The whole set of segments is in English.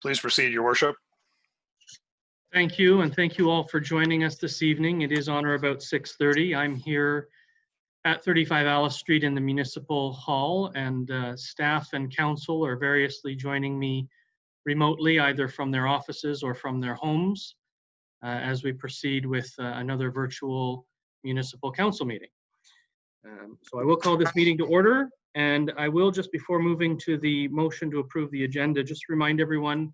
Please proceed, Your Worship. Thank you, and thank you all for joining us this evening. It is on or about 6:30. I'm here at 35 Alice Street in the Municipal Hall, and staff and council are variously joining me remotely, either from their offices or from their homes, as we proceed with another virtual municipal council meeting. So I will call this meeting to order, and I will, just before moving to the motion to approve the agenda, just remind everyone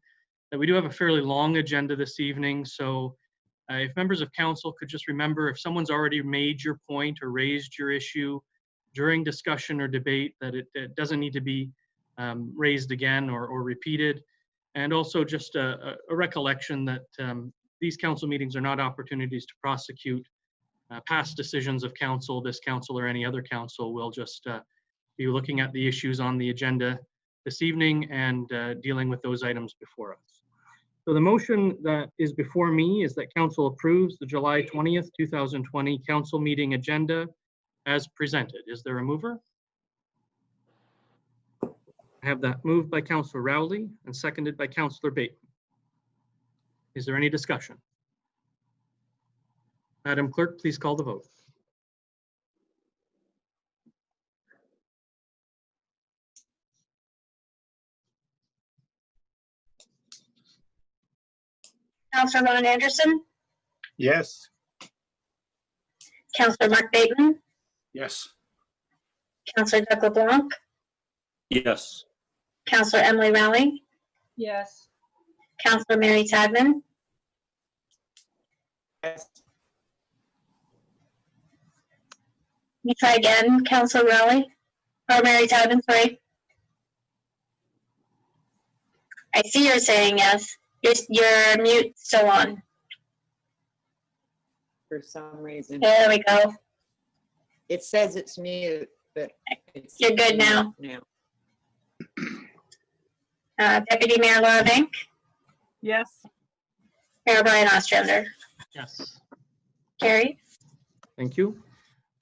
that we do have a fairly long agenda this evening. So if members of council could just remember, if someone's already made your point or raised your issue during discussion or debate, that it doesn't need to be raised again or repeated. And also just a recollection that these council meetings are not opportunities to prosecute past decisions of council. This council or any other council will just be looking at the issues on the agenda this evening and dealing with those items before us. So the motion that is before me is that council approves the July 20th, 2020 council meeting agenda as presented. Is there a mover? I have that moved by Councillor Rowley and seconded by Councillor Bateman. Is there any discussion? Madam Clerk, please call the vote. Councillor Ron Anderson, Yes. Councillor Mark Bateman, Yes. Councillor Doug LeBlanc, Yes. Councillor Emily Rowley, Yes. Councillor Mary Tadman, Yes. you try again, Councillor Rowley, or Mary Tadman, sorry. I see you're saying yes. Your mute still on. For some reason. There we go. It says it's mute, but it's. You're good now. Now. Deputy Mayor Laura Bank, Yes. Mayor Brian Ostrander. Yes. Carried. Thank you.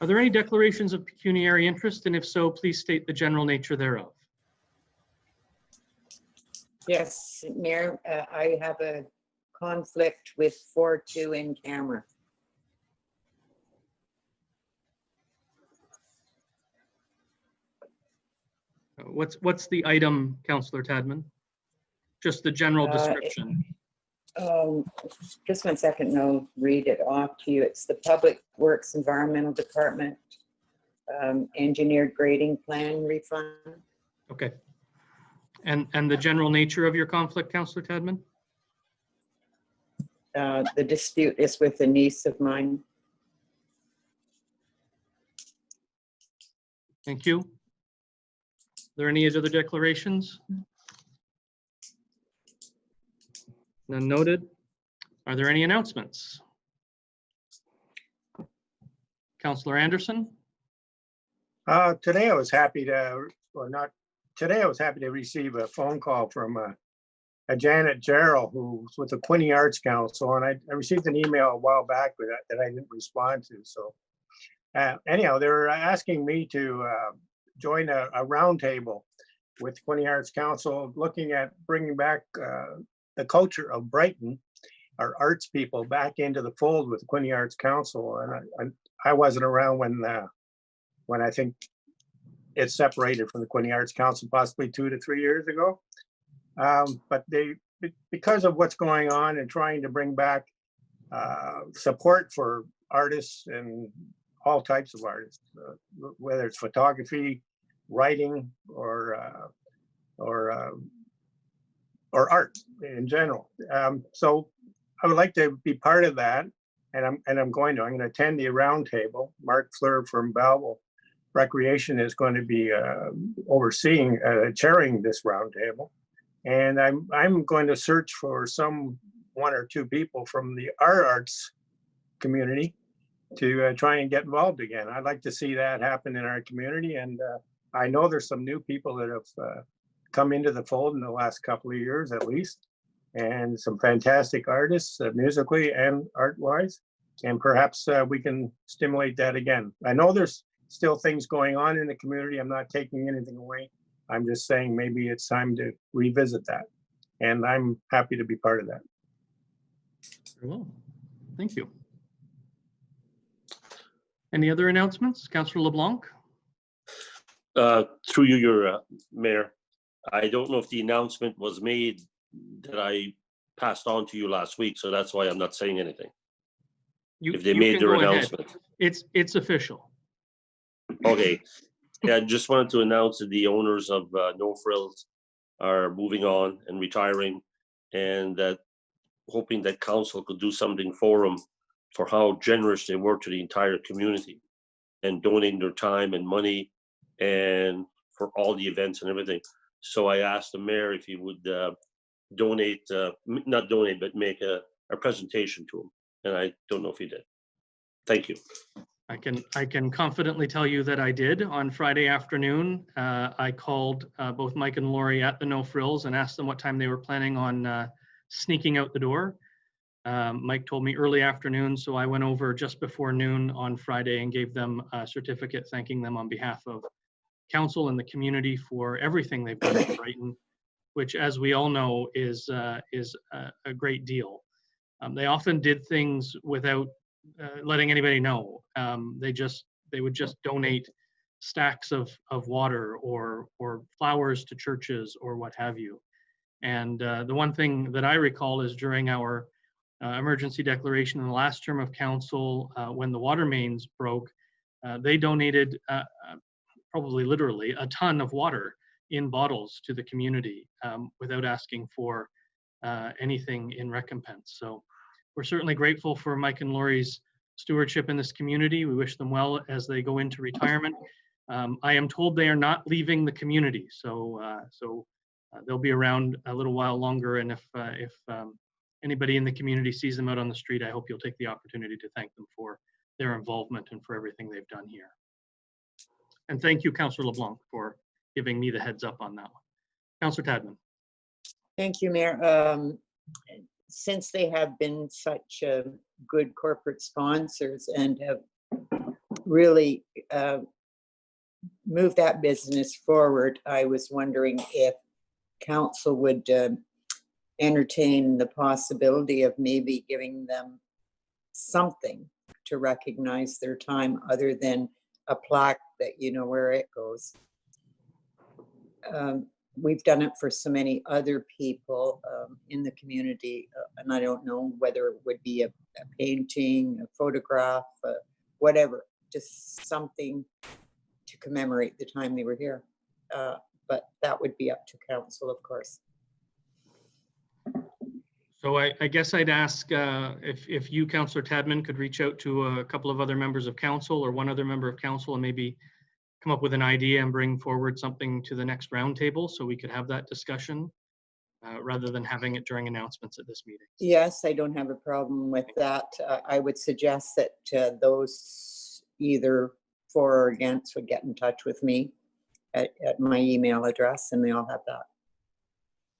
Are there any declarations of pecuniary interest? And if so, please state the general nature thereof. Yes, Mayor, I have a conflict with 4-2 in camera. What's the item, Councillor Tadman? Just the general description. Just 1 second, and I'll read it off to you. It's the Public Works Environmental Department engineered grading plan refund. Okay. And the general nature of your conflict, Councillor Tadman? The dispute is with a niece of mine. Thank you. Are there any other declarations? None noted. Are there any announcements? Councillor Anderson? Today I was happy to, or not, today I was happy to receive a phone call from a Janet Jarrell, who's with the Quinte Arts Council, and I received an email a while back with that I didn't respond to. So anyhow, they were asking me to join a roundtable with Quinte Arts Council, looking at bringing back the culture of Brighton, our arts people, back into the fold with the Quinte Arts Council. And I wasn't around when I think it separated from the Quinte Arts Council possibly 2 to 3 years ago. But because of what's going on and trying to bring back support for artists and all types of artists, whether it's photography, writing, or art in general. So I would like to be part of that, and I'm going to attend the roundtable. Mark Fleur from Belleville Recreation is going to be overseeing, chairing this roundtable, and I'm going to search for one or two people from the arts community to try and get involved again. I'd like to see that happen in our community, and I know there's some new people that have come into the fold in the last couple of years at least, and some fantastic artists musically and art-wise, and perhaps we can stimulate that again. I know there's still things going on in the community. I'm not taking anything away. I'm just saying maybe it's time to revisit that. And I'm happy to be part of that. Very well. Thank you. Any other announcements? Councillor LeBlanc? Through you, your mayor, I don't know if the announcement was made that I passed on to you last week, so that's why I'm not saying anything. If they You made can their go ahead. announcement. It's official. Okay. Yeah, I just wanted to announce that the owners of No Frills are moving on and retiring, and that hoping that council could do something for them for how generous they were to the entire community and donating their time and money and for all the events and everything. So I asked the mayor if he would donate, not donate, but make a presentation to him. And I don't know if he did. Thank you. I can confidently tell you that I did. On Friday afternoon, I called both Mike and Lori at the No Frills and asked them what time they were planning on sneaking out the door. Mike told me early afternoon, so I went over just before noon on Friday and gave them a certificate thanking them on behalf of council and the community for everything they've done for Brighton, which, as we all know, is a great deal. They often did things without letting anybody know. They would just donate stacks of water or flowers to churches or what have you. And the one thing that I recall is during our emergency declaration in the last term of council, when the water mains broke, they donated probably literally a ton of water in bottles to the community without asking for anything in recompense. So we're certainly grateful for Mike and Lori's stewardship in this community. We wish them well as they go into retirement. I am told they are not leaving the community, so they'll be around a little while longer. And if anybody in the community sees them out on the street, I hope you'll take the opportunity to thank them for their involvement and for everything they've done here. And thank you, Councillor LeBlanc, for giving me the heads up on that one. Councillor Tadman. Thank you, Mayor. Since they have been such good corporate sponsors and have really moved that business forward, I was wondering if council would entertain the possibility of maybe giving them something to recognize their time other than a plaque that you know where it goes. We've done it for so many other people in the community, and I don't know whether it would be a painting, a photograph, whatever, just something to commemorate the time they were here. But that would be up to council, of course. So I guess I'd ask if you, Councillor Tadman, could reach out to a couple of other members of council or one other member of council and maybe come up with an idea and bring forward something to the next roundtable so we could have that discussion rather than having it during announcements at this meeting. Yes, I don't have a problem with that. I would suggest that those either for or against would get in touch with me at my email address, and they all have that.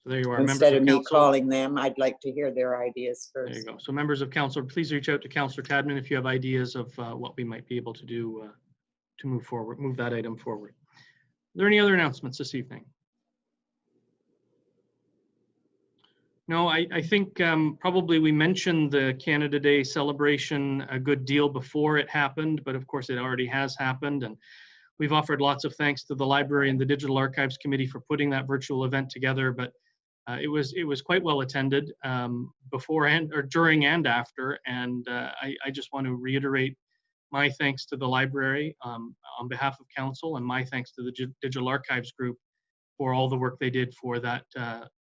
So there you are. Instead of me council, calling them, I'd like to hear their ideas first. there you go. So members of council, please reach out to Councillor Tadman if you have ideas of what we might be able to do to move that item forward. Are there any other announcements this evening? No, I think probably we mentioned the Canada Day celebration a good deal before it happened, but of course it already has happened. And we've offered lots of thanks to the library and the Digital Archives Committee for putting that virtual event together. But it was quite well attended before and or during and after. And I just want to reiterate my thanks to the library on behalf of council, and my thanks to the Digital Archives Group for all the work they did for that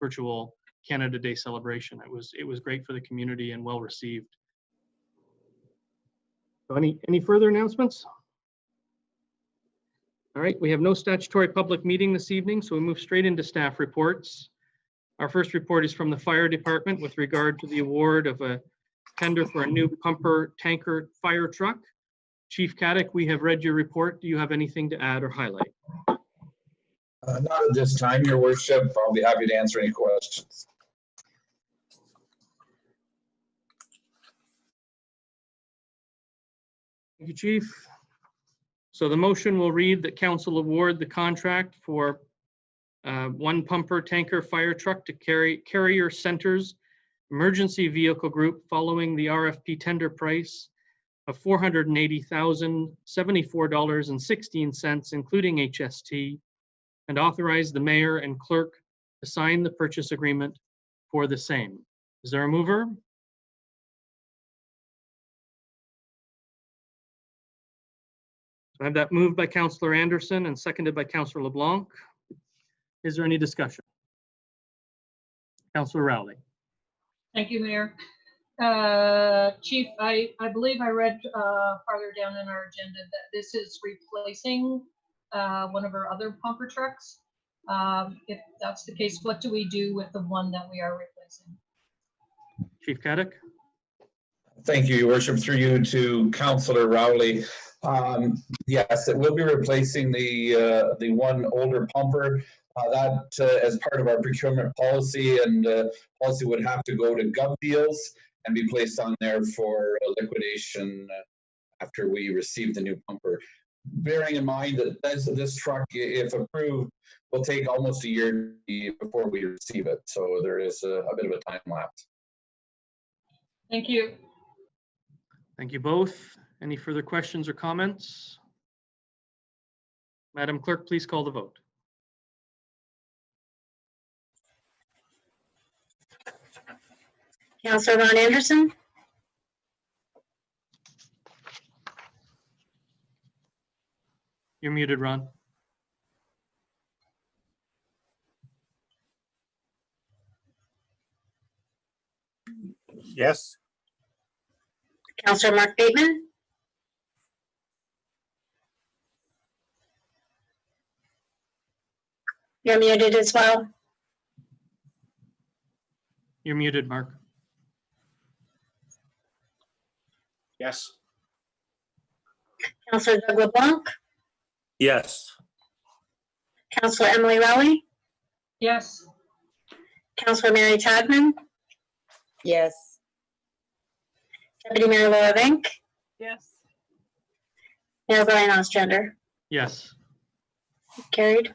virtual Canada Day celebration. It was great for the community and well received. So any further announcements? All right, we have no statutory public meeting this evening, so we move straight into staff reports. Our first report is from the fire department with regard to the award of a tender for a new pumper tanker fire truck. Chief Caddick, we have read your report. Do you have anything to add or highlight? Not at this time, Your Worship. I'll be happy to answer any questions. Thank you, Chief. So the motion will read that council award the contract for one pumper tanker fire truck to Carrier Centers Emergency Vehicle Group following the RFP tender price of $480,074.16, including HST, and authorize the mayor and clerk to sign the purchase agreement for the same. Is there a mover? I have that moved by Councillor Anderson and seconded by Councillor LeBlanc. Is there any discussion? Councillor Rowley. Thank you, Mayor. Chief, I believe I read farther down in our agenda that this is replacing one of our other pumper trucks. If that's the case, what do we do with the one that we are replacing? Chief Caddick. Thank you, Your Worship. Through you to Councillor Rowley. Yes, it will be replacing the one older pumper. That as part of our procurement policy, and policy would have to go to GovDeals and be placed on there for liquidation after we receive the new pumper. Bearing in mind that this truck, if approved, will take almost a year before we receive it. So there is a bit of a time lapse. Thank you. Thank you both. Any further questions or comments? Madam Clerk, please call the vote. Councillor Ron Anderson, You're muted, Ron. Yes. Councillor Mark Bateman, you're muted as well. You're muted, Mark. Yes. Councillor Doug LeBlanc, Yes. Councillor Emily Rowley, Yes. Councillor Mary Tadman, Yes. Deputy Mayor Laura Vink, Yes. Mayor Brian Ostrander. Yes. Carried.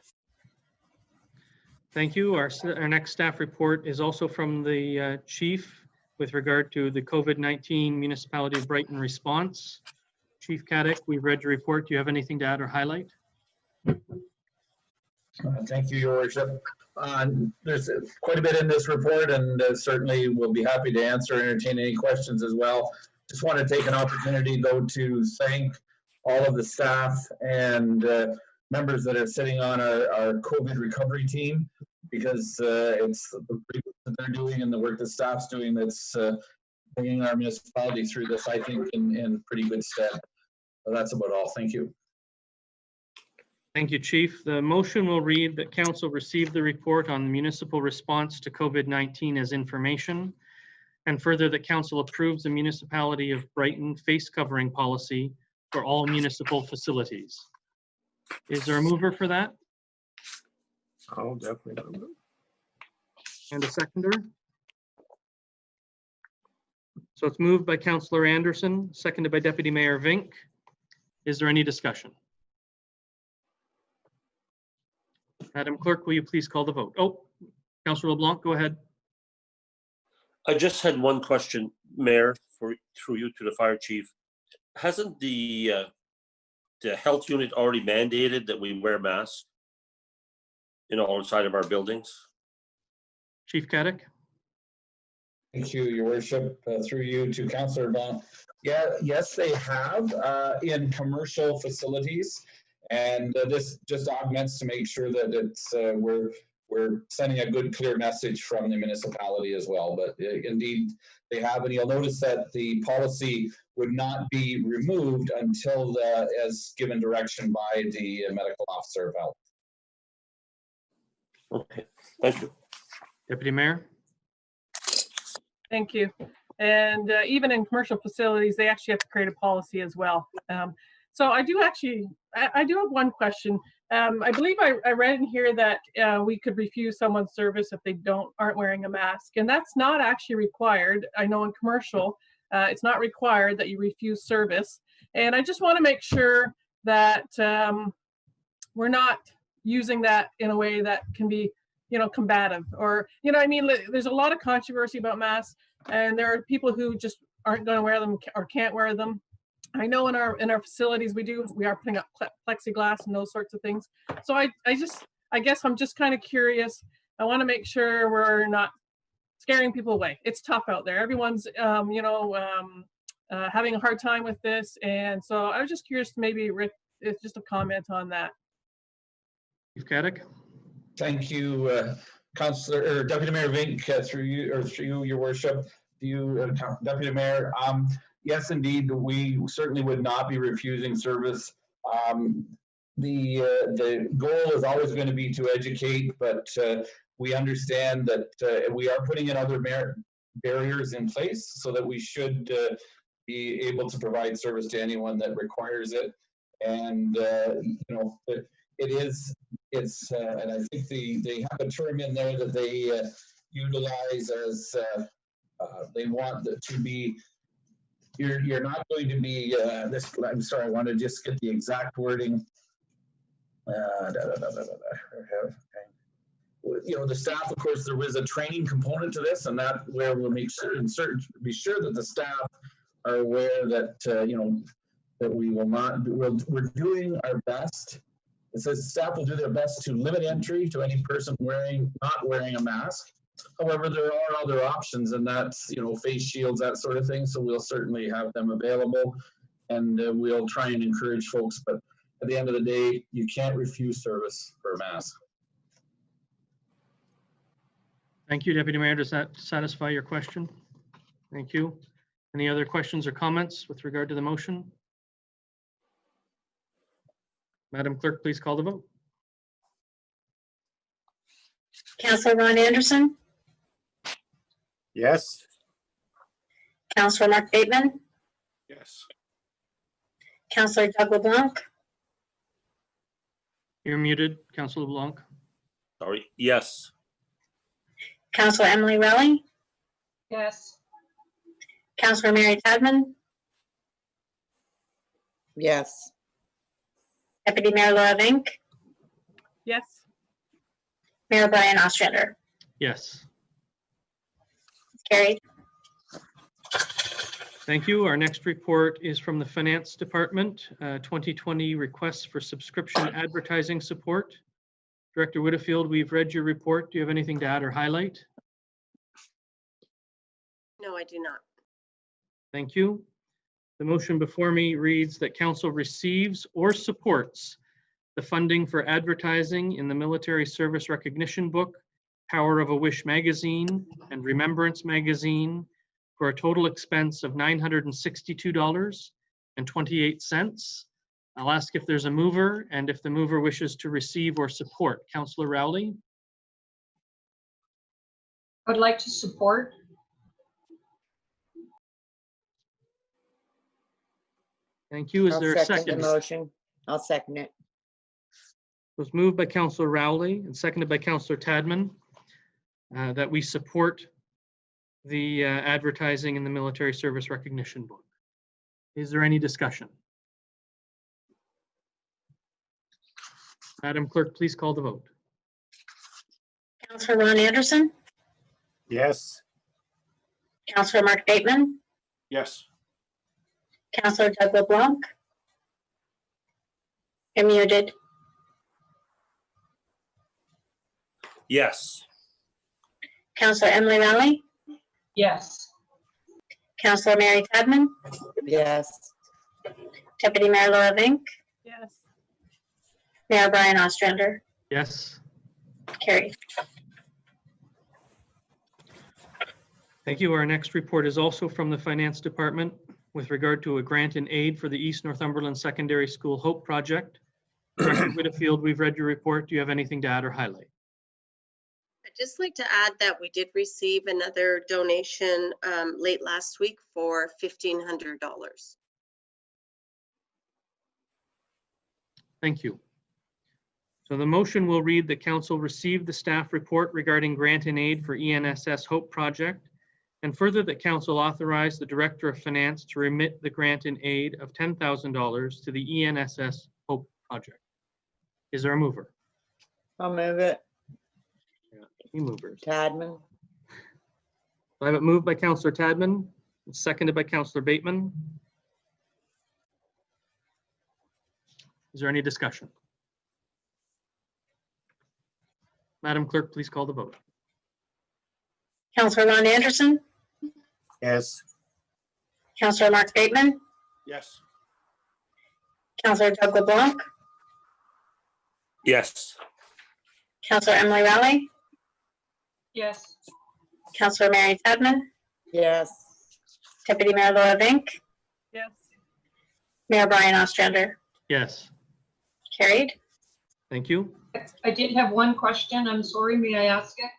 Thank you. Our next staff report is also from the chief with regard to the COVID-19 Municipality of Brighton response. Chief Caddick, we've read your report. Do you have anything to add or highlight? Thank you, Your Worship. There's quite a bit in this report, and certainly we'll be happy to answer and entertain any questions as well. Just want to take an opportunity, though, to thank all of the staff and members that are sitting on our COVID recovery team, because it's the work that they're doing and the work the staff's doing that's bringing our municipality through this, I think, in pretty good stead. So that's about all. Thank you. Thank you, Chief. The motion will read that Council received the report on the municipal response to COVID-19 as information, and further that Council approves the Municipality of Brighton face covering policy for all municipal facilities. Is there a mover for that? Oh, definitely. And a seconder? So it's moved by Councillor Anderson, seconded by Deputy Mayor Vink. Is there any discussion? Madam Clerk, will you please call the vote? Oh, Councillor LeBlanc, go ahead. I just had one question, Mayor, through you to the fire chief. Hasn't the health unit already mandated that we wear masks in all inside of our buildings? Chief Caddick. Thank you, Your Worship. Through you to Councillor Vaughn. Yeah, yes, they have in commercial facilities, and this just augments to make sure that it's we're sending a good, clear message from the municipality as well. But indeed, they have, and you'll notice that the policy would not be removed until as given direction by the medical officer of health. Okay, thank you. Deputy Mayor. Thank you. And even in commercial facilities, they actually have to create a policy as well. So I do have one question. I believe I read in here that we could refuse someone's service if they aren't wearing a mask, and that's not actually required. I know in commercial, it's not required that you refuse service. And I just want to make sure that we're not using that in a way that can be, combative, or, I mean, there's a lot of controversy about masks, and there are people who just aren't going to wear them or can't wear them. I know in our facilities we are putting up plexiglass and those sorts of things. So I guess I'm just kind of curious. I want to make sure we're not scaring people away. It's tough out there. Everyone's having a hard time with this, and so I was just curious to maybe Rick, it's just a comment on that. Chief Caddick. Thank you, Councillor or Deputy Mayor Vink, through you, Your Worship. To you, Deputy Mayor. Yes, indeed, we certainly would not be refusing service. The goal is always going to be to educate, but we understand that we are putting in other barriers in place so that we should be able to provide service to anyone that requires it. And and I think they have a term in there that they utilize as they want that to be. You're not going to be this. I'm sorry, I want to just get the exact wording. The staff, of course, there is a training component to this, and that where we'll make sure be sure that the staff are aware that that we will not. We're doing our best. It says staff will do their best to limit entry to any person not wearing a mask. However, there are other options, and that's face shields, that sort of thing. So we'll certainly have them available, and we'll try and encourage folks. But at the end of the day, you can't refuse service for a mask. Thank you, Deputy Mayor. Does that satisfy your question? Thank you. Any other questions or comments with regard to the motion? Madam Clerk, please call the vote. Councillor Ron Anderson, Yes. Councillor Mark Bateman, Yes. Councillor Doug LeBlanc, You're muted, Councillor LeBlanc. Sorry, yes. Councillor Emily Rowley, Yes. Councillor Mary Tadman, Yes. Deputy Mayor Laura Vink, Yes. Mayor Brian Ostrander. Yes. Carried. Thank you. Our next report is from the Finance Department, 2020 requests for subscription advertising support. Director Whitfield, we've read your report. Do you have anything to add or highlight? No, I do not. Thank you. The motion before me reads that council receives or supports the funding for advertising in the Military Service Recognition Book, Power of a Wish magazine, and Remembrance magazine for a total expense of $962.28. I'll ask if there's a mover and if the mover wishes to receive or support. Councillor Rowley. I would like to support. Thank you. Is there a second? The motion. I'll second it. It was moved by Councillor Rowley and seconded by Councillor Tadman that we support the advertising in the Military Service Recognition Book. Is there any discussion? Madam Clerk, please call the vote. Councillor Ron Anderson, Yes. Councillor Mark Bateman, Yes. Councillor Doug LeBlanc. You're muted. Yes. Councillor Emily Rowley, Yes. Councillor Mary Tadman, Yes. Deputy Mayor Laura Vink, Yes. Mayor Brian Ostrander. Yes. Carried. Thank you. Our next report is also from the Finance Department with regard to a grant and aid for the East Northumberland Secondary School Hope Project. Director Whitfield, we've read your report. Do you have anything to add or highlight? I'd just like to add that we did receive another donation late last week for $1,500. Thank you. So the motion will read that council received the staff report regarding grant and aid for ENSS Hope Project, and further that council authorized the Director of Finance to remit the grant and aid of $10,000 to the ENSS Hope Project. Is there a mover? I'll move it. Any movers? Tadman. I have it moved by Councillor Tadman, seconded by Councillor Bateman. Is there any discussion? Madam Clerk, please call the vote. Councillor Ron Anderson, Yes. Councillor Mark Bateman, Yes. Councillor Doug LeBlanc, Yes. Councillor Emily Rowley, Yes. Councillor Mary Tadman, Yes. Deputy Mayor Laura Vink, Yes. Mayor Brian Ostrander. Yes, Carried. thank you. I did have one question. I'm sorry. May I ask it?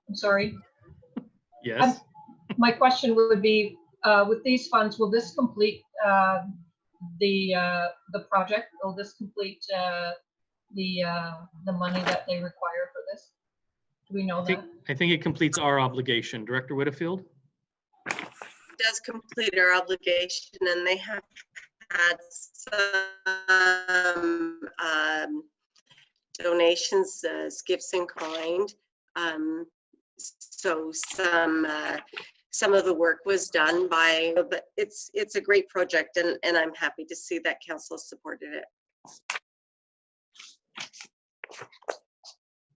I'm sorry. Yes, My question would be, with these funds, will this complete the project? Will this complete the money that they require for this? Do we know that? I think it completes our obligation. Director Whitfield? Does complete our obligation, and they have had some donations as gifts in kind. So some of the work was done by, but it's a great project, and I'm happy to see that council supported it.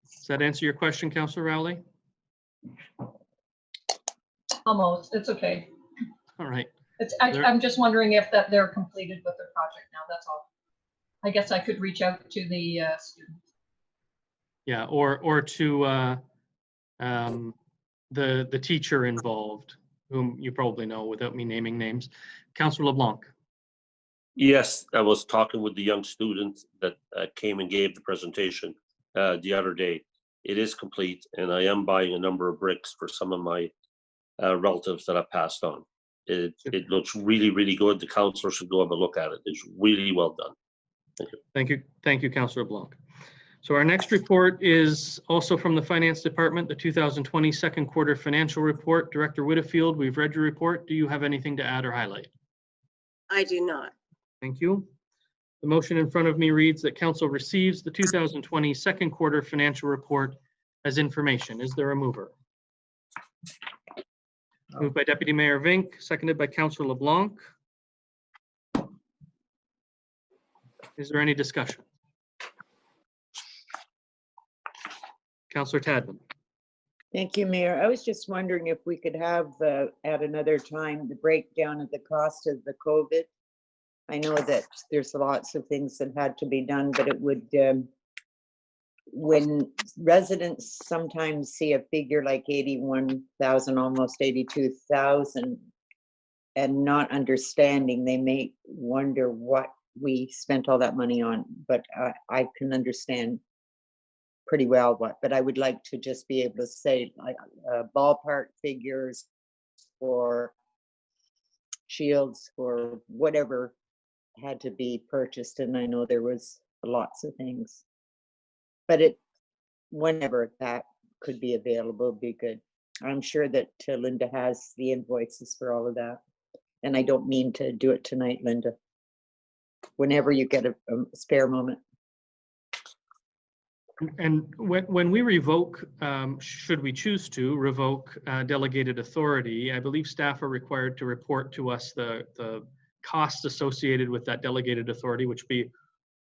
Does that answer your question, Councillor Rowley? Almost. It's okay. All right. I'm just wondering if that they're completed with their project now. That's all. I guess I could reach out to the students. Yeah, or to the teacher involved, whom you probably know without me naming names. Councillor LeBlanc? Yes, I was talking with the young student that came and gave the presentation the other day. It is complete, and I am buying a number of bricks for some of my relatives that I passed on. It looks really, really good. The councillor should go have a look at it. It's really well done. Thank you. Thank you. Thank you, Councillor Blanc. So our next report is also from the Finance Department, the 2020 second quarter financial report. Director Whitfield, we've read your report. Do you have anything to add or highlight? I do not. Thank you. The motion in front of me reads that council receives the 2020 second quarter financial report as information. Is there a mover? Moved by Deputy Mayor Vink, seconded by Councillor LeBlanc. Is there any discussion? Councillor Tadman. Thank you, Mayor. I was just wondering if we could have at another time the breakdown of the cost of the COVID. I know that there's lots of things that had to be done, but it would, when residents sometimes see a figure like 81,000, almost 82,000, and not understanding, they may wonder what we spent all that money on, but I can understand pretty well what, but I would like to just be able to say like ballpark figures for shields or whatever had to be purchased. And I know there was lots of things, but whenever that could be available would be good. I'm sure that Linda has the invoices for all of that. And I don't mean to do it tonight, Linda. Whenever you get a spare moment. And when we revoke, should we choose to revoke delegated authority, I believe staff are required to report to us the costs associated with that delegated authority, which be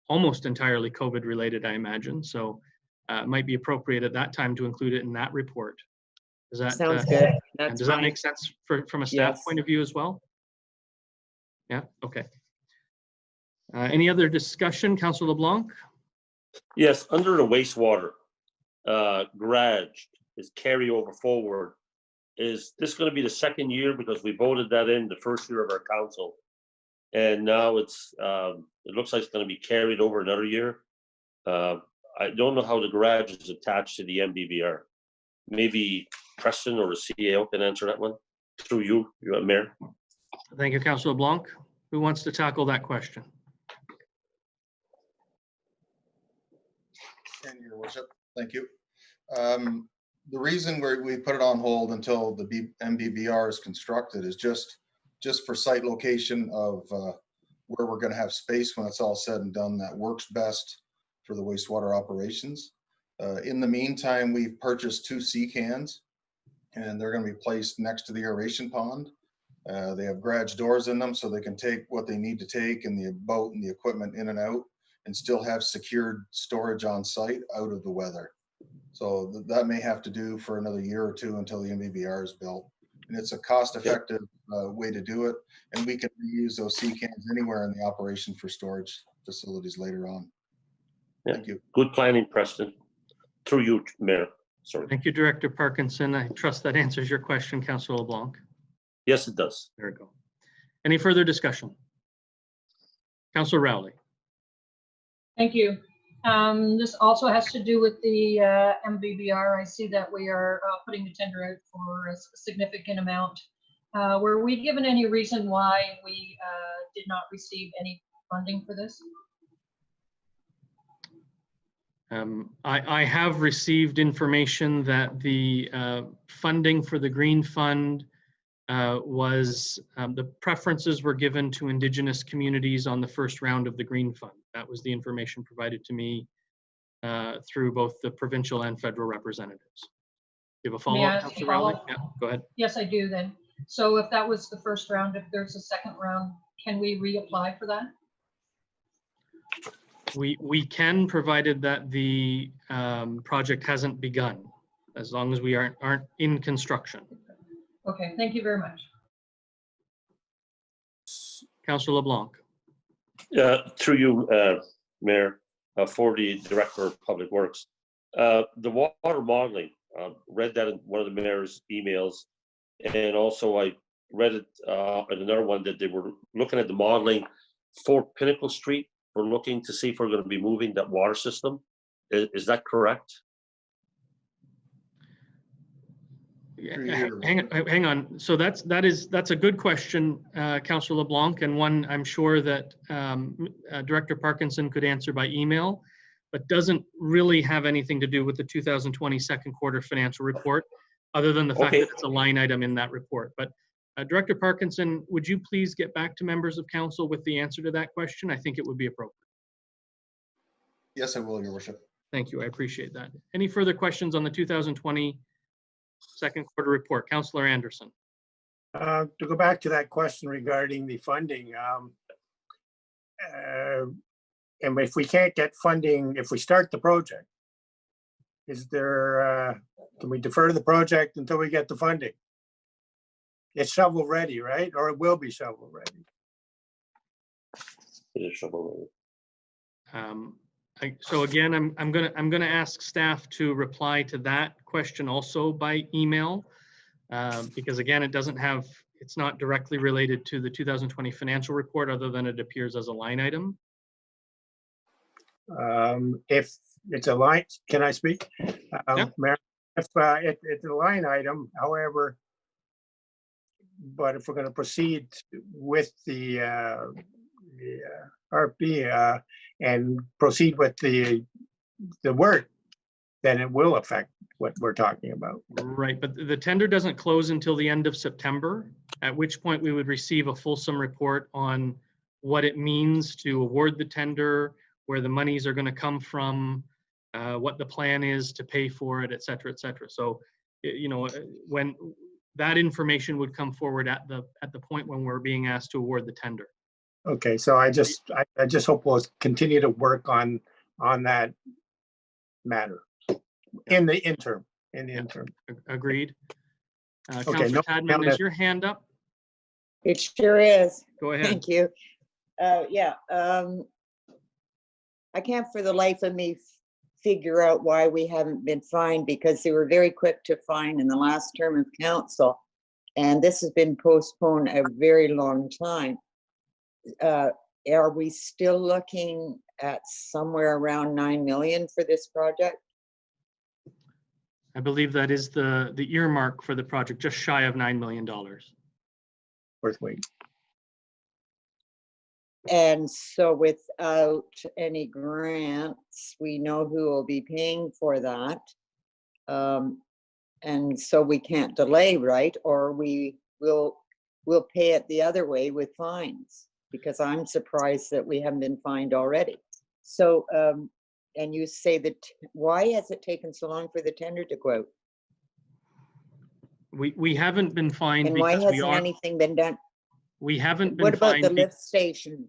almost entirely COVID related, I imagine. So it might be appropriate at that time to include it in that report. Does that sounds good? That's does that make sense from a staff point of view as well? Yeah, okay. Any other discussion, Councillor LeBlanc? Yes, under the wastewater garage is carryover forward. Is this going to be the second year, because we voted that in the first year of our council, and now it's it looks like it's going to be carried over another year. I don't know how the garage is attached to the MBVR. Maybe Preston or the CAO can answer that one through you, Mayor. Thank you, Councillor LeBlanc. Who wants to tackle that question? And your worship, thank you. The reason we put it on hold until the MBVR is constructed is just for site location of where we're going to have space when it's all said and done that works best for the wastewater operations. In the meantime, we've purchased 2 sea cans, and they're going to be placed next to the aeration pond. They have garage doors in them so they can take what they need to take in the boat and the equipment in and out, and still have secured storage on site out of the weather. So that may have to do for another year or 2 until the MBBR is built. And it's a cost-effective way to do it. And we can reuse those sea cans anywhere in the operation for storage facilities later on. Yeah. Thank you. Good planning, Preston. Through you, Mayor. Sorry. Thank you, Director Parkinson. I trust that answers your question, Councillor LeBlanc. Yes, it does. There we go. Any further discussion? Councillor Rowley. Thank you. This also has to do with the MBBR. I see that we are putting the tender out for a significant amount. Were we given any reason why we did not receive any funding for this? I have received information that the funding for the Green Fund was, the preferences were given to Indigenous communities on the first round of the Green Fund. That was the information provided to me through both the provincial and federal representatives. Do you have a follow-up, Councillor Rowley? Yeah, go ahead. Yes, I do then. So if that was the first round, if there's a second round, can we reapply for that? We can, provided that the project hasn't begun, as long as we aren't in construction. Okay, thank you very much. Councillor LeBlanc. Through you, Mayor, for the Director of Public Works. The water modeling, read that in one of the mayor's emails. And also I read it in another one that they were looking at the modeling for Pinnacle Street. We're looking to see if we're going to be moving that water system. Is that correct? Hang on. So that's a good question, Councillor LeBlanc, and one I'm sure that Director Parkinson could answer by email, but doesn't really have anything to do with the 2020 second quarter financial report, other than the fact that it's a line item in that report. But Director Parkinson, would you please get back to members of council with the answer to that question? I think it would be appropriate. Yes, I will, Your Worship. Thank you. I appreciate that. Any further questions on the 2020 second quarter report? Councillor Anderson. To go back to that question regarding the funding, and if we can't get funding, if we start the project, is there, can we defer the project until we get the funding? It's shovel ready, right? Or it will be shovel ready. It is shovel ready. So again, I'm gonna ask staff to reply to that question also by email, because again, it's not directly related to the 2020 financial report, other than it appears as a line item. If it's a line, can I speak? Yeah. Mayor, if it's a line item, however, but if we're going to proceed with the RP and proceed with the work, then it will affect what we're talking about. Right, but the tender doesn't close until the end of September, at which point we would receive a fulsome report on what it means to award the tender, where the monies are going to come from, what the plan is to pay for it, et cetera, et cetera. So, you know, when that information would come forward at the point when we're being asked to award the tender. Okay, so I just hope we'll continue to work on that matter in the interim. Agreed. Okay, Councillor Tadman, is your hand up? It sure is. Go ahead. Thank you. Yeah, I can't for the life of me figure out why we haven't been fined, because they were very quick to fine in the last term of council. And this has been postponed a very long time. Are we still looking at somewhere around 9 million for this project? I believe that is the earmark for the project, just shy of $9 million. Worth waiting. And so without any grants, we know who will be paying for that. And so we can't delay, right? Or we'll pay it the other way with fines, because I'm surprised that we haven't been fined already. So and you say that, why has it taken so long for the tender to go out? We haven't been fined And why because we hasn't are, anything been done? we haven't been What about the fined. lift station?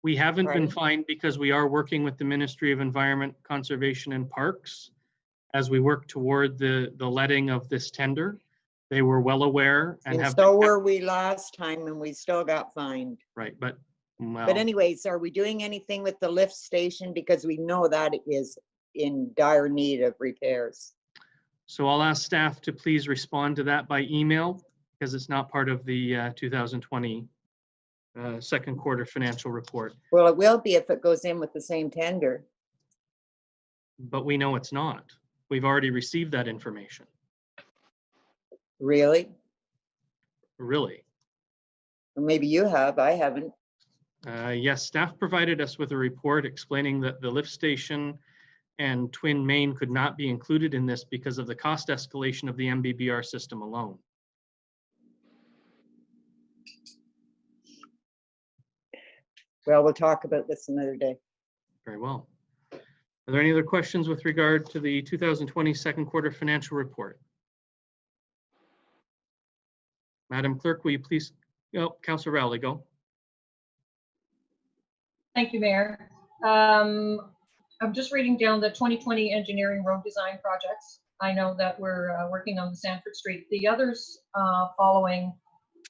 We haven't been Pardon? fined because we are working with the Ministry of Environment, Conservation and Parks as we work toward the letting of this tender. They were well aware and And have. so were we last time, and we still got fined. Right, but, well, But anyways, are we doing anything with the lift station? Because we know that it is in dire need of repairs. so I'll ask staff to please respond to that by email because it's not part of the 2020 second quarter financial report, Well, it will be if it goes in with the same tender. but we know it's not. We've already received that information, Really? really. Or maybe you have, I haven't. Yes, staff provided us with a report explaining that the lift station and Twin Main could not be included in this because of the cost escalation of the MBBR system alone. Well, we'll talk about this another day. Very well. Are there any other questions with regard to the 2020 second quarter financial report? Madam Clerk, will you please, oh, Councillor Rowley, go. Thank you, Mayor. I'm just reading down the 2020 engineering road design projects. I know that we're working on the Sanford Street. The others following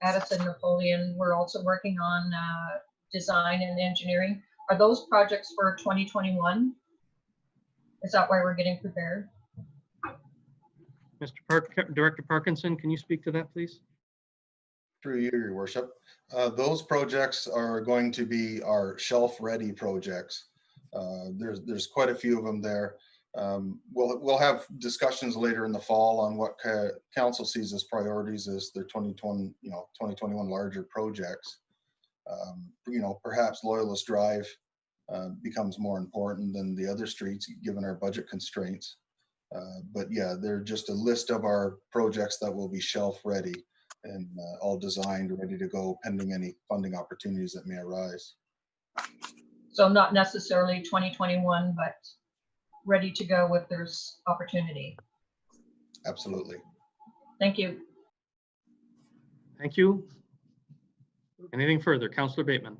Addison, Napoleon, we're also working on design and engineering. Are those projects for 2021? Is that why we're getting prepared? Director Parkinson, can you speak to that, please? Through you, Your Worship. Those projects are going to be our shelf-ready projects. There's quite a few of them there. We'll have discussions later in the fall on what council sees as priorities as their 2021 larger projects. Perhaps Loyalist Drive becomes more important than the other streets given our budget constraints. But yeah, they're just a list of our projects that will be shelf-ready and all designed, ready to go, pending any funding opportunities that may arise. So not necessarily 2021, but ready to go if there's opportunity. Absolutely. Thank you. Thank you. Anything further? Councillor Bateman.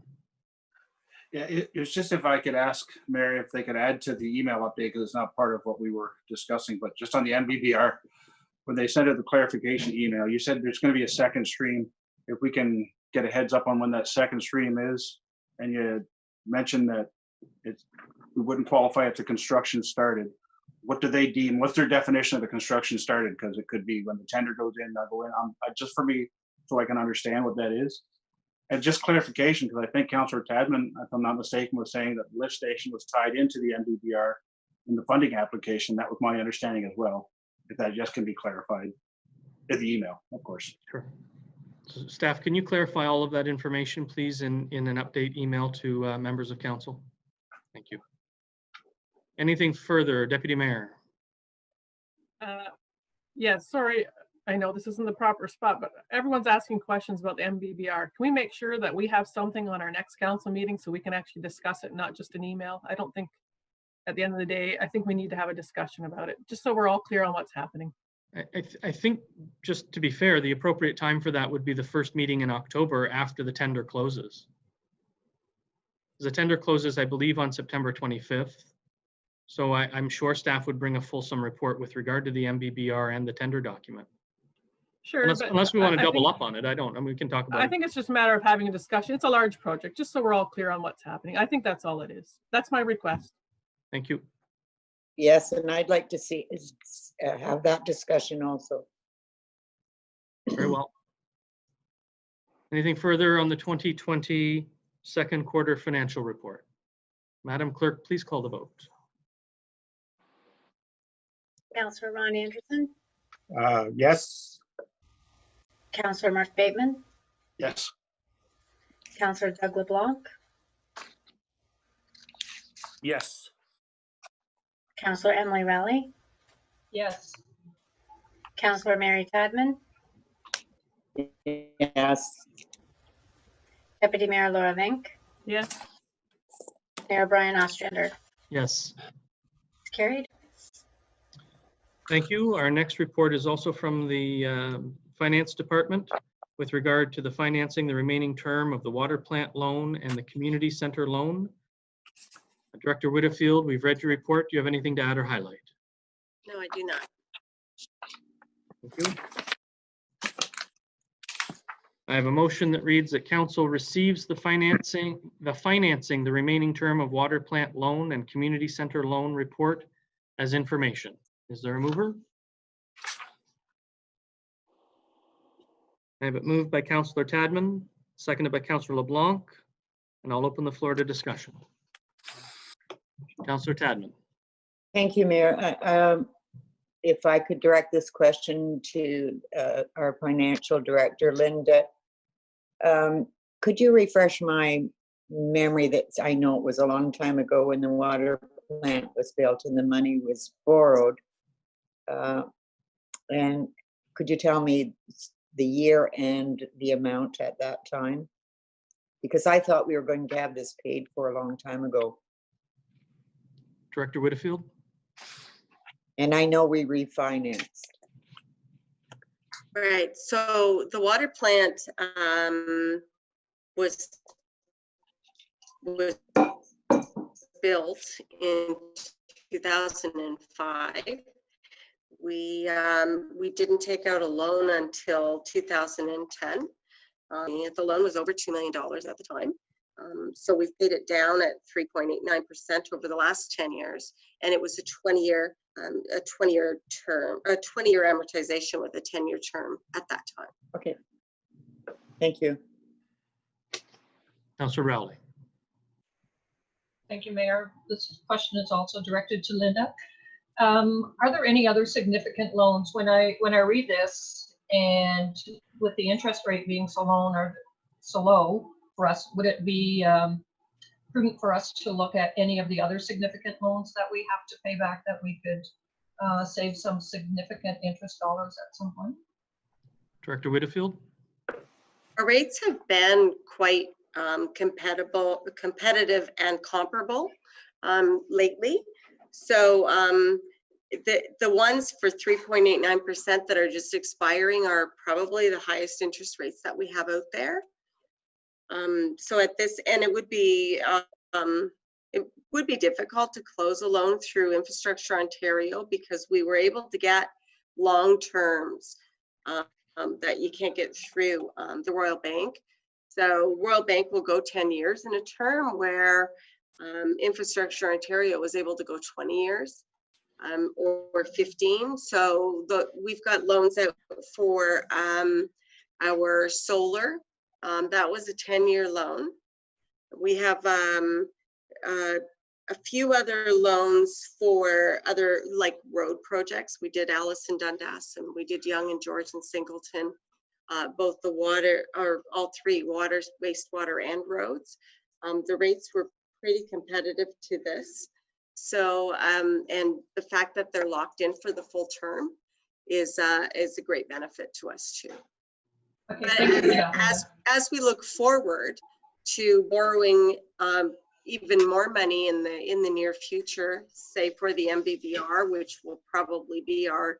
Yeah, it was just if I could ask Mary if they could add to the email update, because it's not part of what we were discussing, but just on the MBBR, when they sent out the clarification email, you said there's going to be a second stream. If we can get a heads up on when that second stream is, and you mentioned that we wouldn't qualify if the construction started. What do they deem? What's their definition of the construction started? Because it could be when the tender goes in, they'll go in. Just for me, so I can understand what that is. And just clarification, because I think Councillor Tadman, if I'm not mistaken, was saying that the lift station was tied into the MBBR in the funding application. That was my understanding as well. If that just can be clarified in the email, of course. Sure. So staff, can you clarify all of that information, please, in an update email to members of council? Thank you. Anything further, Deputy Mayor? Yeah, sorry, I know this isn't the proper spot, but everyone's asking questions about the MBBR. Can we make sure that we have something on our next council meeting so we can actually discuss it, not just an email? I don't think, at the end of the day, I think we need to have a discussion about it, just so we're all clear on what's happening. I think, just to be fair, the appropriate time for that would be the first meeting in October after the tender closes. The tender closes, I believe, on September 25th. So I'm sure staff would bring a fulsome report with regard to the MBBR and the tender document. Sure. Unless we want to double up on it, I mean, we can talk about it. I think it's just a matter of having a discussion. It's a large project, just so we're all clear on what's happening. I think that's all it is. That's my request. Thank you. Yes, and I'd like to see have that discussion also. Very well. Anything further on the 2020 second quarter financial report? Madam Clerk, please call the vote. Councillor Ron Anderson, Yes. Councillor Mark Bateman, Yes. Councillor Doug LeBlanc, Yes. Councillor Emily Rowley, Yes. Councillor Mary Tadman, Yes. Deputy Mayor Laura Vink, Yes. Mayor Brian Ostrander. Yes. It's carried. Thank you. Our next report is also from the Finance Department with regard to the financing the remaining term of the water plant loan and the community center loan. Director Whitfield, we've read your report. Do you have anything to add or highlight? No, I do not. Thank you. I have a motion that reads that council receives the financing the remaining term of water plant loan and community center loan report as information. Is there a mover? I have it moved by Councillor Tadman, seconded by Councillor LeBlanc, and I'll open the floor to discussion. Councillor Tadman. Thank you, Mayor. If I could direct this question to our financial director, Linda. Could you refresh my memory that I know it was a long time ago when the water plant was built and the money was borrowed? And could you tell me the year and the amount at that time? Because I thought we were going to have this paid for a long time ago. Director Whitfield. And I know we refinanced. Right, so the water plant was built in 2005. We didn't take out a loan until 2010. The loan was over $2 million at the time. So we've paid it down at 3.89% over the last 10 years, and it was a 20-year term, a 20-year amortization with a 10-year term at that time. Okay, thank you. Councillor Rowley. Thank you, Mayor. This question is also directed to Linda. Are there any other significant loans? When I read this, and with the interest rate being so low for us, would it be prudent for us to look at any of the other significant loans that we have to pay back that we could save some significant interest dollars at some point? Director Whitfield. Our rates have been quite competitive and comparable lately. So the ones for 3.89% that are just expiring are probably the highest interest rates that we have out there. So at this, and it would be difficult to close a loan through Infrastructure Ontario because we were able to get long terms that you can't get through the Royal Bank. So Royal Bank will go 10 years in a term where Infrastructure Ontario was able to go 20 years or 15. So we've got loans out for our solar. That was a 10-year loan. We have a few other loans for other like road projects. We did Allison Dundas and we did Young and George and Singleton. Both the water, or all three, water, wastewater, and roads. The rates were pretty competitive to this. So, and the fact that they're locked in for the full term is a great benefit to us too. Okay, as we look forward to borrowing even more money in the near future, say for the MBBR, which will probably be our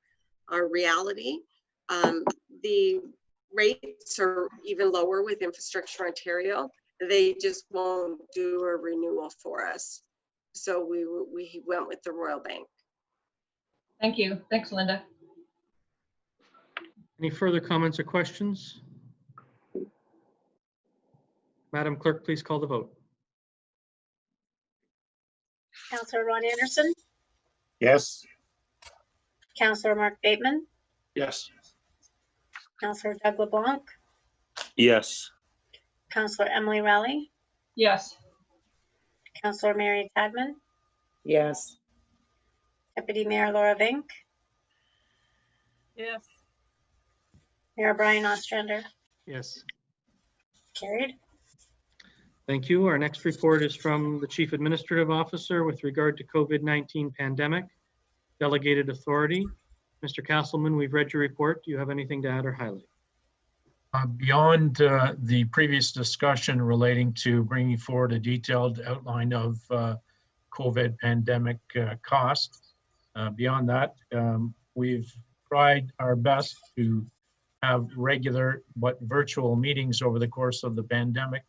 reality, the rates are even lower with Infrastructure Ontario. They just won't do a renewal for us. So we went with the Royal Bank. Thank you. Thanks, Linda. Any further comments or questions? Madam Clerk, please call the vote. Councillor Ron Anderson, Yes. Councillor Mark Bateman, Yes. Councillor Doug LeBlanc, Yes. Councillor Emily Rowley, Yes. Councillor Mary Tadman, Yes. Deputy Mayor Laura Vink, Yes. Mayor Brian Ostrander. Yes. Carried. Thank you. Our next report is from the Chief Administrative Officer with regard to COVID-19 pandemic, delegated authority. Mr. Castleman, we've read your report. Do you have anything to add or highlight? Beyond the previous discussion relating to bringing forward a detailed outline of COVID pandemic cost. Beyond that, we've tried our best to have regular but virtual meetings over the course of the pandemic.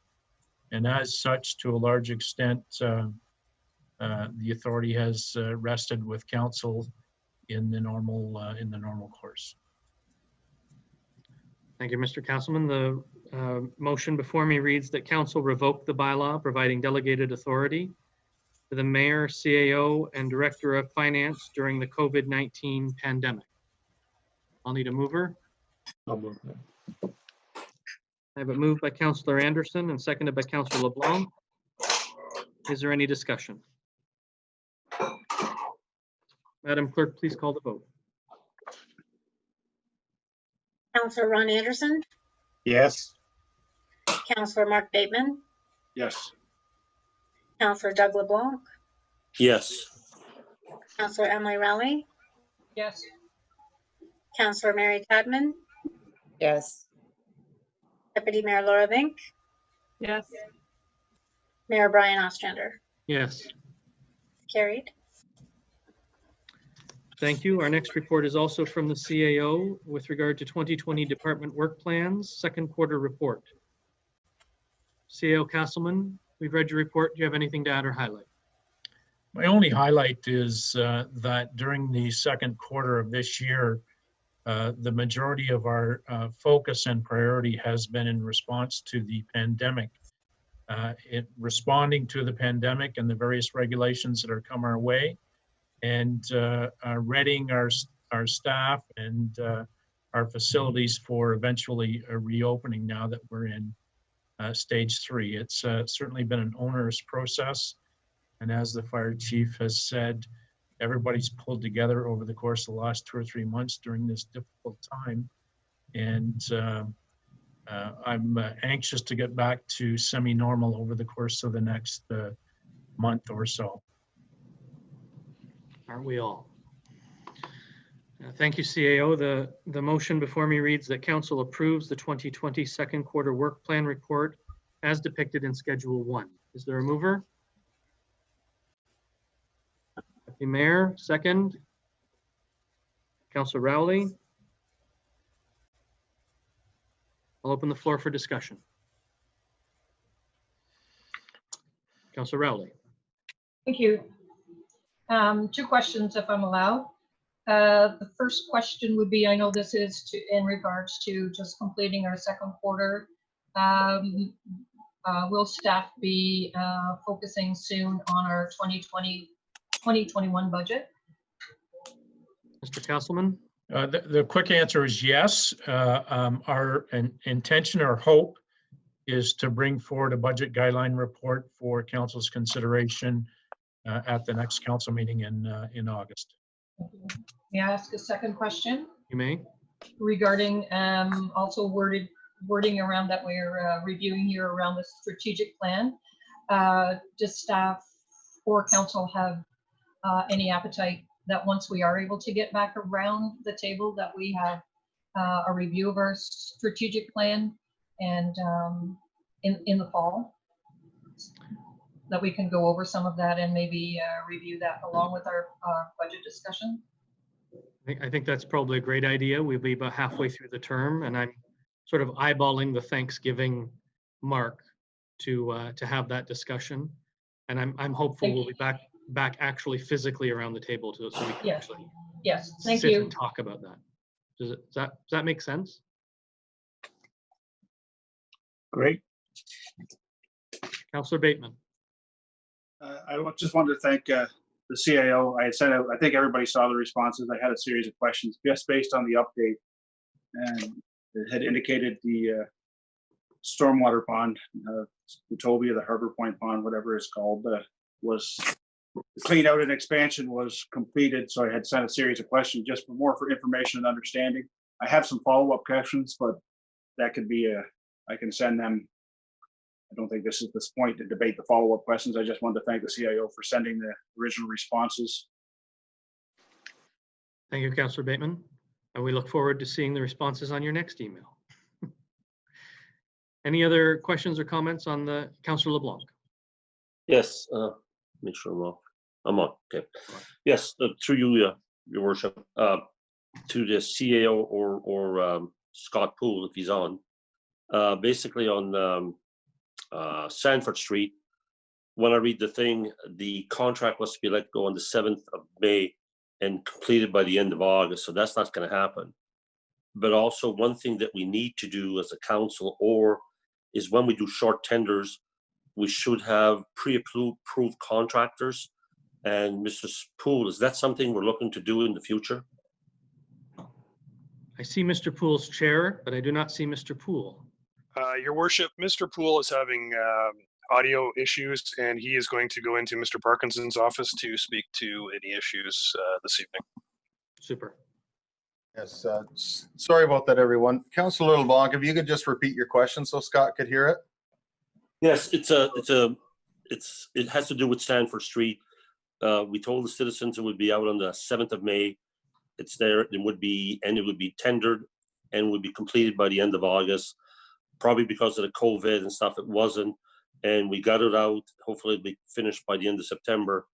And as such, to a large extent, the authority has rested with council in the normal course. Thank you, Mr. Castleman. The motion before me reads that council revoke the bylaw providing delegated authority to the mayor, CAO, and director of finance during the COVID-19 pandemic. I'll need a mover. I'll move that. I have it moved by Councillor Anderson and seconded by Councillor LeBlanc. Is there any discussion? Madam Clerk, please call the vote. Counselor Ron Anderson, Yes. Counselor Mark Bateman, Yes. Counselor Doug LeBlanc, Yes. Counselor Emily Rowley, Yes. Counselor Mary Tadman, Yes. Deputy Mayor Laura Vink, Yes. Mayor Brian Ostrander. Yes. Carried. Thank you. Our next report is also from the CAO with regard to 2020 department work plans, second quarter report. CAO Castleman, we've read your report. Do you have anything to add or highlight? My only highlight is that during the second quarter of this year, the majority of our focus and priority has been in response to the pandemic. Responding to the pandemic and the various regulations that are come our way, and readying our staff and our facilities for eventually a reopening now that we're in stage 3. It's certainly been an onerous process. And as the fire chief has said, everybody's pulled together over the course of the last 2 or 3 months during this difficult time. And I'm anxious to get back to semi-normal over the course of the next month or so. Aren't we all? Thank you, CAO. The motion before me reads that council approves the 2020 second quarter work plan report as depicted in Schedule 1. Is there a mover? Deputy Mayor, second. Councillor Rowley. I'll open the floor for discussion. Councillor Rowley. Thank you. 2 questions, if I'm allowed. The first question would be, I know this is in regards to just completing our second quarter. Will staff be focusing soon on our 2021 budget? Mr. Castleman. The quick answer is yes. Our intention or hope is to bring forward a budget guideline report for council's consideration at the next council meeting in August. May I ask a second question? You may. Regarding also wording around that we're reviewing here around the strategic plan. Does staff or council have any appetite that once we are able to get back around the table that we have a review of our strategic plan and in the fall, that we can go over some of that and maybe review that along with our budget discussion? I think that's probably a great idea. We'll be about halfway through the term, and I'm sort of eyeballing the Thanksgiving mark to have that discussion. And I'm hopeful we'll be back actually physically around the table so we can actually thank sit you. and talk about that. Does that make sense? Great. Councillor Bateman. I just wanted to thank the CAO. I had sent out, I think everybody saw the responses. I had a series of questions just based on the update. And it had indicated the stormwater pond, the Tobia, the Harbor Point pond, whatever it's called, was clean out and expansion was completed. So I had sent a series of questions just for more for information and understanding. I have some follow-up questions, but that could be I can send them. I don't think this is this point to debate the follow-up questions. I just wanted to thank the CIO for sending the original responses. Thank you, Councillor Bateman. And we look forward to seeing the responses on your next email. Any other questions or comments on the Councillor LeBlanc? Yes. Make sure I'm off. I'm on, okay. Yes, through you, your worship, to the CAO or Scott Poole, if he's on. Basically on Sanford Street, when I read the thing, the contract was to be let go on the 7th of May and completed by the end of August, so that's not gonna happen. But also one thing that we need to do as a council is when we do short tenders, we should have pre-approved contractors. And Mr. Poole, is that something we're looking to do in the future? I see Mr. Poole's chair, but I do not see Mr. Poole. Your worship, Mr. Poole is having audio issues, and he is going to go into Mr. Parkinson's office to speak to any issues this evening. Super. Yes, sorry about that, everyone. Councilor LeBlanc, if you could just repeat your question so Scott could hear it. Yes, it has to do with Sanford Street. We told the citizens it would be out on the 7th of May. It's there, it would be tendered and would be completed by the end of August. Probably because of the COVID and stuff, it wasn't. And we got it out, hopefully it'll be finished by the end of September.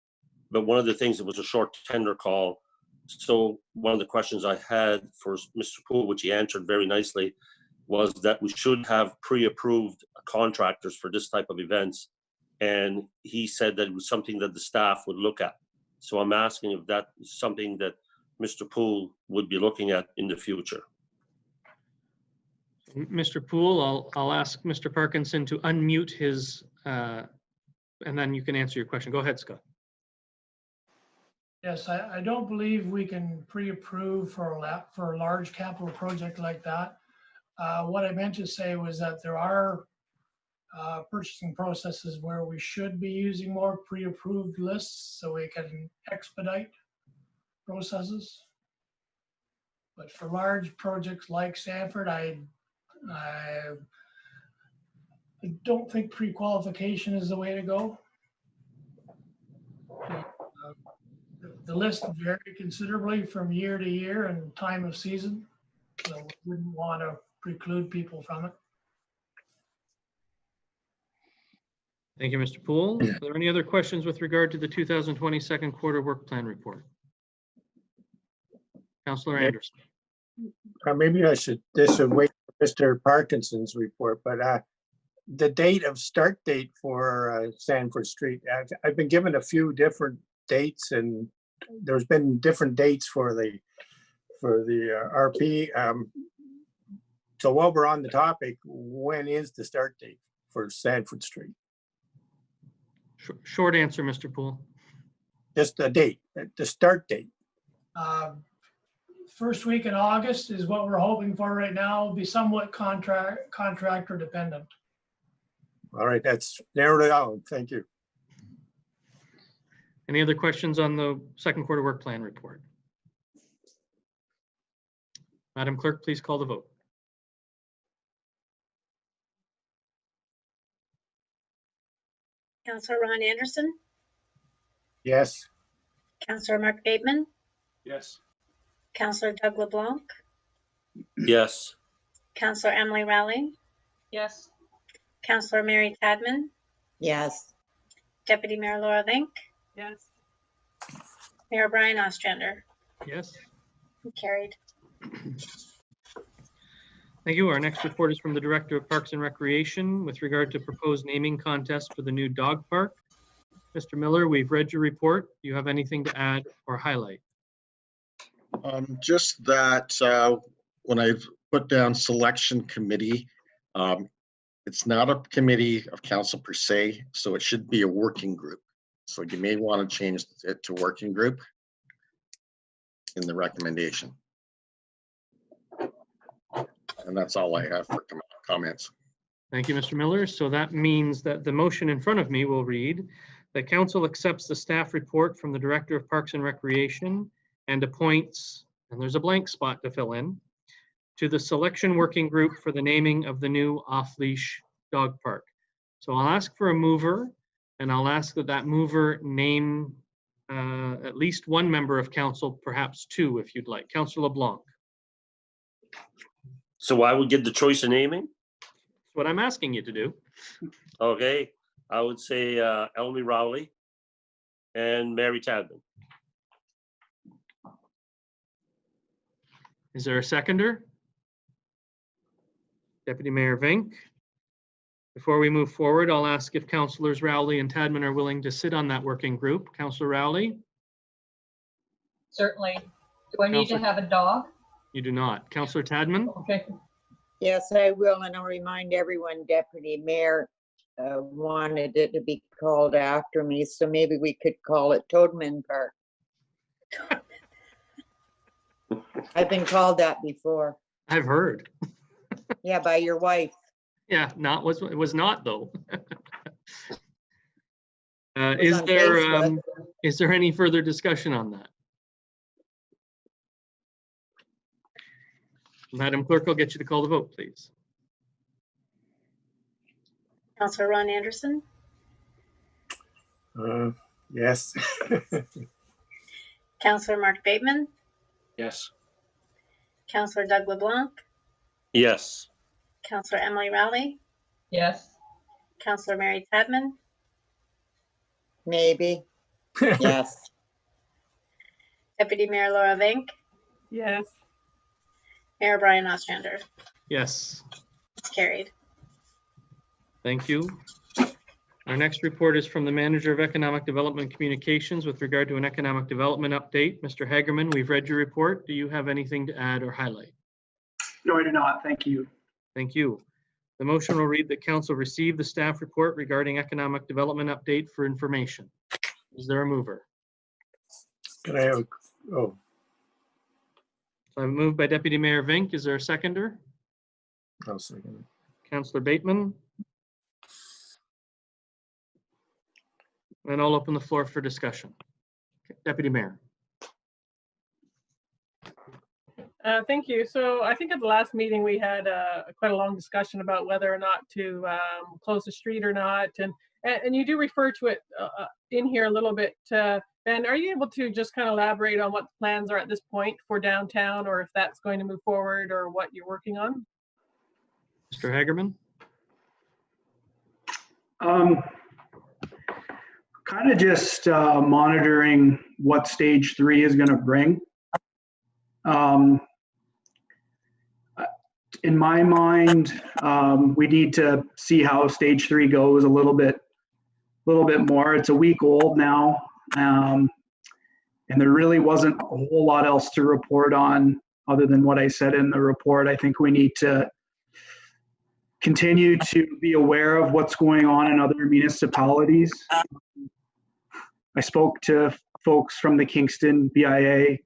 But one of the things, it was a short tender call. So one of the questions I had for Mr. Poole, which he answered very nicely, was that we should have pre-approved contractors for this type of events. And he said that it was something that the staff would look at. So I'm asking if that is something that Mr. Poole would be looking at in the future. Mr. Poole, I'll ask Mr. Parkinson to unmute his, and then you can answer your question. Go ahead, Scott. Yes, I don't believe we can pre-approve for a large capital project like that. What I meant to say was that there are purchasing processes where we should be using more pre-approved lists so we can expedite processes. But for large projects like Sanford, I don't think pre-qualification is the way to go. The list vary considerably from year to year and time of season, so we wouldn't want to preclude people from it. Thank you, Mr. Poole. Are there any other questions with regard to the 2020 second quarter work plan report? Councillor Anderson. Maybe this should wait for Mr. Parkinson's report, but the start date for Sanford Street, I've been given a few different dates, and there's been different dates for the RP. So while we're on the topic, when is the start date for Sanford Street? Short answer, Mr. Poole. Just a date, the start date. First week in August is what we're hoping for right now. It'll be somewhat contractor dependent. All right, that's narrowed it down. Thank you. Any other questions on the second quarter work plan report? Madam Clerk, please call the vote. Councillor Ron Anderson, Yes. Councillor Mark Bateman, Yes. Councillor Doug LeBlanc, Yes. Councillor Emily Rowling, Yes. Councillor Mary Tadman, Yes. Deputy Mayor Laura Link, Yes. Mayor Brian Ostrander. Yes. Carried. Thank you. Our next report is from the Director of Parks and Recreation with regard to proposed naming contest for the new dog park. Mr. Miller, we've read your report. Do you have anything to add or highlight? Just that when I've put down selection committee, it's not a committee of council per se, so it should be a working group. So you may want to change it to working group in the recommendation. And that's all I have for comments. Thank you, Mr. Miller. So that means that the motion in front of me will read that council accepts the staff report from the Director of Parks and Recreation and appoints, and there's a blank spot to fill in, to the selection working group for the naming of the new off-leash dog park. So I'll ask for a mover, and I'll ask that that mover name at least one member of council, perhaps two if you'd like. Councillor LeBlanc. So I would get the choice of naming? That's what I'm asking you to do. Okay, I would say Emily Rowley. and Mary Tadman. Is there a seconder? Deputy Mayor Vink. Before we move forward, I'll ask if Councillors Rowley and Tadman are willing to sit on that working group. Councillor Rowley? Certainly. Do I need to Counselor- have a dog? You do not. Councillor Tadman? Okay. Yes, I will, and I'll remind everyone, Deputy Mayor wanted it to be called after me, so maybe we could call it Toadman Park. I've been called that before. I've heard. Yeah, by your wife. Yeah, it was not though. It was on Facebook. Is there any further discussion on that? Madam Clerk, I'll get you to call the vote, please. Counselor Ron Anderson, Yes. Counselor Mark Bateman, Yes. Counselor Doug LeBlanc, Yes. Counselor Emily Rowley, Yes. Counselor Mary Tadman, Maybe. Yes. Deputy Mayor Laura Vink, Yes. Mayor Brian Ostrander. Yes, It's carried. thank you. Our next report is from the Manager of Economic Development Communications with regard to an economic development update. Mr. Hagerman, we've read your report. Do you have anything to add or highlight? No, I do not. Thank you. Thank you. The motion will read that council receive the staff report regarding economic development update for information. Is there a mover? Can I have, oh, So I've moved by Deputy Mayor Vink. Is there a seconder? I'll second it. Councillor Bateman. And I'll open the floor for discussion. Deputy Mayor. Thank you. So I think at the last meeting, we had quite a long discussion about whether or not to close the street or not. And you do refer to it in here a little bit. Ben, are you able to just kind of elaborate on what the plans are at this point for downtown, or if that's going to move forward, or what you're working on? Mr. Hagerman. Kind of just monitoring what stage 3 is going to bring. In my mind, we need to see how stage 3 goes a little bit more. It's a week old now, and there really wasn't a whole lot else to report on other than what I said in the report. I think we need to continue to be aware of what's going on in other municipalities. I spoke to folks from the Kingston BIA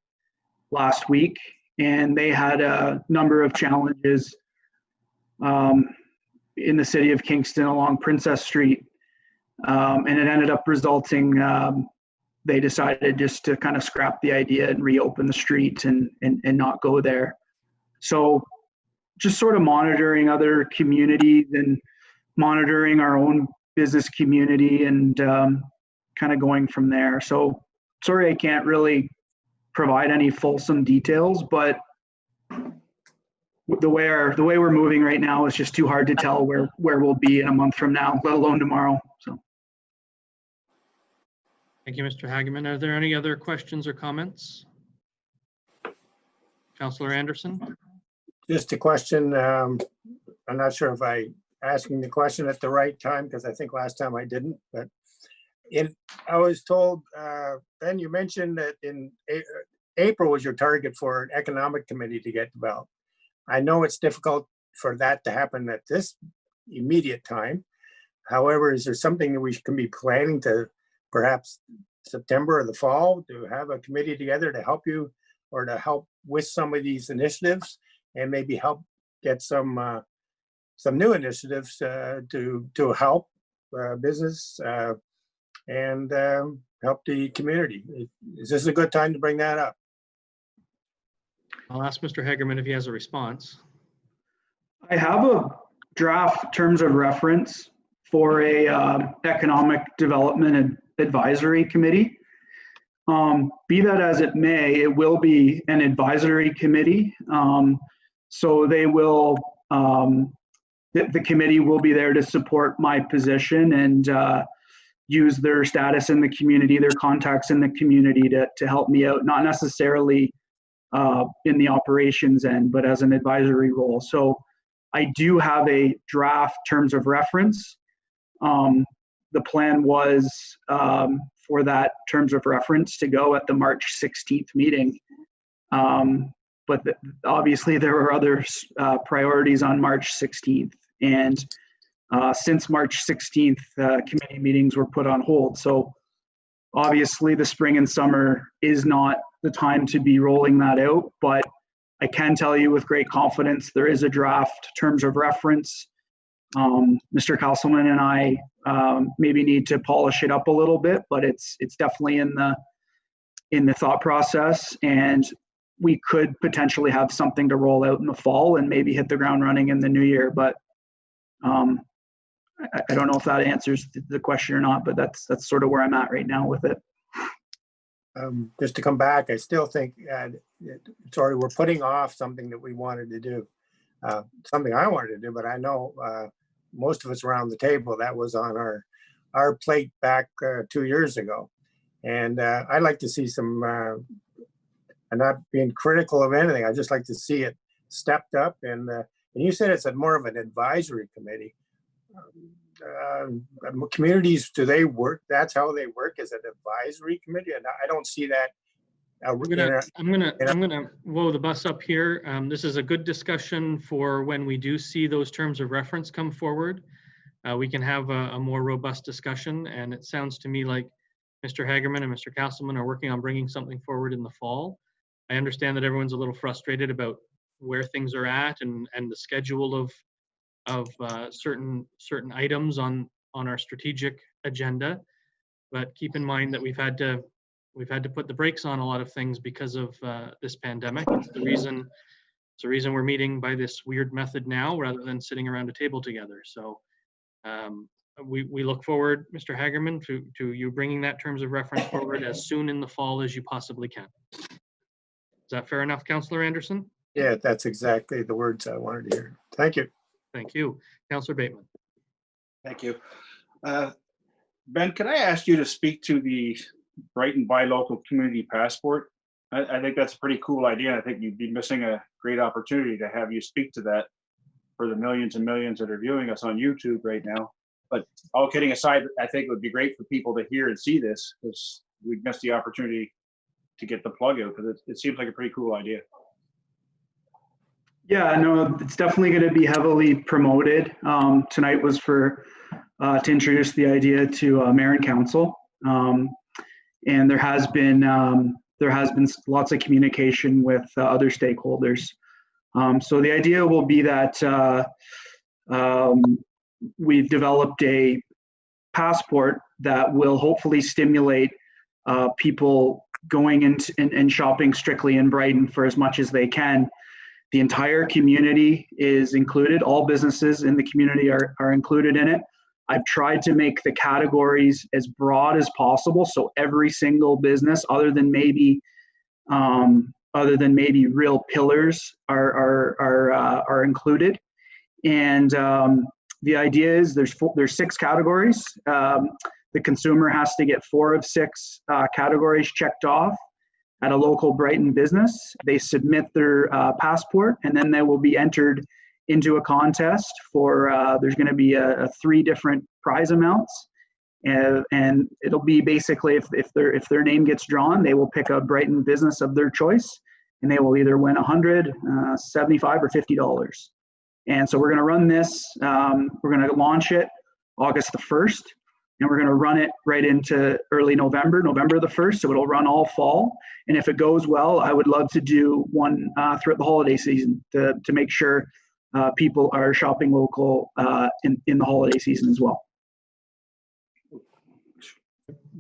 last week, and they had a number of challenges in the city of Kingston along Princess Street. And it ended up resulting, they decided just to kind of scrap the idea and reopen the street and not go there. So just sort of monitoring other communities and monitoring our own business community and kind of going from there. So sorry, I can't really provide any fulsome details, but the way we're moving right now is just too hard to tell where we'll be in a month from now, let alone tomorrow. So. Thank you, Mr. Hageman. Are there any other questions or comments? Councillor Anderson? Just a question. I'm not sure if I asking the question at the right time, because I think last time I didn't, but I was told, Ben, you mentioned that in April was your target for an economic committee to get developed. I know it's difficult for that to happen at this immediate time. However, is there something that we can be planning to perhaps September or the fall to have a committee together to help you or to help with some of these initiatives and maybe help get some new initiatives to help business and help the community? Is this a good time to bring that up? I'll ask Mr. Hagerman if he has a response. I have a draft terms of reference for a economic development advisory committee. Be that as it may, it will be an advisory committee. So they will, the committee will be there to support my position and use their status in the community, their contacts in the community to help me out, not necessarily in the operations end, but as an advisory role. So I do have a draft terms of reference. The plan was for that terms of reference to go at the March 16th meeting. But obviously there were other priorities on March 16th. And since March 16th, committee meetings were put on hold. So obviously the spring and summer is not the time to be rolling that out, but I can tell you with great confidence, there is a draft terms of reference. Mr. Castleman and I maybe need to polish it up a little bit, but it's definitely in the thought process, and we could potentially have something to roll out in the fall and maybe hit the ground running in the new year. But I don't know if that answers the question or not, but that's sort of where I'm at right now with it. Just to come back, I still think sorry, we're putting off something that we wanted to do, something I wanted to do, but I know most of us around the table, that was on our plate back 2 years ago. And I'd like to see some, I'm not being critical of anything, I just like to see it stepped up. And you said it's more of an advisory committee. Communities, do they work? That's how they work, as an advisory committee? And I don't see that. I'm gonna whoa the bus up here. This is a good discussion for when we do see those terms of reference come forward. We can have a more robust discussion, and it sounds to me like Mr. Hagerman and Mr. Castleman are working on bringing something forward in the fall. I understand that everyone's a little frustrated about where things are at and the schedule of certain items on our strategic agenda, but keep in mind that we've had to put the brakes on a lot of things because of this pandemic. It's the reason we're meeting by this weird method now rather than sitting around a table together. So we look forward, Mr. Hagerman, to you bringing that terms of reference forward as soon in the fall as you possibly can. Is that fair enough, Councillor Anderson? Yeah, that's exactly the words I wanted to hear. Thank you. Thank you. Councillor Bateman. Thank you. Ben, can I ask you to speak to the Brighton Buy Local Community Passport? I think that's a pretty cool idea. I think you'd be missing a great opportunity to have you speak to that for the millions and millions that are viewing us on YouTube right now. But all kidding aside, I think it would be great for people to hear and see this, because we've missed the opportunity to get the plug out, because it seems like a pretty cool idea. Yeah, no, it's definitely going to be heavily promoted. Tonight was to introduce the idea to Mayor and Council, and there has been lots of communication with other stakeholders. So the idea will be that we've developed a passport that will hopefully stimulate people going into and shopping strictly in Brighton for as much as they can. The entire community is included. All businesses in the community are included in it. I've tried to make the categories as broad as possible, so every single business, other than maybe real pillars, are included. And the idea is there's 6 categories. The consumer has to get 4 of 6 categories checked off at a local Brighton business. They submit their passport, and then they will be entered into a contest for, there's going to be 3 different prize amounts. And it'll be basically, if their name gets drawn, they will pick a Brighton business of their choice, and they will either win $100, $75, or $50. And so we're going to run this, we're going to launch it August the 1st, and we're going to run it right into early November the 1st, so it'll run all fall. And if it goes well, I would love to do one throughout the holiday season to make sure people are shopping local in the holiday season as well.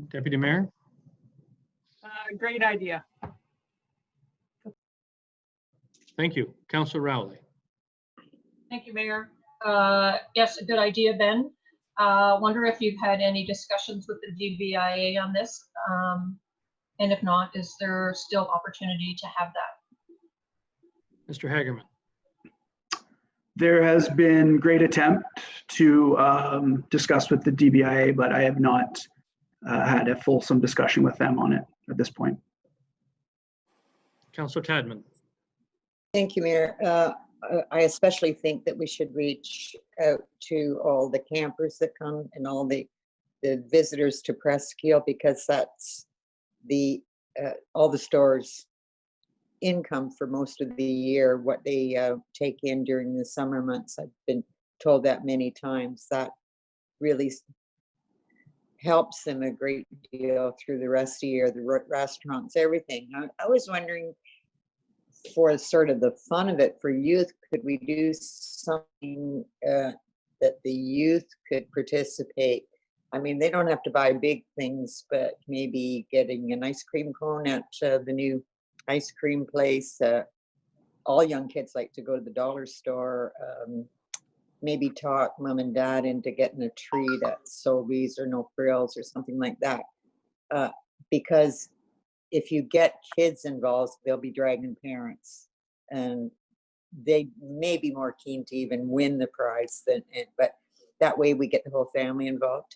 Deputy Mayor? Great idea. Thank you. Councillor Rowley. Thank you, Mayor. Yes, a good idea, Ben. Wonder if you've had any discussions with the DBIA on this, and if not, is there still opportunity to have that? Mr. Hagerman. There has been great attempt to discuss with the DBIA, but I have not had a fulsome discussion with them on it at this point. Councillor Tadman. Thank you, Mayor. I especially think that we should reach out to all the campers that come and all the visitors to Presqu'île, because that's the all the stores' income for most of the year, what they take in during the summer months. I've been told that many times. That really helps them a great deal through the rest of the year, the restaurants, everything. I was wondering, for sort of the fun of it for youth, could we do something that the youth could participate? I mean, they don't have to buy big things, but maybe getting an ice cream cone at the new ice cream place. All young kids like to go to the dollar store. Maybe talk mom and dad into getting a treat at Sobeys or No Frills or something like that. Because if you get kids involved, they'll be dragging parents, and they may be more keen to even win the prize than it. But that way we get the whole family involved.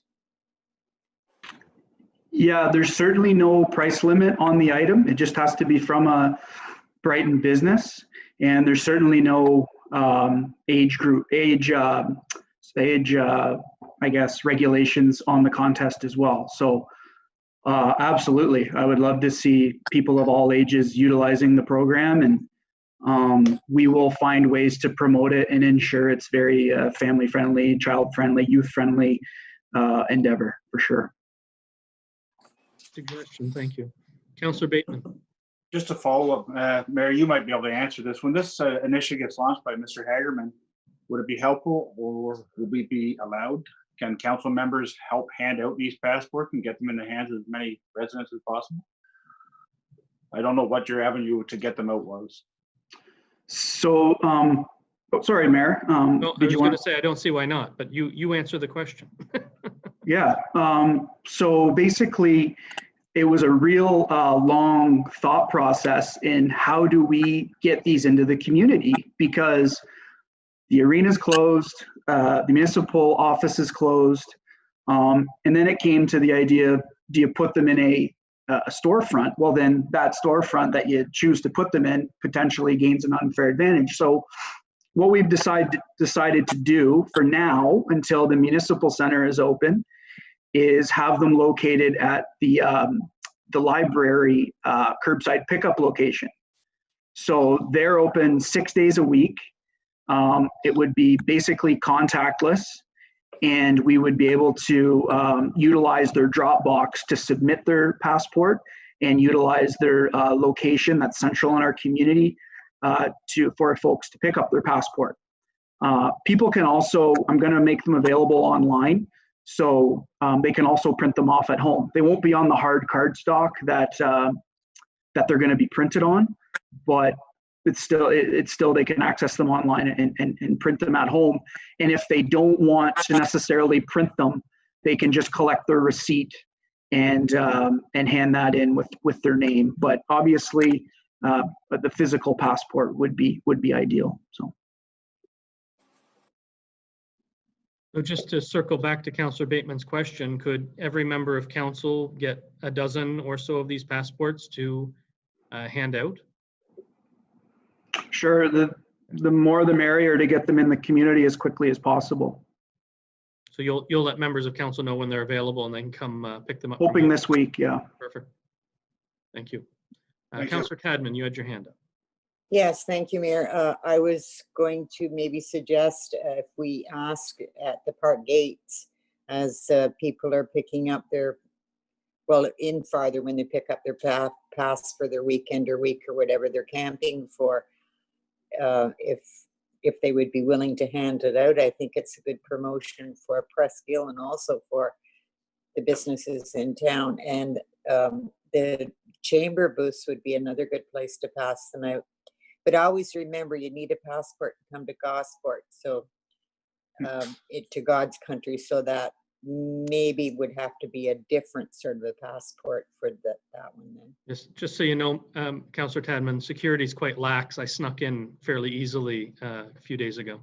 Yeah, there's certainly no price limit on the item. It just has to be from a Brighton business, and there's certainly no age group, I guess, regulations on the contest as well. So absolutely, I would love to see people of all ages utilizing the program, and we will find ways to promote it and ensure it's very family friendly, child friendly, youth friendly endeavor for sure. Suggestion, thank you. Councillor Bateman. Just to follow up, Mayor, you might be able to answer this. When this initiative gets launched by Mr. Hagerman, would it be helpful, or would we be allowed? Can council members help hand out these passports and get them in the hands of as many residents as possible? I don't know what your avenue to get them out was. So, sorry, Mayor. No, I was going to say, I don't see why not, but you answer the question. Yeah. So basically, it was a real long thought process in how do we get these into the community, because the arena's closed, the municipal office is closed, and then it came to the idea, do you put them in a storefront? Well, then that storefront that you choose to put them in potentially gains an unfair advantage. So what we've decided to do for now, until the municipal center is open, is have them located at the library curbside pickup location. So they're open 6 days a week. It would be basically contactless, and we would be able to utilize their drop box to submit their passport and utilize their location that's central in our community for folks to pick up their passport. People can also, I'm going to make them available online, so they can also print them off at home. They won't be on the hard cardstock that they're going to be printed on, but it's still they can access them online and print them at home. And if they don't want to necessarily print them, they can just collect their receipt and hand that in with their name. But obviously, the physical passport would be ideal. So just to circle back to Councillor Bateman's question, could every member of council get a dozen or so of these passports to hand out? Sure, the more the merrier to get them in the community as quickly as possible. So you'll let members of council know when they're available and they can come pick them up. Hoping this week, yeah. Perfect. Thank you. Councillor Cadman, you had your hand up. Yes, thank you, Mayor. I was going to maybe suggest if we ask at the park gates as people are picking up their, well, in farther when they pick up their pass for their weekend or week or whatever they're camping for, if they would be willing to hand it out. I think it's a good promotion for Presqu'île and also for the businesses in town. And the chamber booths would be another good place to pass them out. But always remember, you need a passport to come to Gosport, so to God's country. So that maybe would have to be a different sort of a passport for that one then. Just so you know, Councillor Tadman, security is quite lax. I snuck in fairly easily a few days ago.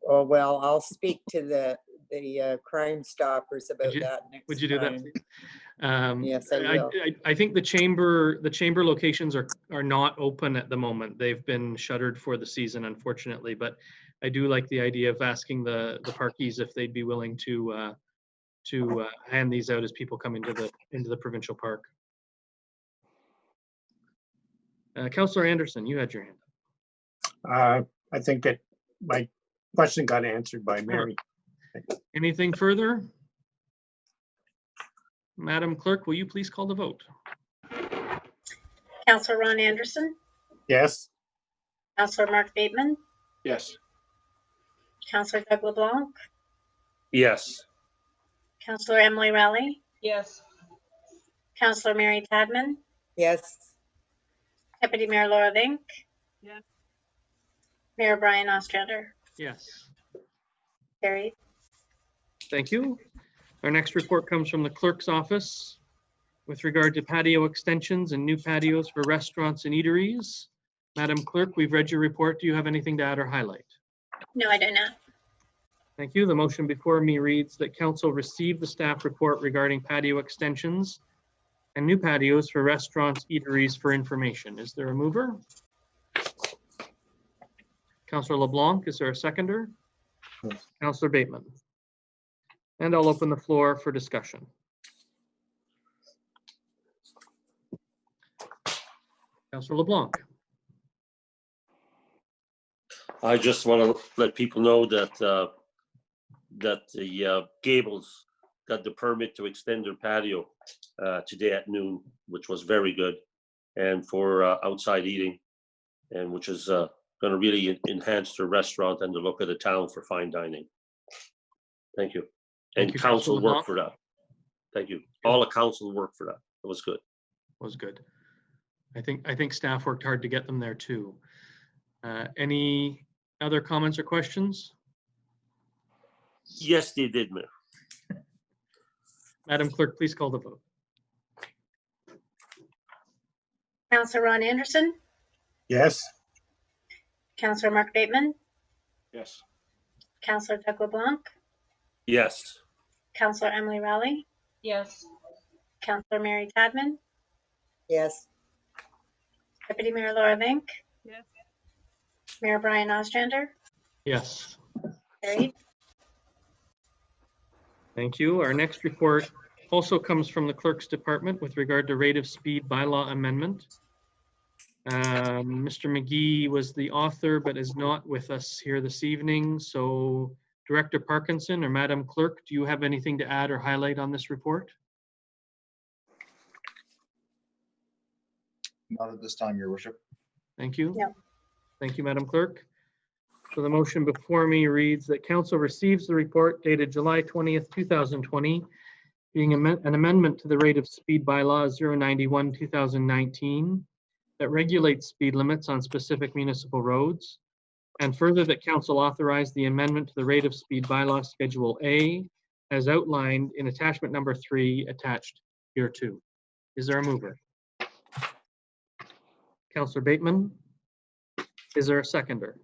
Oh, well, I'll speak to the Crime Stoppers about you- that next time. Would you do that, please? Yes, I will. I think the chamber locations are not open at the moment. They've been shuttered for the season, unfortunately, but I do like the idea of asking the parkies if they'd be willing to hand these out as people come into the provincial park. Councillor Anderson, you had your hand up. I think that my question got answered by Mary. Anything further? Madam Clerk, will you please call the vote? Councillor Ron Anderson, Yes, Councillor Mark Bateman, Yes. Councillor Doug LeBlanc, Yes. Councillor Emily Raleigh, Yes. Councillor Mary Tadman, Yes, Deputy Mayor Laura Vink, Yes. Mayor Brian Ostrander. Yes. Carried. Thank you. Our next report comes from the clerk's office with regard to patio extensions and new patios for restaurants and eateries. Madam Clerk, we've read your report. Do you have anything to add or highlight? No, I do not. Thank you. The motion before me reads that council receive the staff report regarding patio extensions and new patios for restaurants, eateries for information. Is there a mover? Councillor LeBlanc, is there a seconder? Councillor Bateman. And I'll open the floor for discussion. Councillor LeBlanc. I just want to let people know that the Gables got the permit to extend their patio today at noon, which was very good, and for outside eating, and which is going to really enhance their restaurant and the look of the town for fine dining. Thank you. Thank And you, council Councillor worked for that. Thank you. All the council worked for that. It was good. Was good. I think staff worked hard to get them there too. Any other comments or questions? Yes, they did, Mayor. Madam Clerk, please call the vote. Councillor Ron Anderson, yes, Councillor Mark Bateman, Yes. Councillor Doug LeBlanc, Yes. Councillor Emily Raleigh, Yes. Councillor Mary Tadman, yes, Deputy Mayor Laura Vink, Yes. Mayor Brian Ostrander. Yes. Carried. Thank you. Our next report also comes from the clerk's department with regard to rate of speed bylaw amendment. Mr. McGee was the author, but is not with us here this evening. So Director Parkinson or Madam Clerk, do you have anything to add or highlight on this report? Not at this time, Your Worship. Thank you. No. Thank you, Madam Clerk. So the motion before me reads that council receives the report dated July 20th, 2020, being an amendment to the rate of speed bylaw 091/2019 that regulates speed limits on specific municipal roads. And further, that council authorize the amendment to the rate of speed bylaw Schedule A as outlined in attachment number 3 attached here too. Is there a mover? Councillor Bateman. Is there a seconder?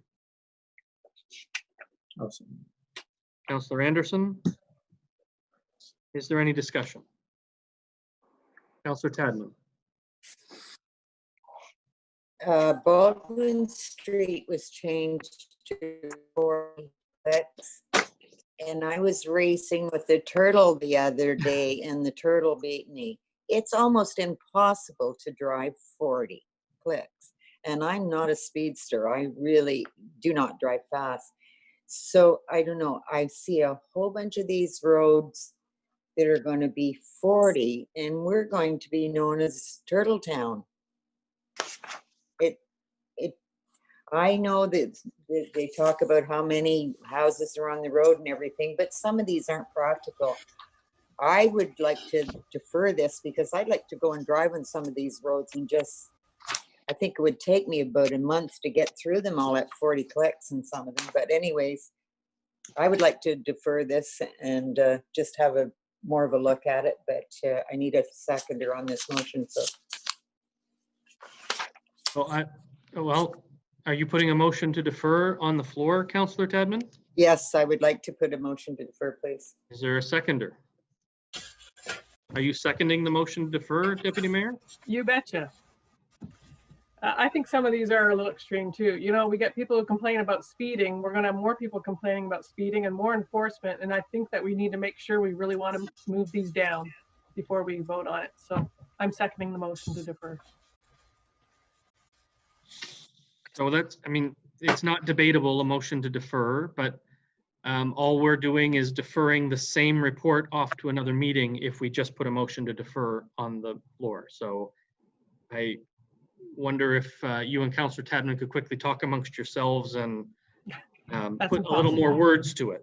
Councillor Anderson. Is there any discussion? Councillor Tadman. Baldwin Street was changed to 40 clicks. And I was racing with the turtle the other day and the turtle beat me. It's almost impossible to drive 40 clicks. And I'm not a speedster. I really do not drive fast. So I don't know. I see a whole bunch of these roads that are going to be 40 and we're going to be known as Turtle Town. I know that they talk about how many houses are on the road and everything, but some of these aren't practical. I would like to defer this because I'd like to go and drive on some of these roads and just, I think it would take me about a month to get through them all at 40 clicks in some of them. But anyways, I would like to defer this and just have a more of a look at it, but I need a seconder on this motion. So. Well, are you putting a motion to defer on the floor, Councillor Tadman? Yes, I would like to put a motion to defer, please. Is there a seconder? Are you seconding the motion to defer, Deputy Mayor? You betcha. I think some of these are a little extreme too. You know, we get people who complain about speeding. We're going to have more people complaining about speeding and more enforcement. And I think that we need to make sure we really want to move these down before we vote on it. So I'm seconding the motion to defer. So that's, I mean, it's not debatable, a motion to defer, but all we're doing is deferring the same report off to another meeting if we just put a motion to defer on the floor. So I wonder if you and Councillor Tadman could quickly talk amongst yourselves and put a little more words to it.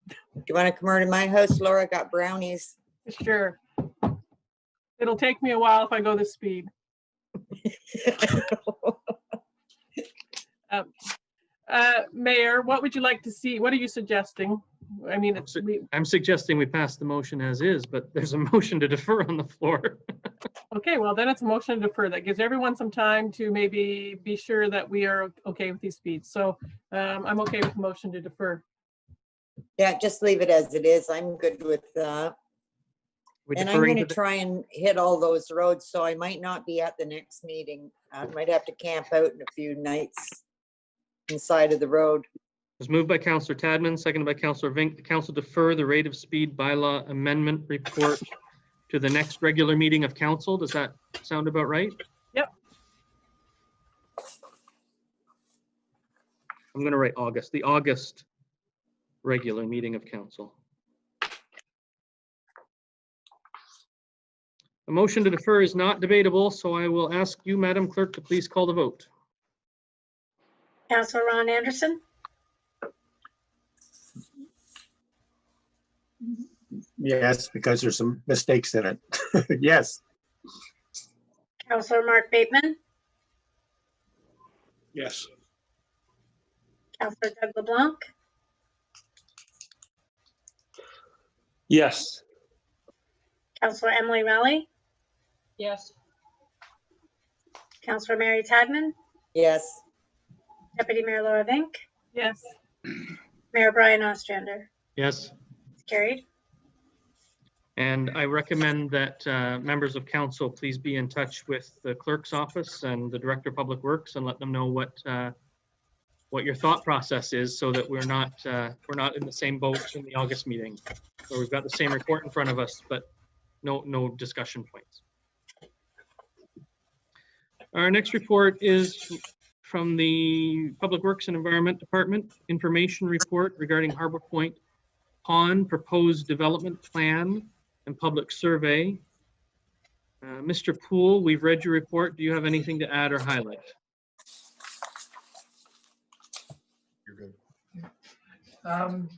Do you want to come over to my house, Laura? Got brownies. Sure. It'll take me a while if I go this speed. Mayor, what would you like to see? What are you suggesting? I mean, I'm suggesting we pass the motion as is, but there's a motion to defer on the floor. Okay, well, then it's a motion to defer. That gives everyone some time to maybe be sure that we are okay with these speeds. So I'm okay with the motion to defer. Yeah, just leave it as it is. I'm good with that. And I'm going to try and hit all those roads, so I might not be at the next meeting. I might have to camp out in a few nights inside of the road. It was moved by Councillor Tadman, seconded by Councillor Vink. The council defer the rate of speed bylaw amendment report to the next regular meeting of council. Does that sound about right? Yep. I'm going to write August, the August regular meeting of council. A motion to defer is not debatable, so I will ask you, Madam Clerk, to please call the vote. Councillor Ron Anderson, Yes, because there's some mistakes in it. Yes. Councillor Mark Bateman, Yes. Councillor Doug LeBlanc, Yes. Councillor Emily Raleigh, Yes. Councillor Mary Tadman, Yes. Deputy Mayor Laura Vink, Yes. Mayor Brian Ostrander. Yes. Carried. And I recommend that members of council please be in touch with the clerk's office and the Director of Public Works and let them know what your thought process is, so that we're not in the same boat in the August meeting, where we've got the same report in front of us, but no discussion points. Our next report is from the Public Works and Environment Department, information report regarding Harbor Point Pond proposed development plan and public survey. Mr. Poole, we've read your report. Do you have anything to add or highlight? You're good.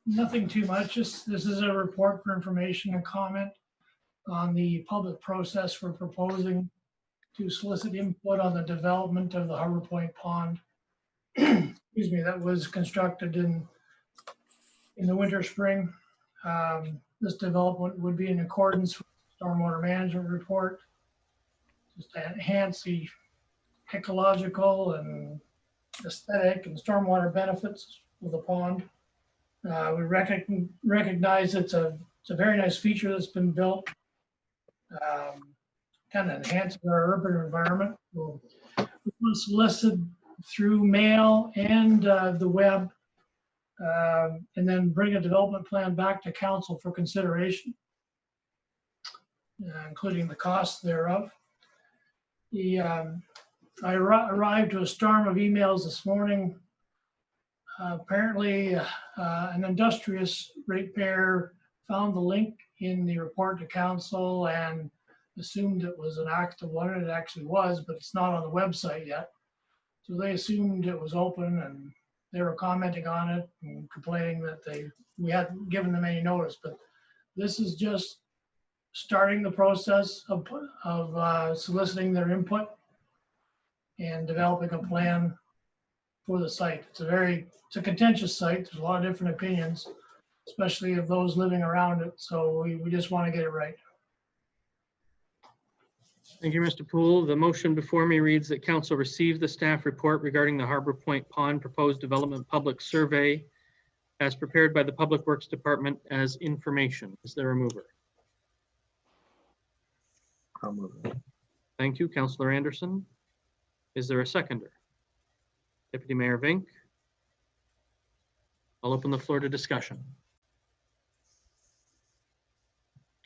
Nothing too much. Just this is a report for information and comment on the public process for proposing to solicit input on the development of the Harbor Point Pond. Excuse me, that was constructed in the winter, spring. This development would be in accordance with the stormwater management report, just to enhance the ecological and aesthetic and stormwater benefits of the pond. We recognize it's a very nice feature that's been built. Kind of enhances our urban environment. We'll solicit through mail and the web, and then bring a development plan back to council for consideration, including the costs thereof. I arrived to a storm of emails this morning. Apparently, an industrious ratepayer found the link in the report to council and assumed it was an active one, and it actually was, but it's not on the website yet. So they assumed it was open, and they were commenting on it and complaining that we hadn't given them any notice. But this is just starting the process of soliciting their input and developing a plan for the site. It's a contentious site. There's a lot of different opinions, especially of those living around it. So we just want to get it right. Thank you, Mr. Poole. The motion before me reads that council receive the staff report regarding the Harbor Point Pond proposed development public survey as prepared by the Public Works Department as information. Is there a mover? I'll move it. Thank you, Councillor Anderson. Is there a seconder? Deputy Mayor Vink. I'll open the floor to discussion.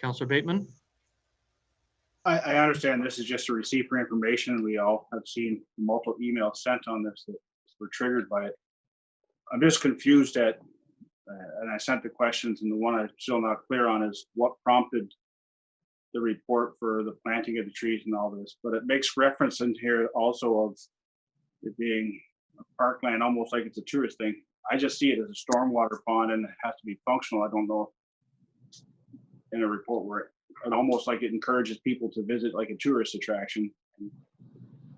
Councillor Bateman. I understand this is just a receipt for information. We all have seen multiple emails sent on this that were triggered by it. I'm just confused at, and I sent the questions, and the one I'm still not clear on is what prompted the report for the planting of the trees and all this. But it makes reference in here also of it being a parkland, almost like it's a tourist thing. I just see it as a stormwater pond and it has to be functional. I don't know in a report where it almost like it encourages people to visit like a tourist attraction.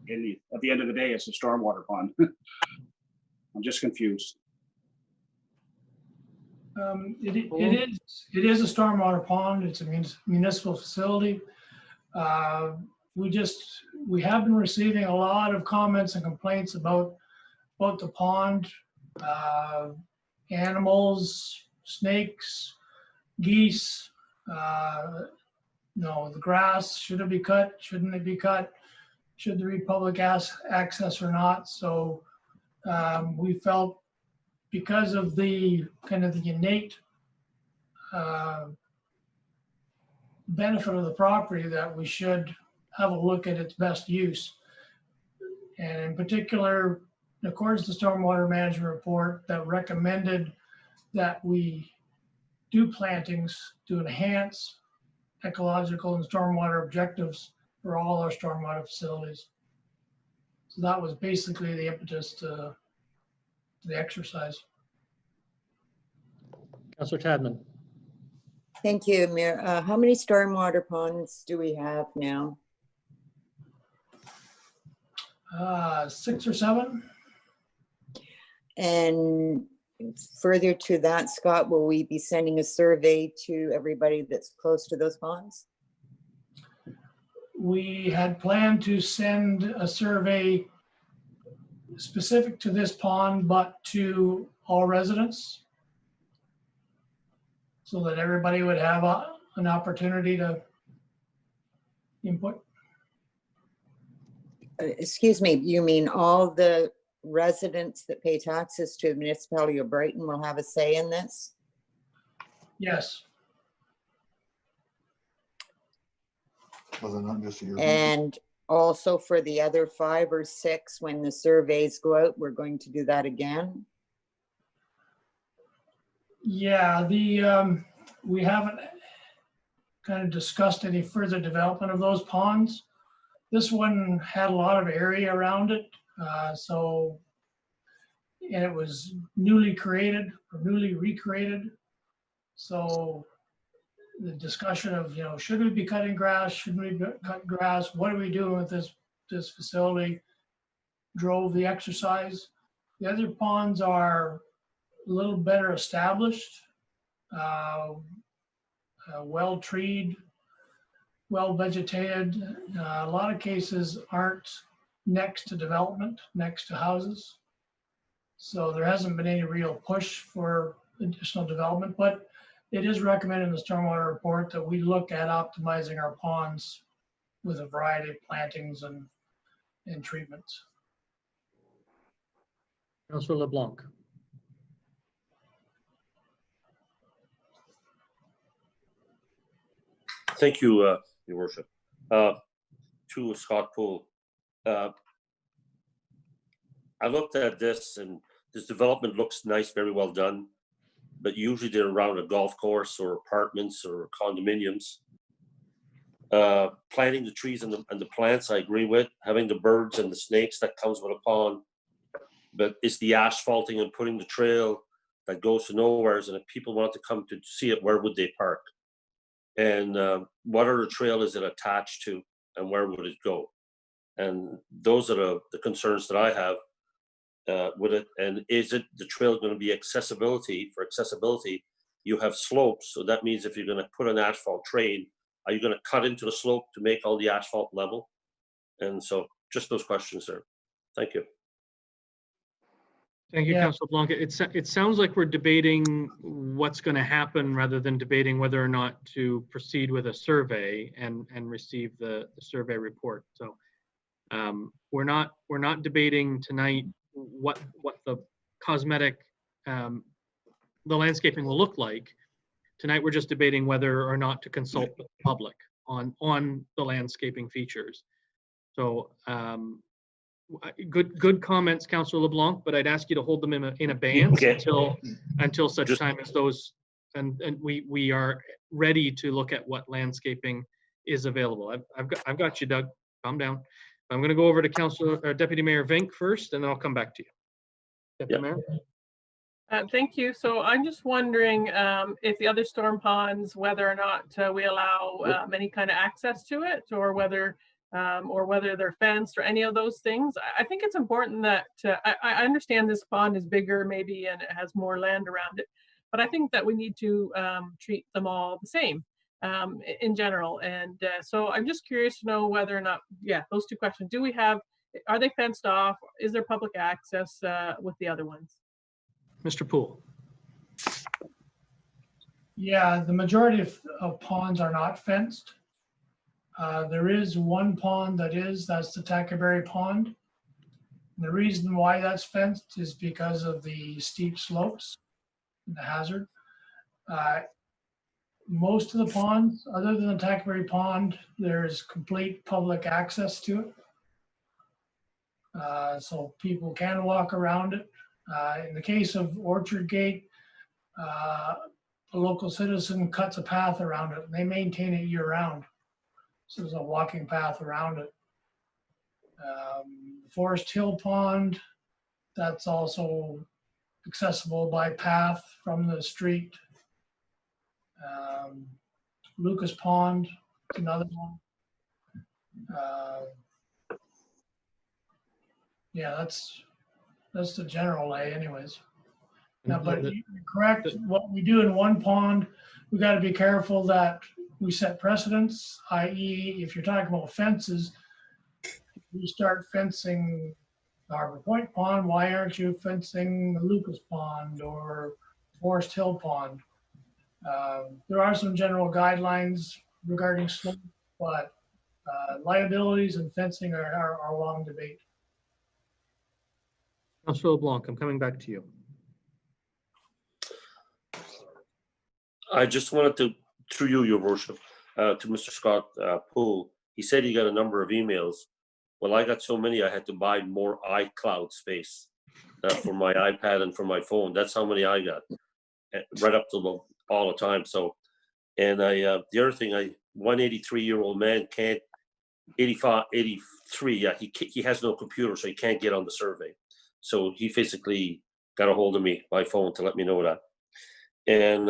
And at the end of the day, it's a stormwater pond. I'm just confused. It is a stormwater pond. It's a municipal facility. We have been receiving a lot of comments and complaints about the pond, animals, snakes, geese. The grass, should it be cut? Shouldn't it be cut? Should there be public access or not? So we felt because of the kind of the innate benefit of the property that we should have a look at its best use. And in particular, in accordance to the stormwater management report that recommended that we do plantings to enhance ecological and stormwater objectives for all our stormwater facilities. So that was basically the impetus to the exercise. Councillor Tadman. Thank you, Mayor. How many stormwater ponds do we have now? 6 or 7. And further to that, Scott, will we be sending a survey to everybody that's close to those ponds? We had planned to send a survey specific to this pond, but to all residents, so that everybody would have an opportunity to input. Excuse me, you mean all the residents that pay taxes to the municipality of Brighton will have a say in this? Yes. And also for the other 5 or 6, when the surveys go out, we're going to do that again? Yeah, we haven't kind of discussed any further development of those ponds. This one had a lot of area around it. And it was newly created or newly recreated. So the discussion of, should we be cutting grass? Shouldn't we cut grass? What are we doing with this facility? Drove the exercise. The other ponds are a little better established, well treed, well vegetated. A lot of cases aren't next to development, next to houses. So there hasn't been any real push for additional development, but it is recommended in the stormwater report that we look at optimizing our ponds with a variety of plantings and treatments. Councillor LeBlanc. Thank you, Your Worship. To Scott Poole. I looked at this and this development looks nice, very well done, but usually they're around a golf course or apartments or condominiums. Planting the trees and the plants, I agree with. Having the birds and the snakes, that comes with a pond. But it's the asphalting and putting the trail that goes to nowheres, and if people want to come to see it, where would they park? And what other trail is it attached to, and where would it go? And those are the concerns that I have with it. And is it the trail going to be accessibility? For accessibility, you have slopes, so that means if you're going to put an asphalt train Are you going to cut into the slope to make all the asphalt level? And so just those questions there. Thank you. Thank you, Yeah. Councilor Blanca. It sounds like we're debating what's going to happen rather than debating whether or not to proceed with a survey and receive the survey report. So we're not debating tonight what the cosmetic the landscaping will look like. Tonight we're just debating whether or not to consult the public on the landscaping features. So good comments, Councillor LeBlanc, but I'd ask you to hold them in abeyance until such time as those and we are ready to look at what landscaping is available. I've got you, Doug. Calm down. I'm going to go over to Deputy Mayor Vink first, and then I'll come back to you. Deputy Mayor. Thank you. So I'm just wondering if the other storm ponds, whether or not we allow any kind of access to it, or whether they're fenced or any of those things. I think it's important that I understand this pond is bigger maybe and it has more land around it, but I think that we need to treat them all the same in general. And so I'm just curious to know whether or not, those two questions. Are they fenced off? Is there public access with the other ones? Mr. Poole. Yeah, the majority of ponds are not fenced. There is one pond that's the Tackaberry Pond. And the reason why that's fenced is because of the steep slopes and the hazard. Most of the ponds, other than the Tackaberry Pond, there's complete public access to it. So people can walk around it. In the case of Orchard Gate, a local citizen cuts a path around it and they maintain it year round. So there's a walking path around it. Forest Hill Pond, that's also accessible by path from the street. Lucas Pond, another one. Yeah, that's the general lay anyways. Now, but you're correct, what we do in one pond, we got to be careful that we set precedents, i.e. if you're talking about fences, if you start fencing Harbor Point Pond, why aren't you fencing the Lucas Pond or Forest Hill Pond? There are some general guidelines regarding slope, but liabilities and fencing are a long debate. Councillor LeBlanc, I'm coming back to you. I just wanted to, through you, Your Worship, to Mr. Scott Poole. He said he got a number of emails. Well, I got so many, I had to buy more iCloud space for my iPad and for my phone. That's how many I got, right up to all the time. So, and the other thing, 183-year-old man can't, 83, he has no computer, so he can't get on the survey. So he physically got a hold of me by phone to let me know that. And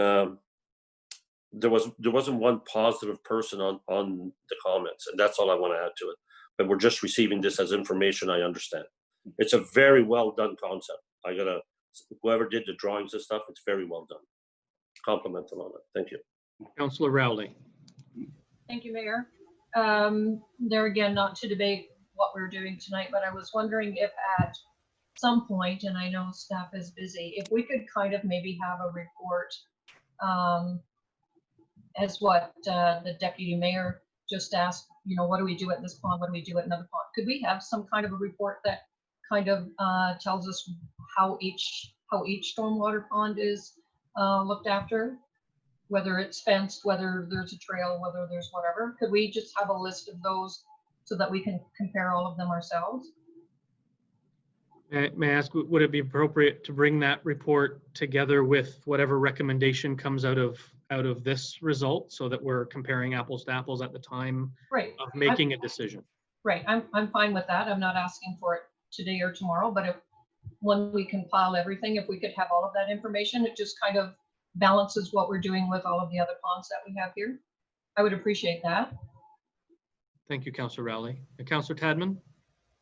there wasn't one positive person on the comments, and that's all I want to add to it. But we're just receiving this as information. I understand. It's a very well done concept. Whoever did the drawings and stuff, it's very well done. Compliment them on it. Thank you. Councillor Rowley. Thank you, Mayor. There again, not to debate what we're doing tonight, but I was wondering if at some point, and I know staff is busy, if we could kind of maybe have a report as what the deputy mayor just asked, what do we do at this pond? What do we do at another pond? Could we have some kind of a report that kind of tells us how each stormwater pond is looked after, whether it's fenced, whether there's a trail, whether there's whatever? Could we just have a list of those so that we can compare all of them ourselves? May I ask, would it be appropriate to bring that report together with whatever recommendation comes out of this result, so that we're comparing apples to apples at the time of making a decision? Right, I'm fine with that. I'm not asking for it today or tomorrow, but when we compile everything, if we could have all of that information, it just kind of balances what we're doing with all of the other ponds that we have here. I would appreciate that. Thank you, Councillor Rowley. Councillor Tadman?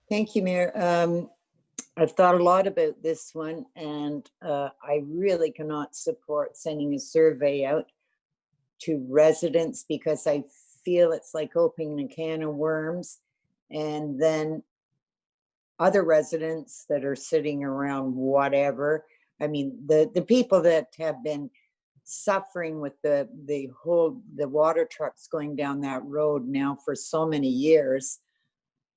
Thank you, Mayor. I've thought a lot about this one, and I really cannot support sending a survey out to residents, because I feel it's like opening a can of worms. And then other residents that are sitting around whatever. I mean, the people that have been suffering with the water trucks going down that road now for so many years.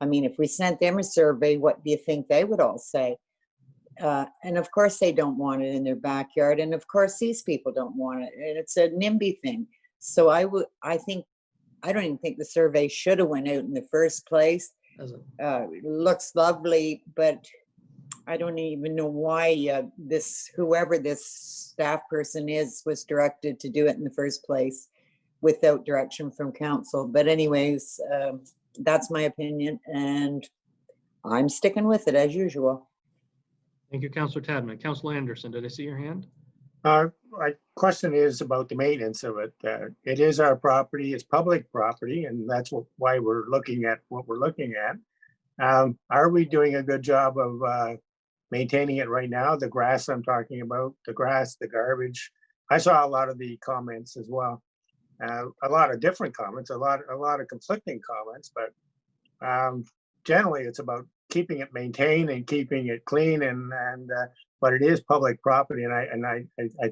I mean, if we sent them a survey, what do you think they would all say? And of course they don't want it in their backyard. And of course these people don't want it. And it's a NIMBY thing. So I don't even think the survey should have went out in the first place. It looks lovely, but I don't even know why whoever this staff person is was directed to do it in the first place without direction from council. But anyways, that's my opinion, and I'm sticking with it as usual. Thank you, Councillor Tadman. Councillor Anderson, did I see your hand? My question is about the maintenance of it. It is our property, it's public property, and that's why we're looking at what we're looking at. Are we doing a good job of maintaining it right now? The grass I'm talking about, the grass, the garbage. I saw a lot of the comments as well. A lot of different comments, a lot of conflicting comments, but generally it's about keeping it maintained and keeping it clean, but it is public property, and I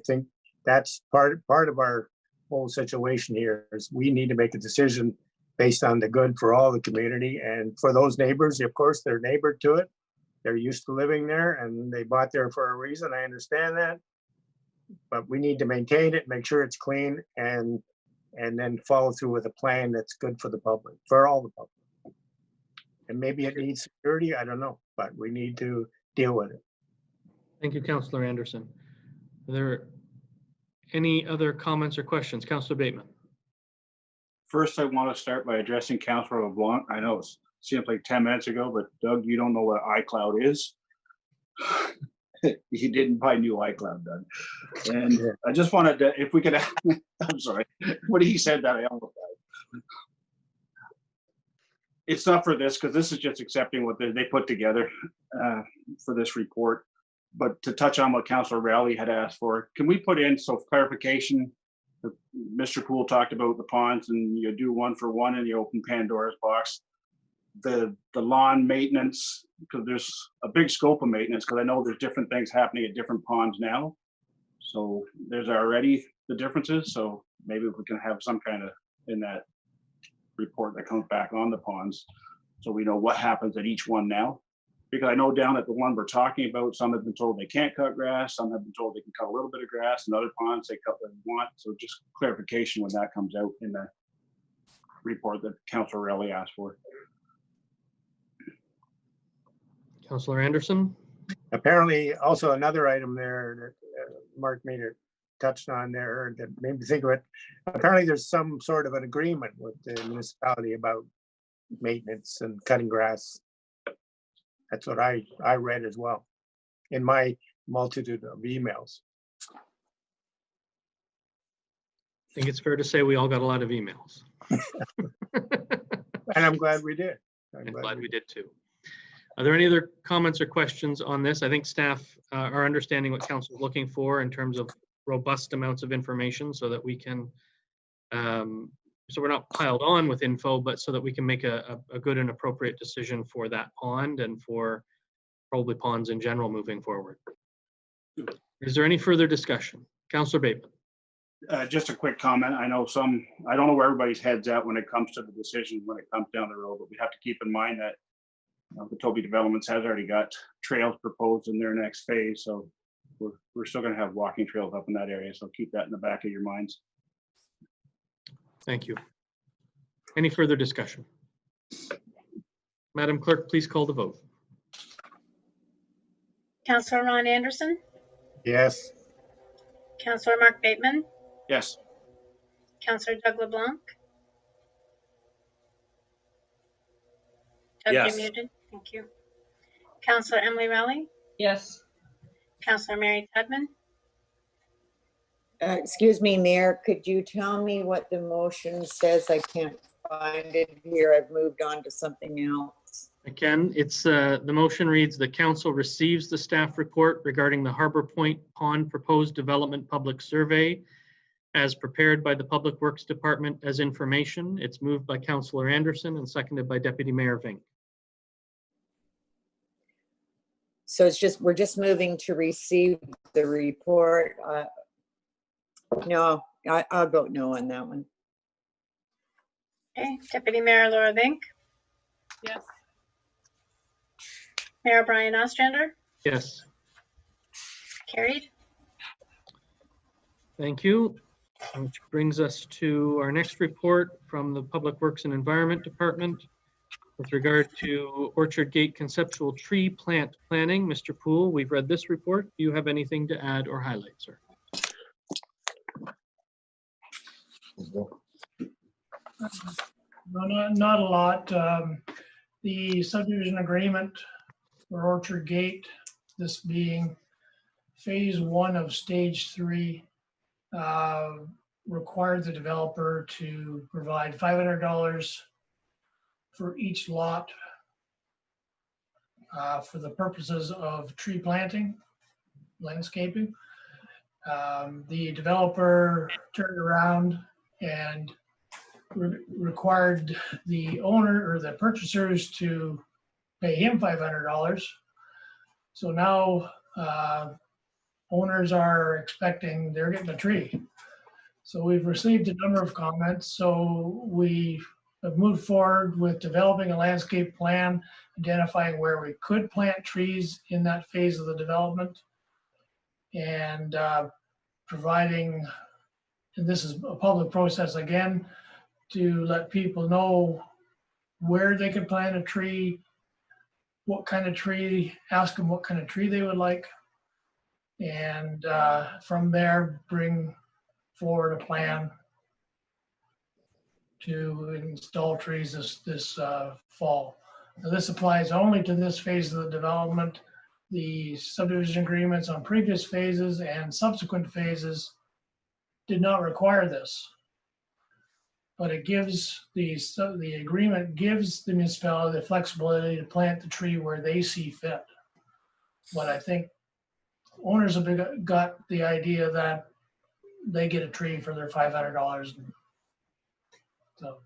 think that's part of our whole situation here is we need to make a decision based on the good for all the community, and for those neighbors, of course, they're neighbor to it. They're used to living there and they bought there for a reason. I understand that, but we need to maintain it, make sure it's clean, and then follow through with a plan that's good for the public, for all the public. And maybe it needs security, I don't know, but we need to deal with it. Thank you, Councillor Anderson. Are there any other comments or questions? Councillor Bateman. First, I want to start by addressing Councillor LeBlanc. I know it seems like 10 minutes ago, but Doug, you don't know what iCloud is. You didn't buy new iCloud, Doug. And I just wanted to, if we could, I'm sorry, when he said that, I almost died. It's not for this, because this is just accepting what they put together for this report. But to touch on what Councillor Rowley had asked for, can we put in some clarification? Mr. Poole talked about the ponds, and you do one for one and you open Pandora's box. The lawn maintenance, because there's a big scope of maintenance, because I know there's different things happening at different ponds now. So there's already the differences. So maybe we can have some kind of in that report that comes back on the ponds, so we know what happens at each one now. Because I know down at the one we're talking about, some have been told they can't cut grass, some have been told they can cut a little bit of grass, and other ponds they cut what they want. So just clarification when that comes out in the report that Councillor Rowley asked for. Councillor Anderson. Apparently, also another item there that Mark made it touched on there that made me think of it. Apparently, there's some sort of an agreement with the municipality about maintenance and cutting grass. That's what I read as well in my multitude of emails. I think it's fair to say we all got a lot of emails. And I'm glad we did. I'm glad we did too. Are there any other comments or questions on this? I think staff are understanding what council is looking for in terms of robust amounts of information so that we can, so we're not piled on with info, but so that we can make a good and appropriate decision for that pond and for probably ponds in general moving forward. Is there any further discussion? Councillor Bateman. Just a quick comment. I know I don't know where everybody's head's at when it comes to the decision when it comes down the road, but we have to keep in mind that the Toby Developments has already got trails proposed in their next phase. So we're still going to have walking trails up in that area. So keep that in the back of your minds. Thank you. Any further discussion? Madam Clerk, please call the vote. Councillor Ron Anderson, Yes. Councillor Mark Bateman, Yes. Councillor Doug LeBlanc. Doug, Yes. you're muted. Thank you. Councillor Emily Rowley, Yes. Councillor Mary Tadman, Excuse me, Mayor, could you tell me what the motion says? I can't find it here. I've moved on to something else. Again, it's the motion reads, the council receives the staff report regarding the Harbor Point Pond proposed development public survey as prepared by the Public Works Department as information. It's moved by Councillor Anderson and seconded by Deputy Mayor Vink. So it's just, we're just moving to receive the report. No, I'll vote no on that one. Okay, Deputy Mayor Laura Vink, Yes. Mayor Brian Ostrander, Yes, carried. thank you. Which brings us to our next report from the Public Works and Environment Department with regard to Orchard Gate conceptual tree plant planning. Mr. Poole, we've read this report. Do you have anything to add or highlight, sir? No, not a lot. The subdivision agreement for Orchard Gate, this being phase 1 of stage 3, required the developer to provide $500 for each lot for the purposes of tree planting, landscaping. The developer turned around and required the owner or the purchasers to pay him $500. So now owners are expecting they're getting a tree. So we've received a number of comments. So we have moved forward with developing a landscape plan, identifying where we could plant trees in that phase of the development, and providing, and this is a public process again, to let people know where they can plant a tree, what kind of tree, ask them what kind of tree they would like, and from there bring forward a plan to install trees this fall. Now, this applies only to this phase of the development. The subdivision agreements on previous phases and subsequent phases did not require this. But it gives the agreement gives the municipality the flexibility to plant the tree where they see fit. But I think owners have got the idea that they get a tree for their $500. So,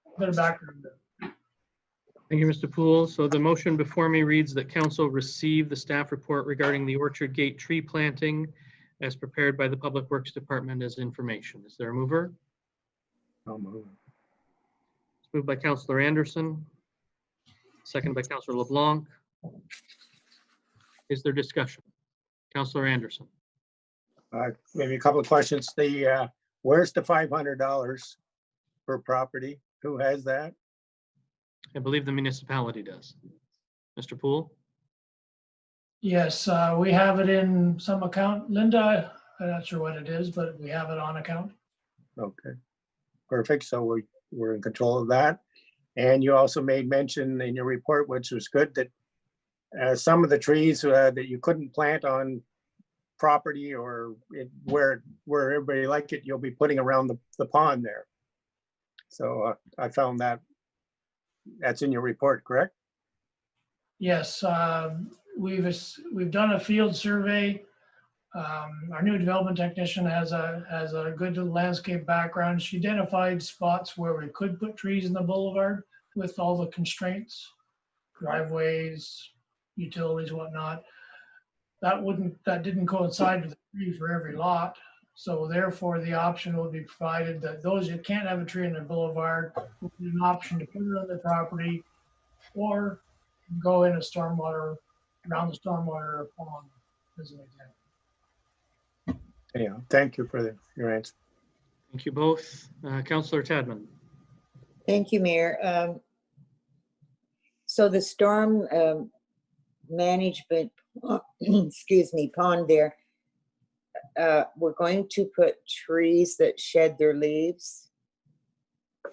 a bit of background. Thank you, Mr. Poole. So the motion before me reads that council receive the staff report regarding the Orchard Gate tree planting as prepared by the Public Works Department as information. Is there a mover? I'll move. It's moved by Councillor Anderson, seconded by Councillor LeBlanc. Is there discussion? Councillor Anderson. Maybe a couple of questions. Where's the $500 per property? Who has that? I believe the municipality does. Mr. Poole? Yes, we have it in some account. Linda, I'm not sure what it is, but we have it on account. Okay, perfect. So we're in control of that. And you also made mention in your report, which was good, that some of the trees that you couldn't plant on property or where everybody liked it, you'll be putting around the pond there. So I found that's in your report, correct? Yes, we've done a field survey. Our new development technician has a good landscape background. She identified spots where we could put trees in the boulevard with all the constraints, driveways, utilities, whatnot. That didn't coincide with the tree for every lot. So therefore, the option will be provided that those that can't have a tree in the boulevard will be an option to put it on their property or go in a stormwater, around the stormwater pond, as an example. Yeah, thank you for your answer. Thank you both. Councillor Tadman. Thank you, Mayor. So the storm management, excuse me, pond there, we're going to put trees that shed their leaves.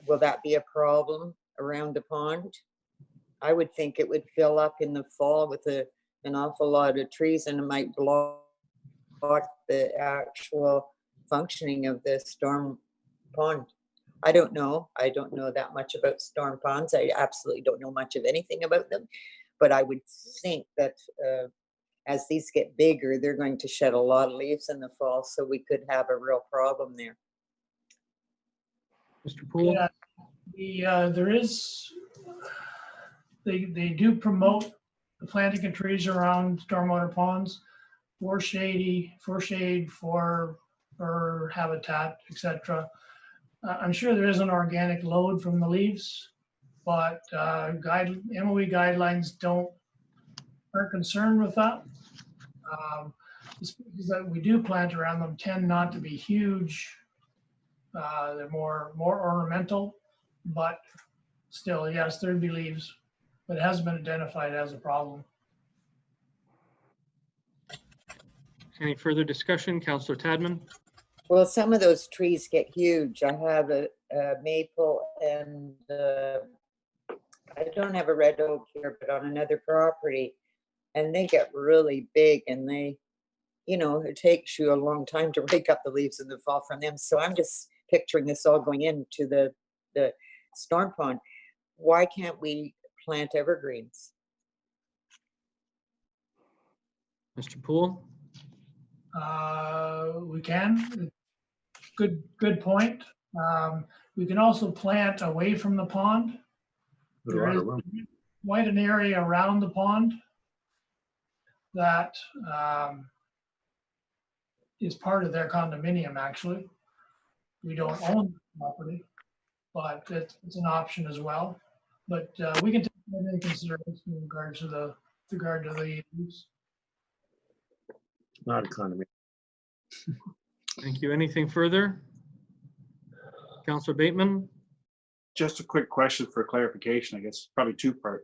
Will that be a problem around the pond? I would think it would fill up in the fall with an awful lot of trees, and it might block the actual functioning of the storm pond. I don't know. I don't know that much about storm ponds. I absolutely don't know much of anything about them, but I would think that as these get bigger, they're going to shed a lot of leaves in the fall, so we could have a real problem there. Mr. Poole? Yeah, there is, they do promote the planting of trees around stormwater ponds for shade, for habitat, etc. I'm sure there is an organic load from the leaves, but MOE guidelines aren't concerned with that. The species that we do plant around them tend not to be huge. They're more ornamental, but still, yes, there'd be leaves, but it hasn't been identified as a problem. Any further discussion? Councillor Tadman? Well, some of those trees get huge. I have a maple and I don't have a red oak here, but on another property, and they get really big, and they, you know, it takes you a long time to rake up the leaves in the fall from them. So I'm just picturing this all going into the storm pond. Why can't we plant evergreens? Mr. Poole? We can. Good point. We can also plant away from the pond. There is quite an area around the pond that is part of their condominium, actually. We don't own the property, but it's an option as well. But we can take that into consideration in regard to the use. Not a condominium. Thank you. Anything further? Councillor Bateman? Just a quick question for clarification, I guess, probably two-part.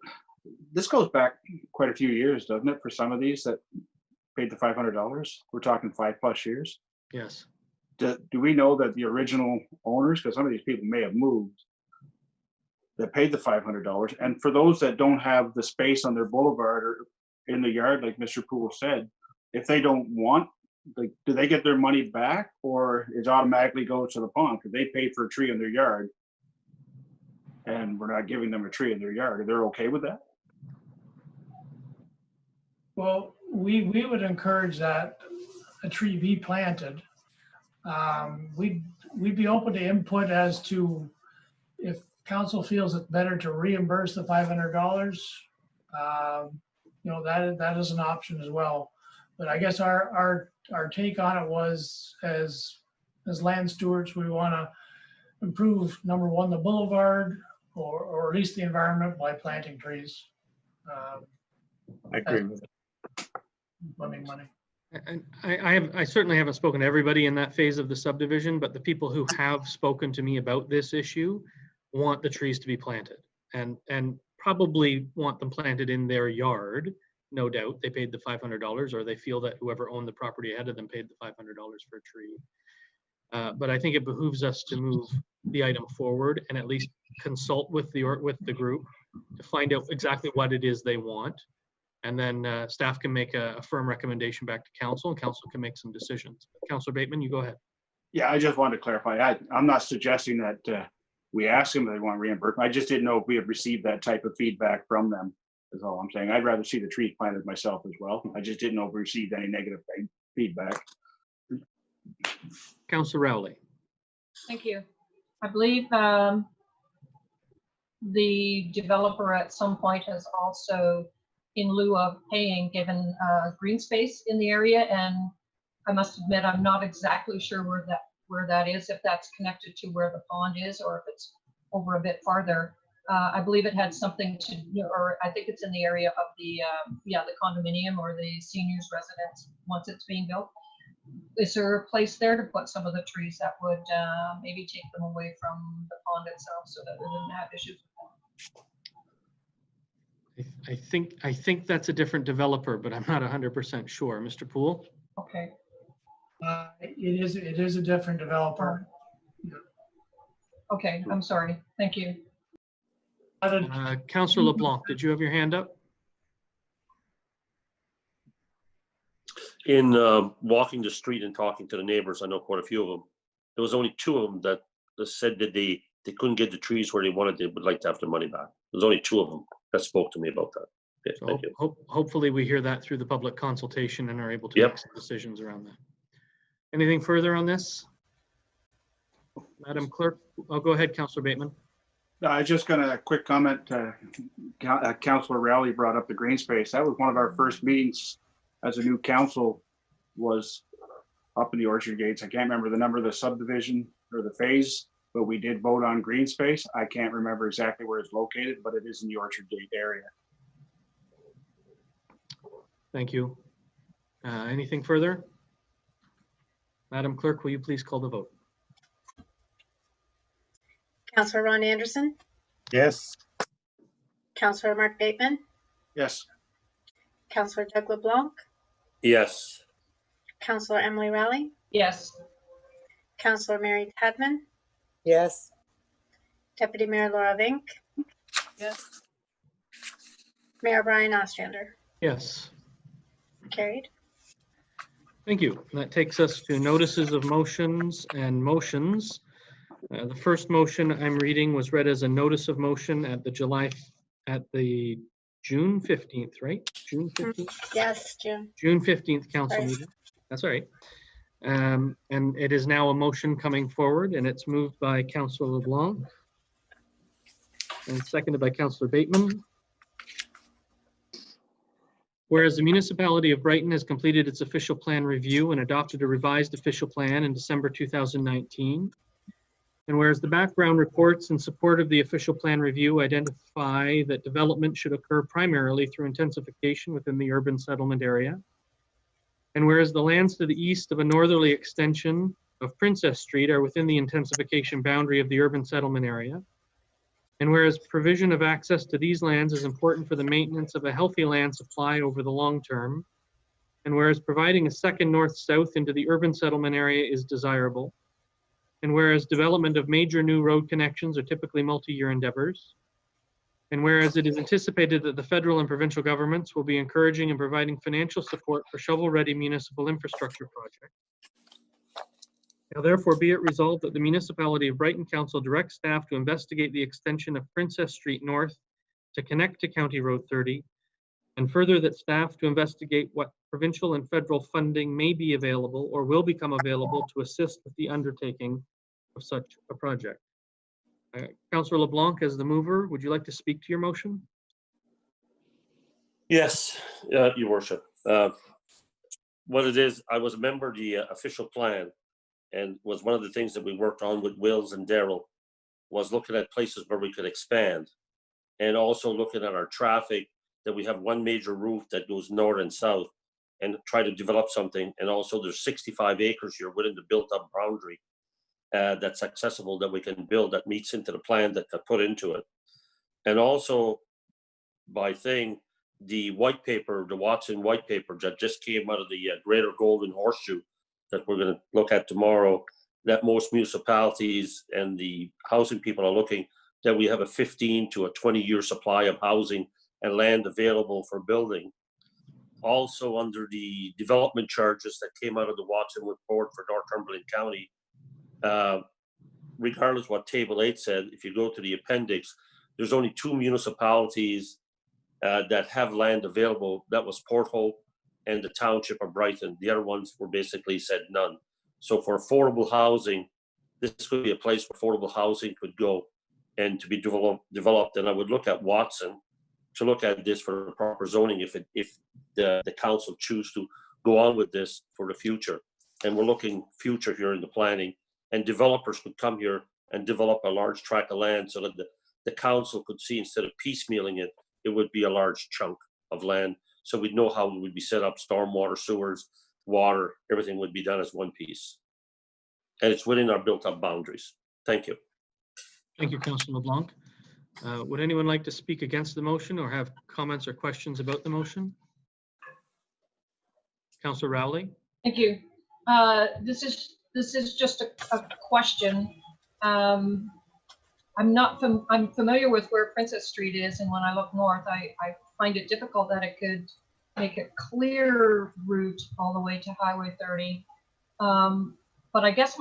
This goes back quite a few years, doesn't it, for some of these that paid the $500? We're talking 5+ years. Yes. Do we know that the original owners, because some of these people may have moved, that paid the $500, and for those that don't have the space on their boulevard or in the yard, like Mr. Poole said, if they don't want, like, do they get their money back, or it automatically goes to the pond because they paid for a tree in their yard and we're not giving them a tree in their yard? Are they okay with that? Well, we would encourage that a tree be planted. We'd be open to input as to if council feels it's better to reimburse the $500. You know, that is an option as well. But I guess our take on it was, as land stewards, we want to improve, number one, the boulevard, or at least the environment, by planting trees. I agree with it. Money. And I certainly haven't spoken to everybody in that phase of the subdivision, but the people who have spoken to me about this issue want the trees to be planted, and probably want them planted in their yard. No doubt they paid the $500, or they feel that whoever owned the property ahead of them paid the $500 for a tree. But I think it behooves us to move the item forward and at least consult with the group to find out exactly what it is they want. And then staff can make a firm recommendation back to council, and council can make some decisions. Councillor Bateman, you go ahead. Yeah, I just wanted to clarify. I'm not suggesting that we ask them if they want reimbursement. I just didn't know if we have received that type of feedback from them, is all I'm saying. I'd rather see the trees planted myself as well. I just didn't know if we received any negative feedback. Councillor Rowley. Thank you. I believe the developer at some point has also, in lieu of paying, given green space in the area, and I must admit I'm not exactly sure where that is, if that's connected to where the pond is or if it's over a bit farther. I believe it had something to, or I think it's in the area of the condominium or the seniors residence once it's being built. Is there a place there to put some of the trees that would maybe take them away from the pond itself so that we wouldn't have issues with them? I think that's a different developer, but I'm not 100% sure. Mr. Poole? Okay. It is a different developer. Okay, I'm sorry. Thank you. Councillor LeBlanc, did you have your hand up? In walking the street and talking to the neighbors, I know quite a few of them. There was only 2 of them that said that they couldn't get the trees where they wanted. They would like to have their money back. There's only 2 of them that spoke to me about that. Okay, So thank you. hopefully we hear that through the public consultation and are able to Yep. make some decisions around that. Anything further on this? Madam Clerk, I'll go ahead, Councillor Bateman. No, I was just gonna quick comment. Councillor Rowley brought up the green space. That was one of our first meetings as a new council, was up in the Orchard Gates. I can't remember the number of the subdivision or the phase, but we did vote on green space. I can't remember exactly where it's located, but it is in the Orchard Gate area. Thank you. Anything further? Madam Clerk, will you please call the vote? Councillor Ron Anderson, Yes. Councillor Mark Bateman, Yes. Councillor Doug LeBlanc, Yes. Councillor Emily Rowley, Yes. Councillor Mary Tadman, Yes. Deputy Mayor Laura Vink, Yes. Mayor Brian Ostrander. Yes. Carried. Thank you. That takes us to notices of motions and motions. The first motion I'm reading was read as a notice of motion at the June 15th, right? June 15th? Yes, June. June 15th council Sorry. meeting. That's all right. And it is now a motion coming forward, and it's moved by Councillor LeBlanc and seconded by Councillor Bateman. Whereas the municipality of Brighton has completed its official plan review and adopted a revised official plan in December 2019. And whereas the background reports in support of the official plan review identify that development should occur primarily through intensification within the urban settlement area. And whereas the lands to the east of a northerly extension of Princess Street are within the intensification boundary of the urban settlement area. And whereas provision of access to these lands is important for the maintenance of a healthy land supply over the long term. And whereas providing a second north-south into the urban settlement area is desirable. And whereas development of major new road connections are typically multi-year endeavors. And whereas it is anticipated that the federal and provincial governments will be encouraging and providing financial support for shovel-ready municipal infrastructure projects. Now therefore be it resolved that the municipality of Brighton Council directs staff to investigate the extension of Princess Street North to connect to County Road 30, and further that staff to investigate what provincial and federal funding may be available or will become available to assist with the undertaking of such a project. Councillor LeBlanc, as the mover, would you like to speak to your motion? Yes, Your Worship. What it is, I was a member of the official plan, and was one of the things that we worked on with Wills and Daryl was looking at places where we could expand, and also looking at our traffic, that we have one major route that goes north and south, and try to develop something. And also there's 65 acres here within the built up boundary that's accessible, that we can build, that meets into the plan that got put into it. And also by thing, the white paper, the Watson white paper that just came out of the Greater Golden Horseshoe that we're going to look at tomorrow, that most municipalities and the housing people are looking, that we have a 15 to a 20-year supply of housing and land available for building. Also under the development charges that came out of the Watson report for Northumberland County, regardless what Table 8 said, if you go to the appendix, there's only 2 municipalities that have land available. That was Port Hope and the Township of Brighton. The other ones were basically said none. So for affordable housing, this could be a place where affordable housing could go and to be developed. And I would look at Watson to look at this for the proper zoning if the council choose to go on with this for the future. And we're looking future here in the planning, and developers could come here and develop a large tract of land so that the council could see, instead of piecemealing it, it would be a large chunk of land. So we'd know how it would be set up, stormwater, sewers, water, everything would be done as one piece. And it's within our built up boundaries. Thank you. Thank you, Councillor LeBlanc. Would anyone like to speak against the motion or have comments or questions about the motion? Councillor Rowley. Thank you. This is just a question. I'm familiar with where Princess Street is, and when I look north, I find it difficult that it could make a clear route all the way to Highway 30. But I guess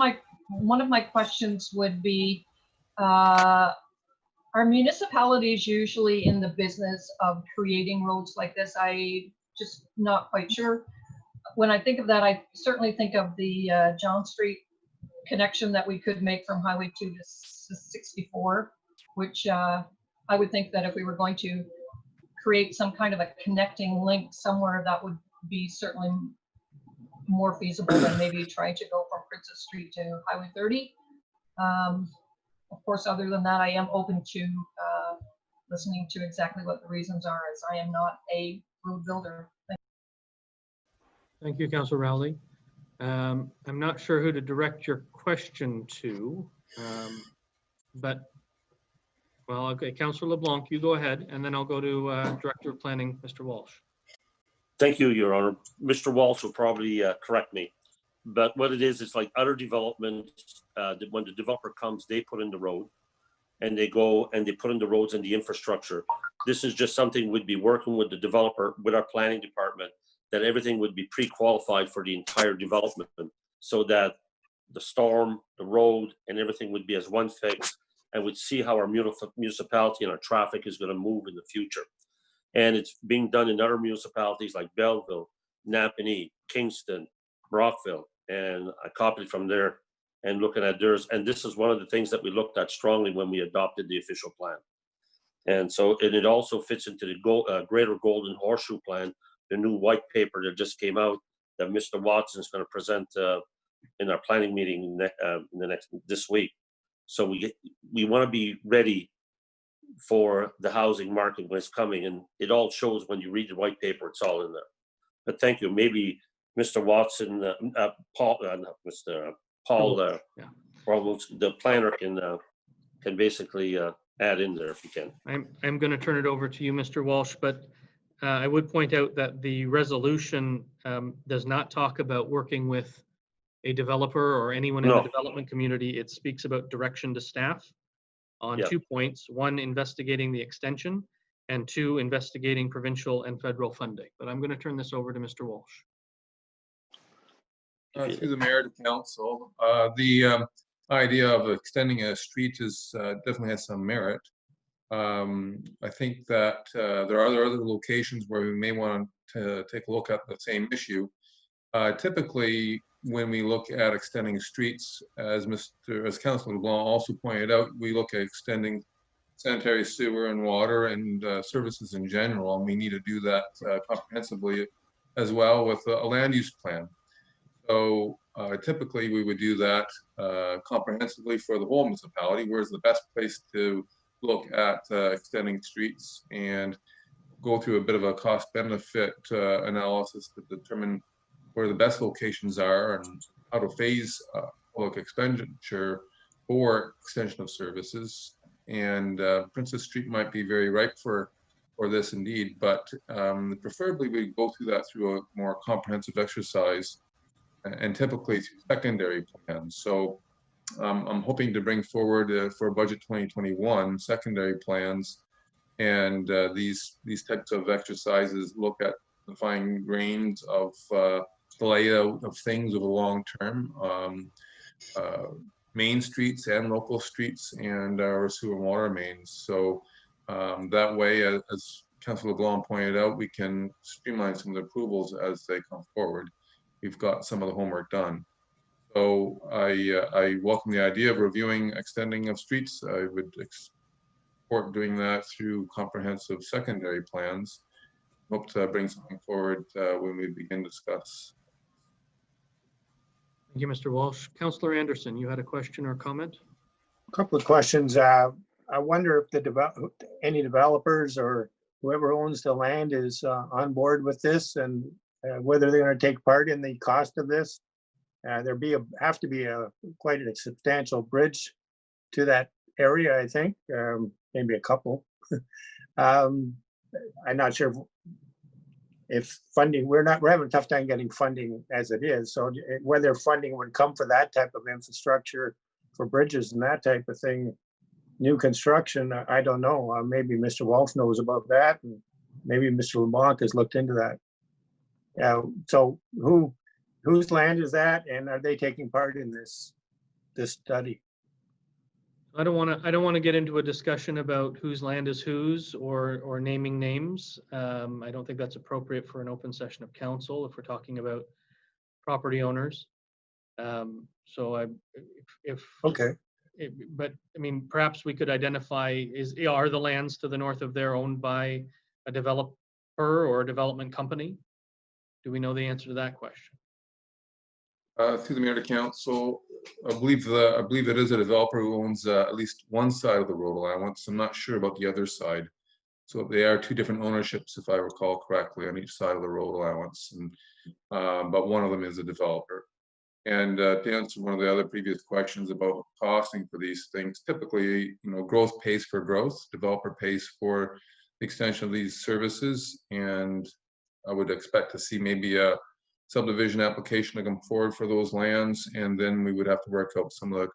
one of my questions would be, Are municipalities usually in the business of creating roads like this? I just not quite sure. When I think of that, I certainly think of the John Street connection that we could make from Highway 2 to 64, which I would think that if we were going to create some kind of a connecting link somewhere, that would be certainly more feasible than maybe trying to go from Princess Street to Highway 30. Of course, other than that, I am open to listening to exactly what the reasons are, as I am not a road builder. Thank you, Councillor Rowley. I'm not sure who to direct your question to, but, well, okay, Councillor LeBlanc, you go ahead, and then I'll go to Director of Planning, Mr. Walsh. Thank you, Your Honor. Mr. Walsh will probably correct me, but what it is, it's like other developments. When the developer comes, they put in the road, and they go and they put in the roads and the infrastructure. This is just something we'd be working with the developer, with our planning department, that everything would be pre-qualified for the entire development, so that the storm, the road, and everything would be as one fix, and we'd see how our municipality and our traffic is going to move in the future. And it's being done in other municipalities like Belleville, Napanee, Kingston, Brockville, and I copied from there and looking at theirs. And this is one of the things that we looked at strongly when we adopted the official plan. And so, and it also fits into the Greater Golden Horseshoe Plan, the new white paper that just came out that Mr. Watson is going to present in our planning meeting this week. So we want to be ready for the housing market when it's coming, and it all shows when you read the white paper. It's all in there. But thank you. Maybe Mr. Watson, Paul, not Mr. Paul, the planner can basically add in there if you can. I'm going to turn it over to you, Mr. Walsh, but I would point out that the resolution does not talk about working with a developer or anyone in the development community. It speaks about direction to staff on 2 points. 1, investigating the extension, and 2, investigating provincial and federal funding. But I'm going to turn this over to Mr. Walsh. Through the mayor to council, the idea of extending a street is definitely has some merit. I think that there are other locations where we may want to take a look at the same issue. Typically, when we look at extending streets, as Councillor LeBlanc also pointed out, we look at extending sanitary sewer and water and services in general, and we need to do that comprehensively as well with a land use plan. So typically we would do that comprehensively for the whole municipality. Where's the best place to look at extending streets and go through a bit of a cost benefit analysis to determine where the best locations are and how to phase public expenditure for extension of services. And Princess Street might be very ripe for this indeed, but preferably we go through that through a more comprehensive exercise and typically through secondary plans. So I'm hoping to bring forward for budget 2021 secondary plans, and these types of exercises look at the fine grains of the layout of things over the long term, main streets and local streets, and our sewer and water mains. So that way, as Councillor LeBlanc pointed out, we can streamline some of the approvals as they come forward. We've got some of the homework done. So I welcome the idea of reviewing extending of streets. I would support doing that through comprehensive secondary plans. Hope to bring something forward when we begin to discuss. Thank you, Mr. Walsh. Councillor Anderson, you had a question or comment? A couple of questions. I wonder if any developers or whoever owns the land is on board with this, and whether they're going to take part in the cost of this. There have to be quite a substantial bridge to that area, I think, maybe a couple. I'm not sure if funding, we're having a tough time getting funding as it is. So whether funding would come for that type of infrastructure, for bridges and that type of thing, new construction, I don't know. Maybe Mr. Walsh knows about that, and maybe Mr. LeBlanc has looked into that. So whose land is that, and are they taking part in this study? I don't want to get into a discussion about whose land is whose or naming names. I don't think that's appropriate for an open session of council if we're talking about property owners. So if Okay. but I mean, perhaps we could identify are the lands to the north of there owned by a developer or a development company? Do we know the answer to that question? Through the mayor to council, I believe it is a developer who owns at least one side of the road allowance. I'm not sure about the other side. So they are two different ownerships, if I recall correctly, on each side of the road allowance. And but one of them is a developer. And to answer one of the other previous questions about costing for these things, typically, growth pays for growth. Developer pays for the extension of these services, and I would expect to see maybe a subdivision application to come forward for those lands, and then we would have to work out some of the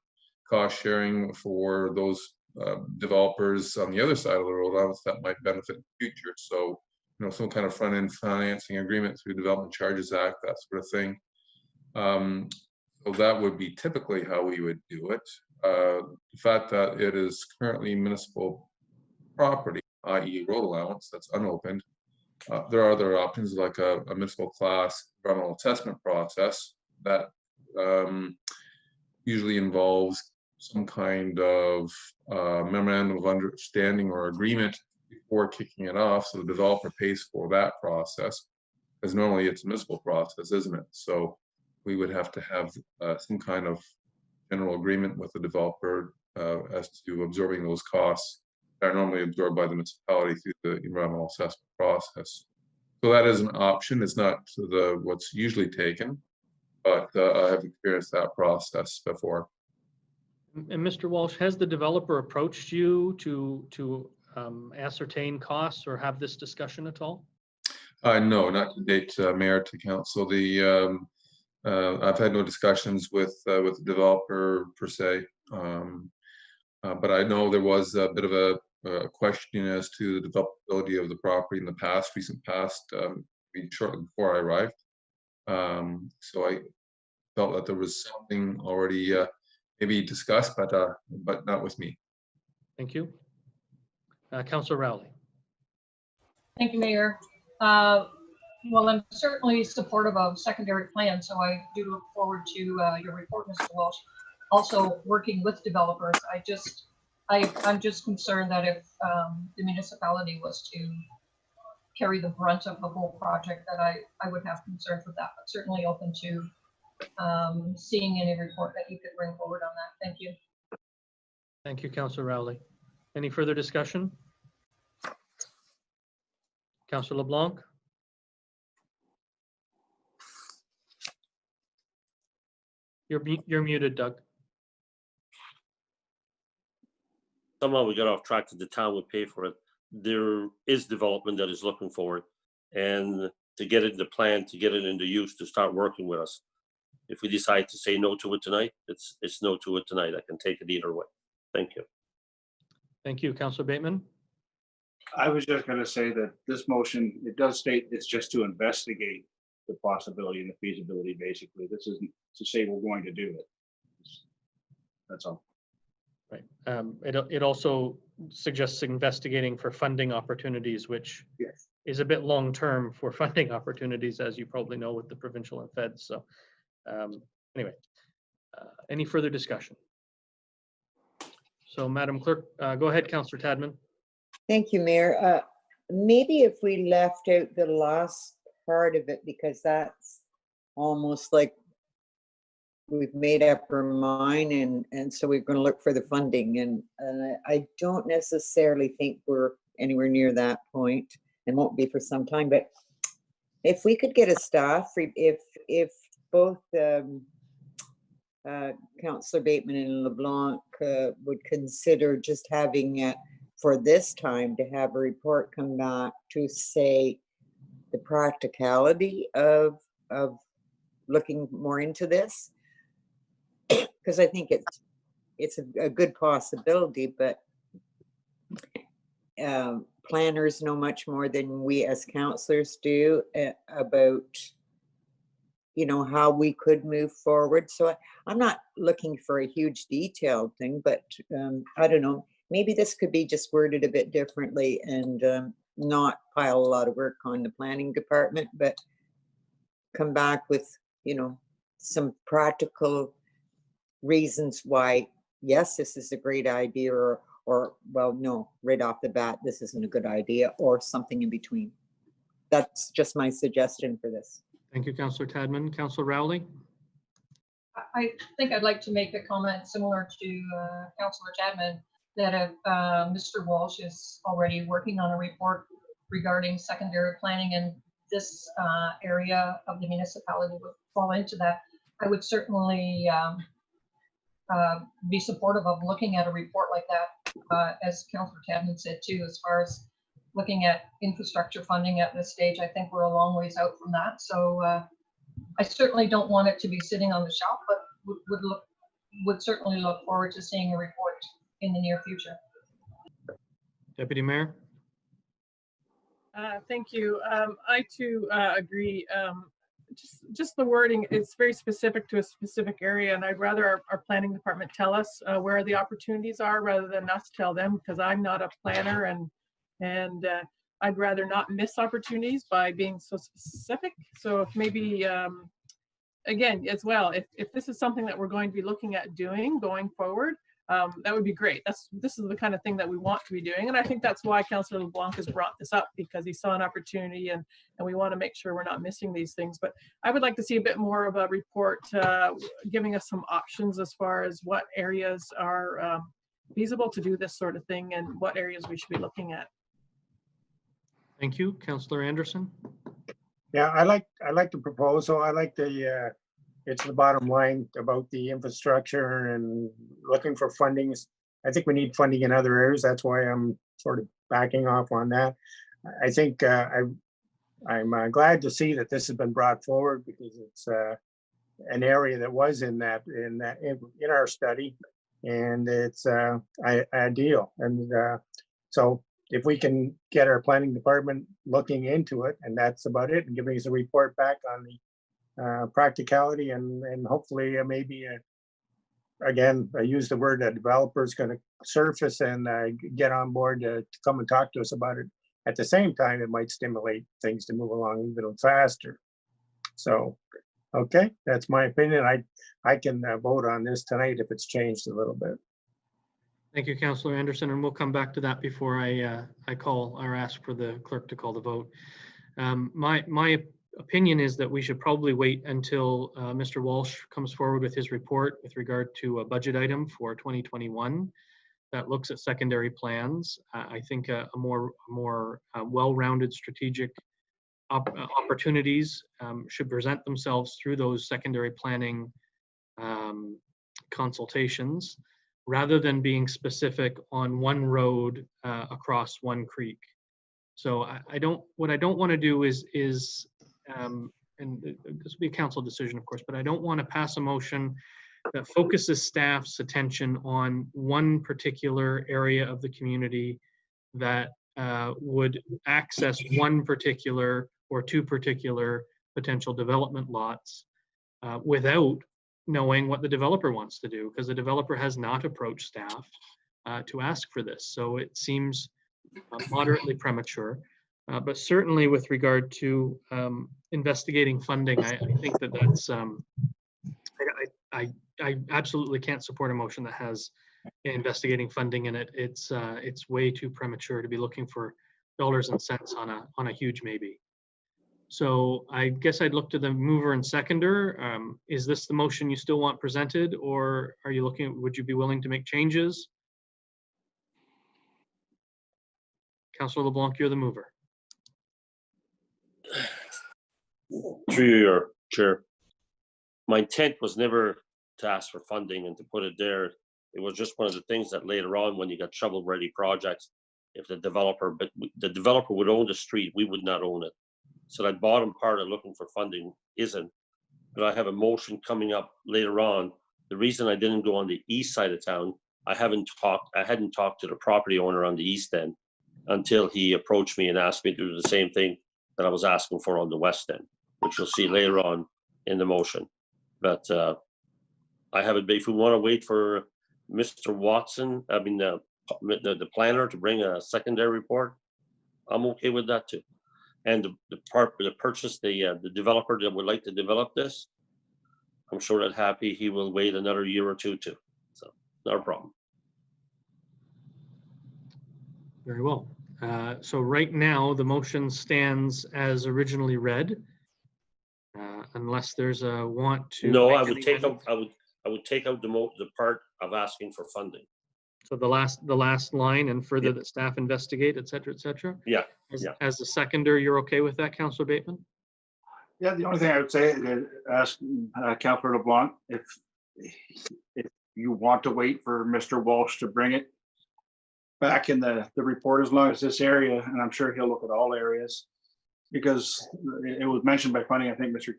cost sharing for those developers on the other side of the road that might benefit in the future. So, some kind of front-end financing agreement through Development Charges Act, that sort of thing. So that would be typically how we would do it. The fact that it is currently municipal property, i.e. road allowance, that's unopened. There are other options like a municipal class environmental assessment process that usually involves some kind of memorandum of understanding or agreement before kicking it off. So the developer pays for that process, because normally it's a municipal process, isn't it? So we would have to have some kind of general agreement with the developer as to absorbing those costs that are normally absorbed by the municipality through the environmental assessment process. So that is an option. It's not what's usually taken, but I have experienced that process before. And Mr. Walsh, has the developer approached you to ascertain costs or have this discussion at all? No, not to date, Mayor, to council. I've had no discussions with the developer per se, but I know there was a bit of a question as to the developability of the property in the recent past, shortly before I arrived. So I felt that there was something already maybe discussed, but not with me. Thank you. Councillor Rowley. Thank you, Mayor. Well, I'm certainly supportive of secondary plans, so I do look forward to your report, Mr. Walsh. Also, working with developers, I'm just concerned that if the municipality was to carry the brunt of the whole project, that I would have concerns with that, but certainly open to seeing any report that you could bring forward on that. Thank you. Thank you, Councillor Rowley. Any further discussion? Councillor LeBlanc? You're muted, Doug. Somehow we got off track that the town would pay for it. There is development that is looking for it, and to get it in the plan, to get it into use, to start working with us. If we decide to say no to it tonight, it's no to it tonight. I can take it either way. Thank you. Thank you, Councillor Bateman. I was just going to say that this motion, it does state it's just to investigate the possibility and the feasibility, basically. This isn't to say we're going to do it. That's all. Right. It also suggests investigating for funding opportunities, which yes, is a bit long-term for funding opportunities, as you probably know, with the provincial and feds. So anyway, any further discussion? So Madam Clerk, go ahead, Councillor Tadman. Thank you, Mayor. Maybe if we left out the last part of it, because that's almost like we've made up our mind, and so we're going to look for the funding, and I don't necessarily think we're anywhere near that point, and won't be for some time. But if we could get a staff, if both Councillor Bateman and LeBlanc would consider just having for this time to have a report come back to say the practicality of looking more into this, because I think it's a good possibility, but planners know much more than we as councillors do about you know, how we could move forward. So I'm not looking for a huge detailed thing, but I don't know, maybe this could be just worded a bit differently and not pile a lot of work on the planning department, but come back with, you know, some practical reasons why, yes, this is a great idea, or well, no, right off the bat, this isn't a good idea, or something in between. That's just my suggestion for this. Thank you, Councillor Tadman. Councillor Rowley? I think I'd like to make a comment similar to Councillor Tadman, that if Mr. Walsh is already working on a report regarding secondary planning and this area of the municipality would fall into that, I would certainly be supportive of looking at a report like that. As Councillor Tadman said too, as far as looking at infrastructure funding at this stage, I think we're a long ways out from that. So I certainly don't want it to be sitting on the shelf, but would certainly look forward to seeing a report in the near future. Deputy Mayor? Thank you. I too agree. Just the wording, it's very specific to a specific area, and I'd rather our planning department tell us where the opportunities are rather than us tell them, because I'm not a planner, and I'd rather not miss opportunities by being so specific. So if maybe, again, as well, if this is something that we're going to be looking at doing going forward, that would be great. This is the kind of thing that we want to be doing. And I think that's why Councillor LeBlanc has brought this up, because he saw an opportunity, and we want to make sure we're not missing these things. But I would like to see a bit more of a report giving us some options as far as what areas are feasible to do this sort of thing and what areas we should be looking at. Thank you. Councillor Anderson? Yeah, I like the proposal. I like the it's the bottom line about the infrastructure and looking for fundings. I think we need funding in other areas. That's why I'm sort of backing off on that. I think I'm glad to see that this has been brought forward, because it's an area that was in our study, and it's ideal. And so if we can get our planning department looking into it, and that's about it, and giving us a report back on the practicality, and hopefully maybe again, I use the word that developer is going to surface and get on board to come and talk to us about it. At the same time, it might stimulate things to move along a little faster. So, okay, that's my opinion. I can vote on this tonight if it's changed a little bit. Thank you, Councillor Anderson, and we'll come back to that before I call or ask for the clerk to call the vote. My opinion is that we should probably wait until Mr. Walsh comes forward with his report with regard to a budget item for 2021 that looks at secondary plans. I think a more well-rounded strategic opportunities should present themselves through those secondary planning consultations, rather than being specific on one road across one creek. So what I don't want to do is and this will be a council decision, of course, but I don't want to pass a motion that focuses staff's attention on one particular area of the community that would access one particular or two particular potential development lots without knowing what the developer wants to do, because the developer has not approached staff to ask for this. So it seems moderately premature. But certainly with regard to investigating funding, I think that's, I absolutely can't support a motion that has investigating funding in it. It's way too premature to be looking for dollars and cents on a huge maybe. So I guess I'd look to the mover and seconder. Is this the motion you still want presented, or are you would you be willing to make changes? Councillor LeBlanc, you're the mover. Through your chair, my intent was never to ask for funding and to put it there. It was just one of the things that later on, when you got shovel-ready projects, if the developer would own the street, we would not own it. So that bottom part of looking for funding isn't. But I have a motion coming up later on. The reason I didn't go on the east side of town, I hadn't talked to the property owner on the east end until he approached me and asked me to do the same thing that I was asking for on the west end, which you'll see later on in the motion. But I have it, if we want to wait for Mr. Watson, I mean, the planner to bring a secondary report, I'm okay with that too. And the purchase, the developer that would like to develop this, I'm sure that happy he will wait another year or two too. So not a problem. Very well. So right now, the motion stands as originally read, unless there's a want to. No, make I would any take edit. out, I would take out the part of asking for funding. So the last line and further that staff investigate, et cetera, et cetera. Yeah, As the seconder, you're okay with that, Councillor Bateman? Yeah, the only thing I would say is ask Councillor LeBlanc if you want to wait for Mr. Walsh to bring it back in the report, as long as this area, and I'm sure he'll look at all areas, because it was mentioned by funding. I think Mr.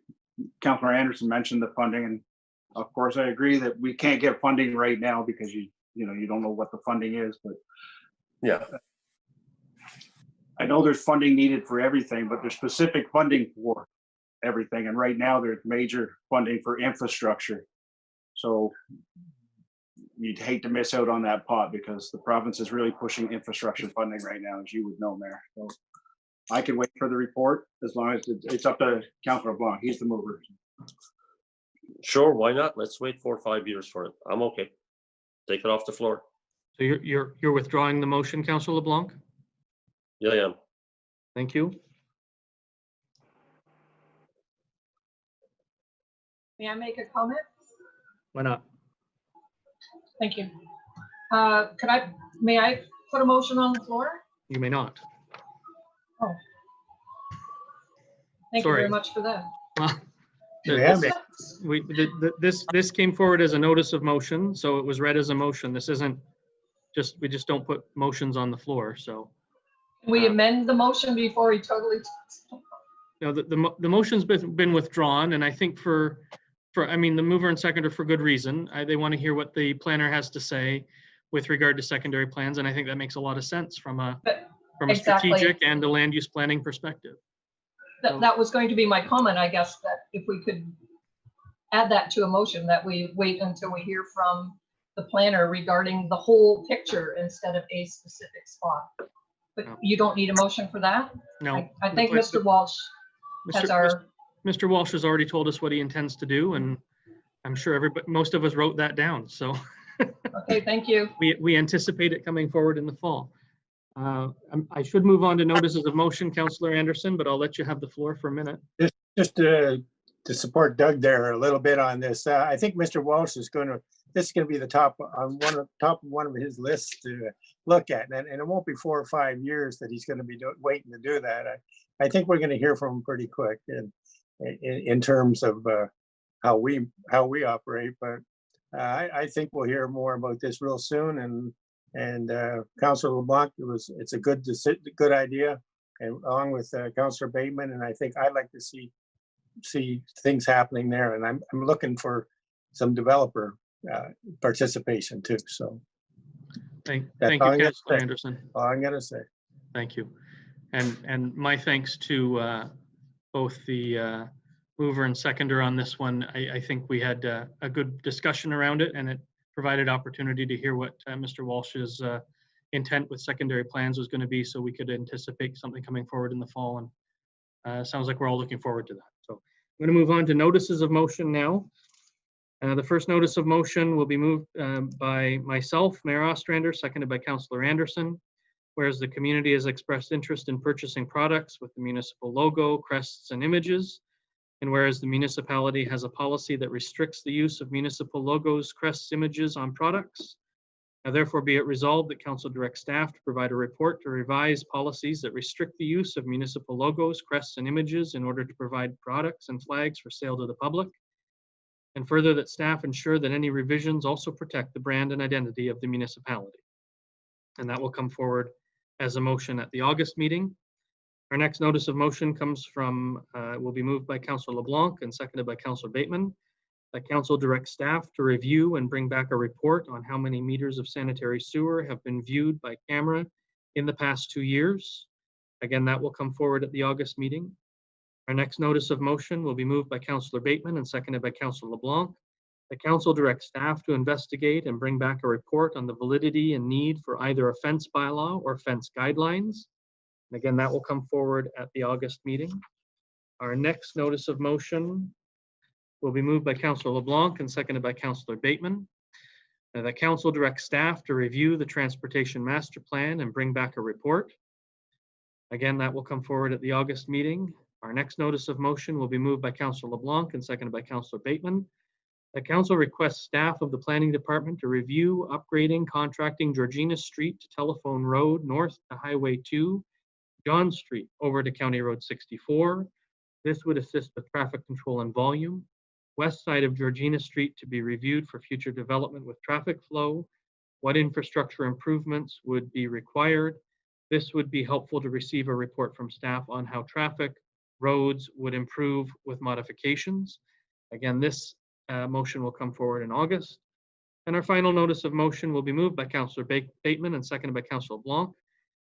Councillor Anderson mentioned the funding, and of course I agree that we can't get funding right now because you don't know what the funding is, but yeah, I know there's funding needed for everything, but there's specific funding for everything, and right now there's major funding for infrastructure. So you'd hate to miss out on that pot because the province is really pushing infrastructure funding right now, as you would know, Mayor. So I can wait for the report as long as it's up to Councillor Blanc. He's the mover. sure, why not? Let's wait 4 or 5 years for it. I'm okay. Take it off the floor. So you're withdrawing the motion, Councillor LeBlanc? Yeah, I am. Thank you. May I make a comment? Why not? Thank you. May I put a motion on the floor? You may not. Oh. Thank you Sorry. very much for that. This came forward as a notice of motion, so it was read as a motion. This isn't just, we just don't put motions on the floor, so. Can we amend the motion before we totally? No, the motion's been withdrawn, and I think I mean, the mover and seconder for good reason. They want to hear what the planner has to say with regard to secondary plans, and I think that makes a lot of sense from a Exactly. strategic and a land use planning perspective. That was going to be my comment, I guess, that if we could add that to a motion, that we wait until we hear from the planner regarding the whole picture instead of a specific spot. But you don't need a motion for that? No. I think Mr. Walsh has our. Mr. Walsh has already told us what he intends to do, and I'm sure most of us wrote that down, so. Okay, thank you. We anticipate it coming forward in the fall. I should move on to notices of motion, Councillor Anderson, but I'll let you have the floor for a minute. Just to support Doug there a little bit on this, I think Mr. Walsh is this is going to be the top of one of his lists to look at, and it won't be 4 or 5 years that he's going to be waiting to do that. I think we're going to hear from him pretty quick in terms of how we operate, but I think we'll hear more about this real soon. And Councillor LeBlanc, it's a good idea, and along with Councillor Bateman, and I think I'd like to see things happening there, and I'm looking for some developer participation too. So thank you, Councillor Anderson. All I'm gonna say. Thank you, and my thanks to both the mover and seconder on this one. I think we had a good discussion around it, and it provided opportunity to hear what Mr. Walsh's intent with secondary plans was going to be, so we could anticipate something coming forward in the fall. And sounds like we're all looking forward to that. So I'm going to move on to notices of motion now. The first notice of motion will be moved by myself, Mayor Ostrander, seconded by Councillor Anderson. Whereas the community has expressed interest in purchasing products with the municipal logo, crests, and images, and whereas the municipality has a policy that restricts the use of municipal logos, crests, images on products, now therefore be it resolved that council directs staff to provide a report to revise policies that restrict the use of municipal logos, crests, and images in order to provide products and flags for sale to the public, and further that staff ensure that any revisions also protect the brand and identity of the municipality. And that will come forward as a motion at the August meeting. Our next notice of motion comes from, will be moved by Councillor LeBlanc and seconded by Councillor Bateman. That council directs staff to review and bring back a report on how many meters of sanitary sewer have been viewed by camera in the past 2 years. Again, that will come forward at the August meeting. Our Our next notice of motion will be moved by Councillor Bateman and seconded by Councillor LeBlanc. The council directs staff to investigate and bring back a report on the validity and need for either a fence bylaw or fence guidelines. And again, that will come forward at the August meeting. Our next notice of motion will be moved by Councillor LeBlanc and seconded by Councillor Bateman. The council directs staff to review the transportation master plan and bring back a report. Again, that will come forward at the August meeting. Our next notice of motion will be moved by Councillor LeBlanc and seconded by Councillor Bateman. The council requests staff of the planning department to review upgrading, contracting Georgina Street to Telephone Road north to Highway 2, John Street over to County Road 64. This would assist with traffic control and volume. West side of Georgina Street to be reviewed for future development with traffic flow. What infrastructure improvements would be required? This would be helpful to receive a report from staff on how traffic, roads would improve with modifications. Again, this motion will come forward in August. And our final notice of motion will be moved by Councillor Bateman and seconded by Councillor Blanc.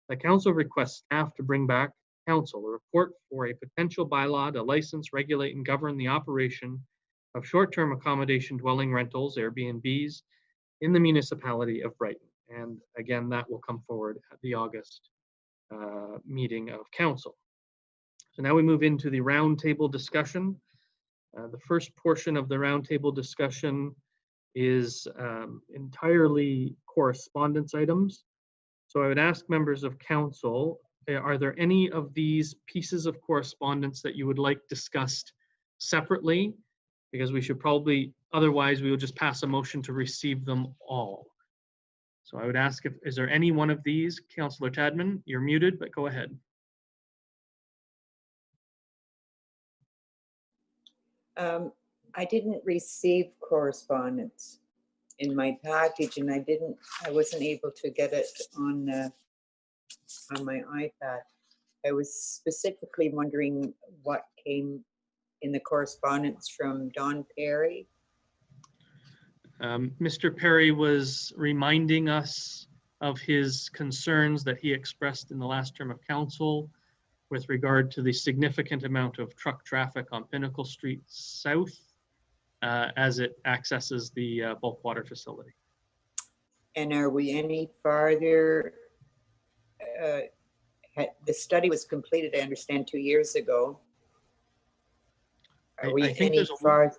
The council requests staff to bring back council a report for a potential bylaw to license, regulate, and govern the operation of short-term accommodation dwelling rentals, Airbnbs, in the municipality of Brighton. And again, that will come forward at the August meeting of council. So now we move into the roundtable discussion. The first portion of the roundtable discussion is entirely correspondence items. So I would ask members of council, are there any of these pieces of correspondence that you would like discussed separately? Because we should probably, otherwise we will just pass a motion to receive them all. So I would ask, is there any one of these? Councillor Tadman, you're muted, but go ahead. I didn't receive correspondence in my package, and I wasn't able to get it on my iPad. I was specifically wondering what came in the correspondence from Don Perry. Mr. Perry was reminding us of his concerns that he expressed in the last term of council with regard to the significant amount of truck traffic on Pinnacle Street South as it accesses the bulk water facility. And are we any farther? The study was completed, I understand, 2 years ago. Are we any farther?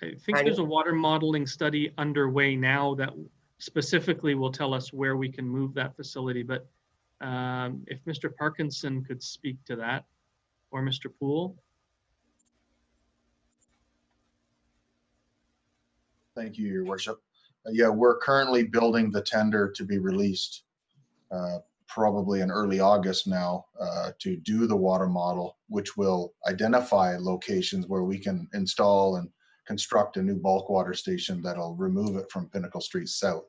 I think there's a water modeling study underway now that specifically will tell us where we can move that facility. But if Mr. Parkinson could speak to that, or Mr. Poole. Thank you, Your Worship. Yeah, we're currently building the tender to be released probably in early August now to do the water model, which will identify locations where we can install and construct a new bulk water station that'll remove it from Pinnacle Street South.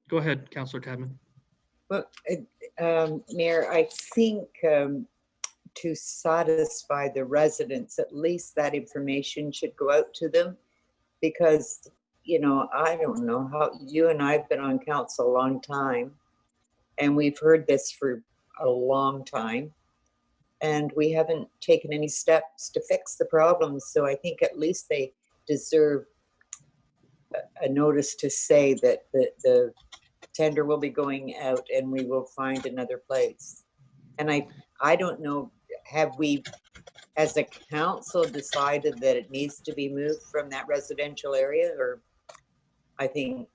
Go ahead, Councillor Tadman. Well, Mayor, I think to satisfy the residents, at least that information should go out to them, because, you know, I don't know how, you and I have been on council a long time, and we've heard this for a long time, and we haven't taken any steps to fix the problems. So I think at least they deserve a notice to say that the tender will be going out and we will find another place. And I don't know, have we as a council decided that it needs to be moved from that residential area? Or I think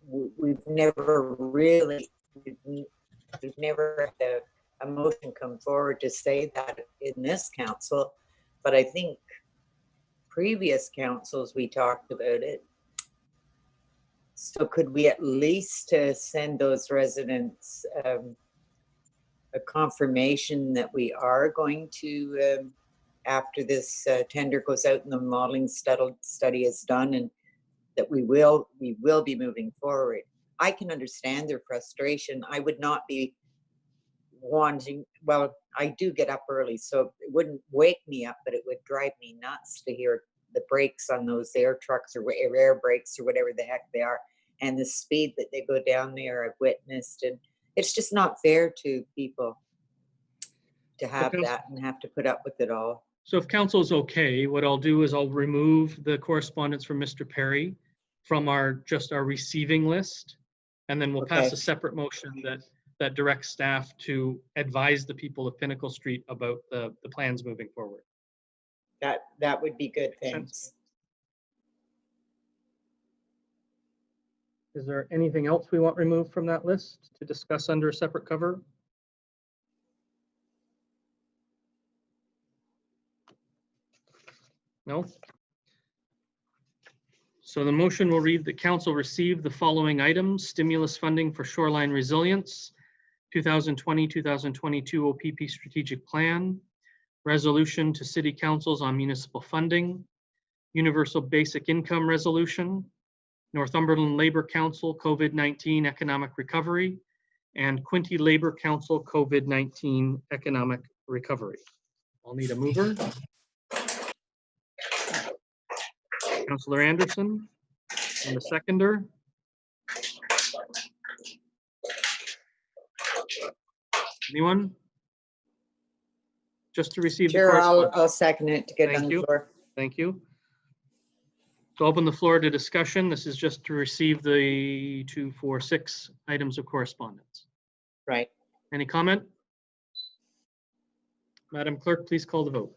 we've never really, we've never had a motion come forward to say that in this council, but I think previous councils we talked about it. So could we at least send those residents a confirmation that we are going to, after this tender goes out and the modeling study is done, and that we will be moving forward? I can understand their frustration. I would not be wanting, well, I do get up early, so it wouldn't wake me up, but it would drive me nuts to hear the brakes on those air trucks or air brakes or whatever the heck they are, and the speed that they go down there. I've witnessed, and it's just not fair to people. to have Okay. that and have to put up with it all. So if council is okay, what I'll do is I'll remove the correspondence from Mr. Perry from just our receiving list. And then we'll pass Okay. a separate motion that directs staff to advise the people of Pinnacle Street about the plans moving forward. That would be good, Makes thanks. Is there anything else we want removed from that list to discuss under a separate cover? No? So the motion will read that council received the following items: stimulus funding for shoreline resilience, 2020-2022 OPP strategic plan, resolution to city councils on municipal funding, universal basic income resolution, Northumberland Labor Council COVID-19 economic recovery, and Quinte Labor Council COVID-19 economic recovery. I'll need a mover. Councillor Anderson, and a seconder. Anyone? Just to receive the Sure, correspondence. I'll second it to get it on Thank the you. floor. Thank you. So open the floor to discussion. This is just to receive the 2, 4, 6 items of correspondence. Right. Any comment? Madam Clerk, please call the vote.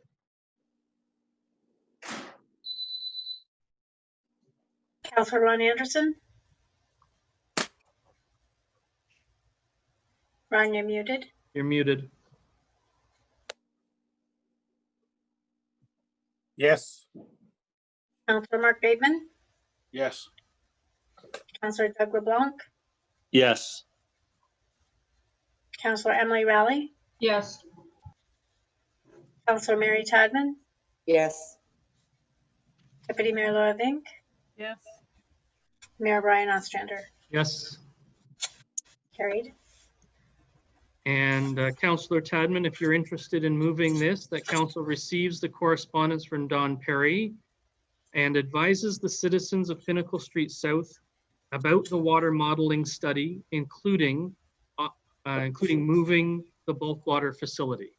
Councillor Ron Anderson. Ron, you're muted. You're muted. Yes. Councillor Mark Bateman. Yes. Councillor Doug LeBlanc. Yes. Councillor Emily Rowley. Yes. Councillor Mary Tadman. Yes. Deputy Mayor Laura Vink. Yes. Mayor Brian Ostrander. Yes. Carried. And Councillor Tadman, if you're interested in moving this, that council receives the correspondence from Don Perry and advises the citizens of Pinnacle Street South about the water modeling study, including moving the bulk water facility.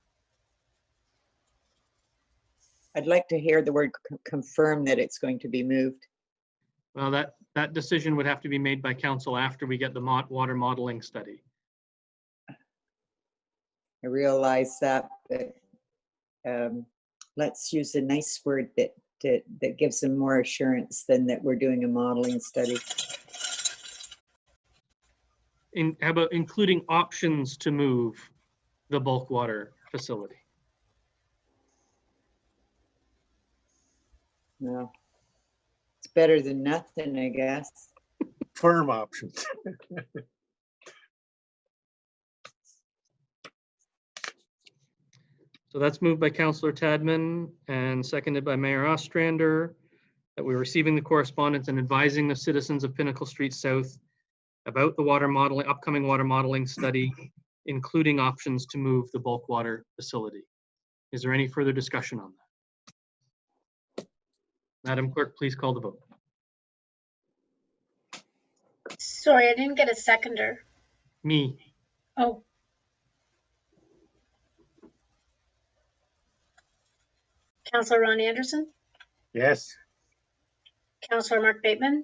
I'd like to hear the word confirm that it's going to be moved. Well, that decision would have to be made by council after we get the water modeling study. I realize that, but let's use a nice word that gives them more assurance than that we're doing a modeling study. How about including options to move the bulk water facility? No, it's better than nothing, I guess. Firm options. So that's moved by Councillor Tadman and seconded by Mayor Ostrander, that we're receiving the correspondence and advising the citizens of Pinnacle Street South about the upcoming water modeling study, including options to move the bulk water facility. Is there any further discussion on that? Madam Clerk, please call the vote. Sorry, I didn't get a seconder. Me. Oh. Councillor Ron Anderson. Yes. Councillor Mark Bateman.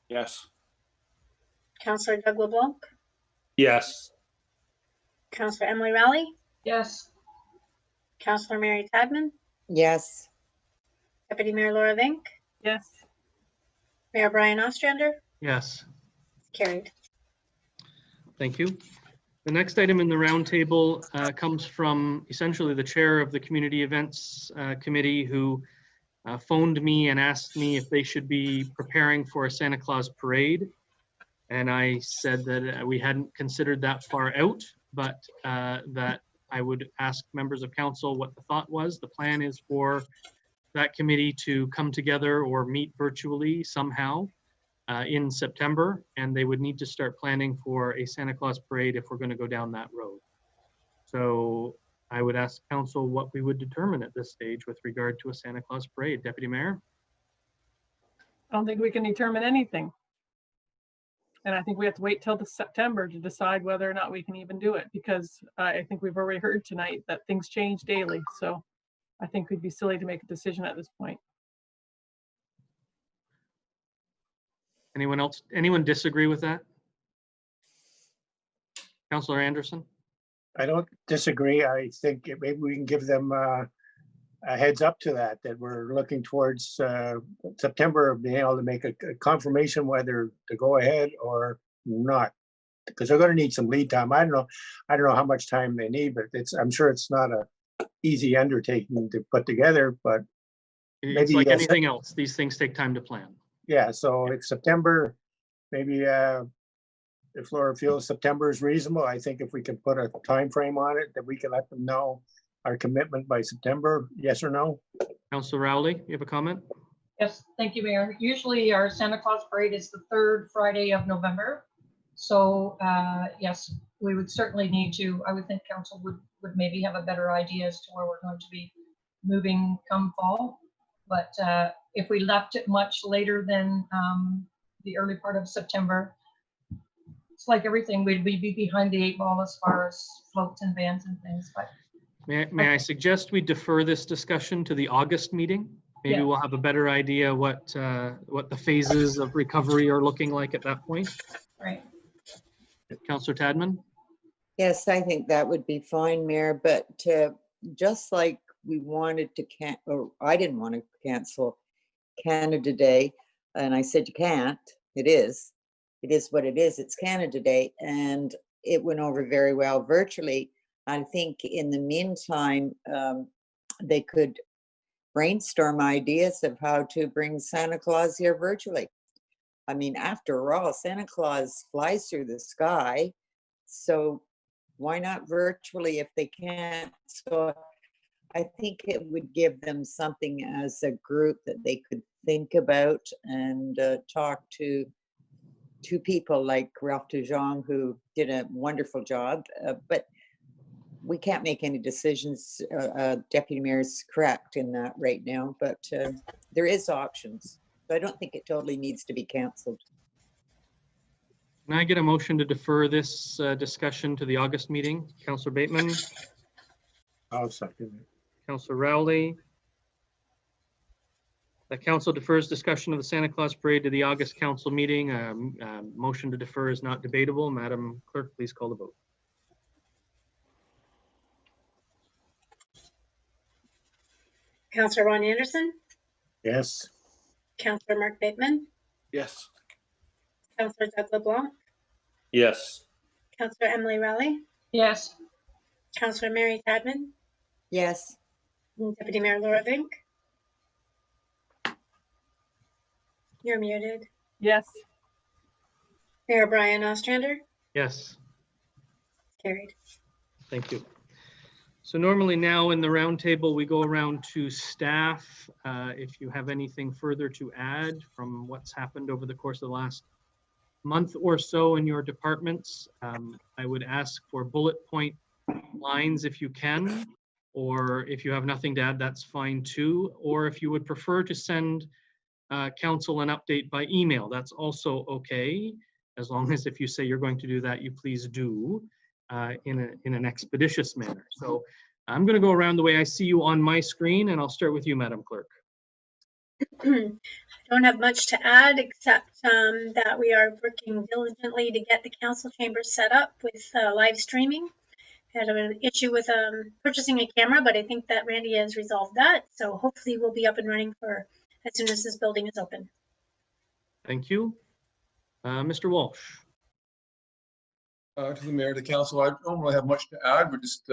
Yes. Councillor Doug LeBlanc. Yes. Councillor Emily Rowley. Yes. Councillor Mary Tadman. Yes. Deputy Mayor Laura Vink. Yes. Mayor Brian Ostrander. Yes. Carried. Thank you. The next item in the roundtable comes from essentially the chair of the Community Events Committee, who phoned me and asked me if they should be preparing for a Santa Claus parade. And I said that we hadn't considered that far out, but that I would ask members of council what the thought was. The plan is for that committee to come together or meet virtually somehow in September, and they would need to start planning for a Santa Claus parade if we're going to go down that road. So I would ask council what we would determine at this stage with regard to a Santa Claus parade. Deputy Mayor? I don't think we can determine anything. And I think we have to wait till the September to decide whether or not we can even do it, because I think we've already heard tonight that things change daily. So I think we'd be silly to make a decision at this point. Anyone else? Anyone disagree with that? Councillor Anderson? I don't disagree. I think maybe we can give them a heads up to that we're looking towards September of being able to make a confirmation whether to go ahead or not, because they're going to need some lead time. I don't know how much time they need, but I'm sure it's not a easy undertaking to put together. But It's maybe like anything else. These things take time to plan. yeah. So it's September. Maybe if Laura feels September is reasonable, I think if we can put a time frame on it, that we can let them know our commitment by September, yes or no? Councillor Rowley, you have a comment? Yes, thank you, Mayor. Usually our Santa Claus parade is the third Friday of November. So yes, we would certainly need to, I would think council would maybe have a better idea as to where we're going to be moving come fall. But if we left it much later than the early part of September, it's like everything, we'd be behind the 8 ball as far as floats and bands and things. But May I suggest we defer this discussion to the August meeting? Maybe Yeah. we'll have a better idea what the phases of recovery are looking like at that point. Right. Councillor Tadman? Yes, I think that would be fine, Mayor, but just like we wanted to or I didn't want to cancel Canada Day, and I said you can't, it is what it is, it's Canada Day, and it went over very well virtually. I think in the meantime, they could brainstorm ideas of how to bring Santa Claus here virtually. I mean, after all, Santa Claus flies through the sky, so why not virtually if they can't? So I think it would give them something as a group that they could think about and talk to people like Ralph Tujong, who did a wonderful job, but we can't make any decisions. Deputy Mayor's correct in that right now, but there is options. So I don't think it totally needs to be canceled. Can I get a motion to defer this discussion to the August meeting? Councillor Bateman? I'll second it. Councillor Rowley? The council defers discussion of the Santa Claus parade to the August council meeting. Motion to defer is not debatable. Madam Clerk, please call the vote. Councillor Ron Anderson, Yes. Councillor Mark Bateman, Yes. Councillor Doug LeBlanc, Yes. Councillor Emily Rowley, yes, Councillor Mary Tadman, Yes. and Deputy Mayor Laura Vink. You're muted. Yes. Mayor Brian Ostrander, Yes. carried. Thank you. So normally now in the roundtable, we go around to staff. If you have anything further to add from what's happened over the course of the last month or so in your departments, I would ask for bullet point lines if you can, or if you have nothing to add, that's fine too. Or if you would prefer to send council an update by email, that's also okay. As long as if you say you're going to do that, you please do. In an expeditious manner. So I'm going to go around the way I see you on my screen, and I'll start with you, Madam Clerk. I don't have much to add except that we are working diligently to get the council chambers set up with live streaming. Had an issue with purchasing a camera, but I think that Randy has resolved that. So hopefully we'll be up and running for as soon as this building is open. Thank you. Mr. Walsh. To the mayor, to council, I don't really have much to add. We're just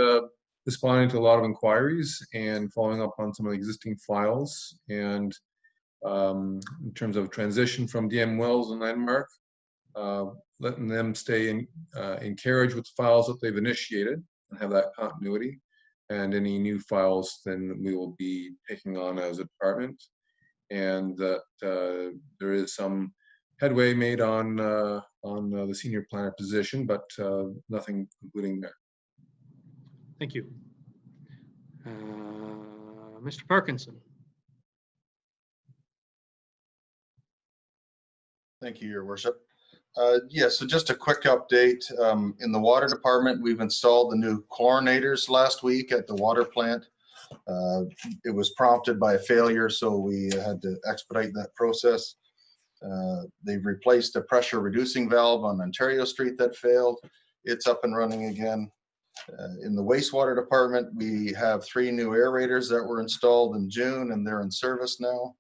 responding to a lot of inquiries and following up on some of the existing files. And in terms of transition from DM Wells and Landmark, letting them stay in carriage with the files that they've initiated and have that continuity. And any new files, then we will be taking on as a department. And that there is some headway made on the senior planner position, but nothing concluding there. Thank you. Mr. Parkinson. Thank you, Your Worship. Yeah, so just a quick update. In the water department, we've installed the new chlorinators last week at the water plant. It was prompted by a failure, so we had to expedite that process. They've replaced a pressure reducing valve on Ontario Street that failed. It's up and running again. In the wastewater department, we have 3 new aerators that were installed in June, and they're in service now.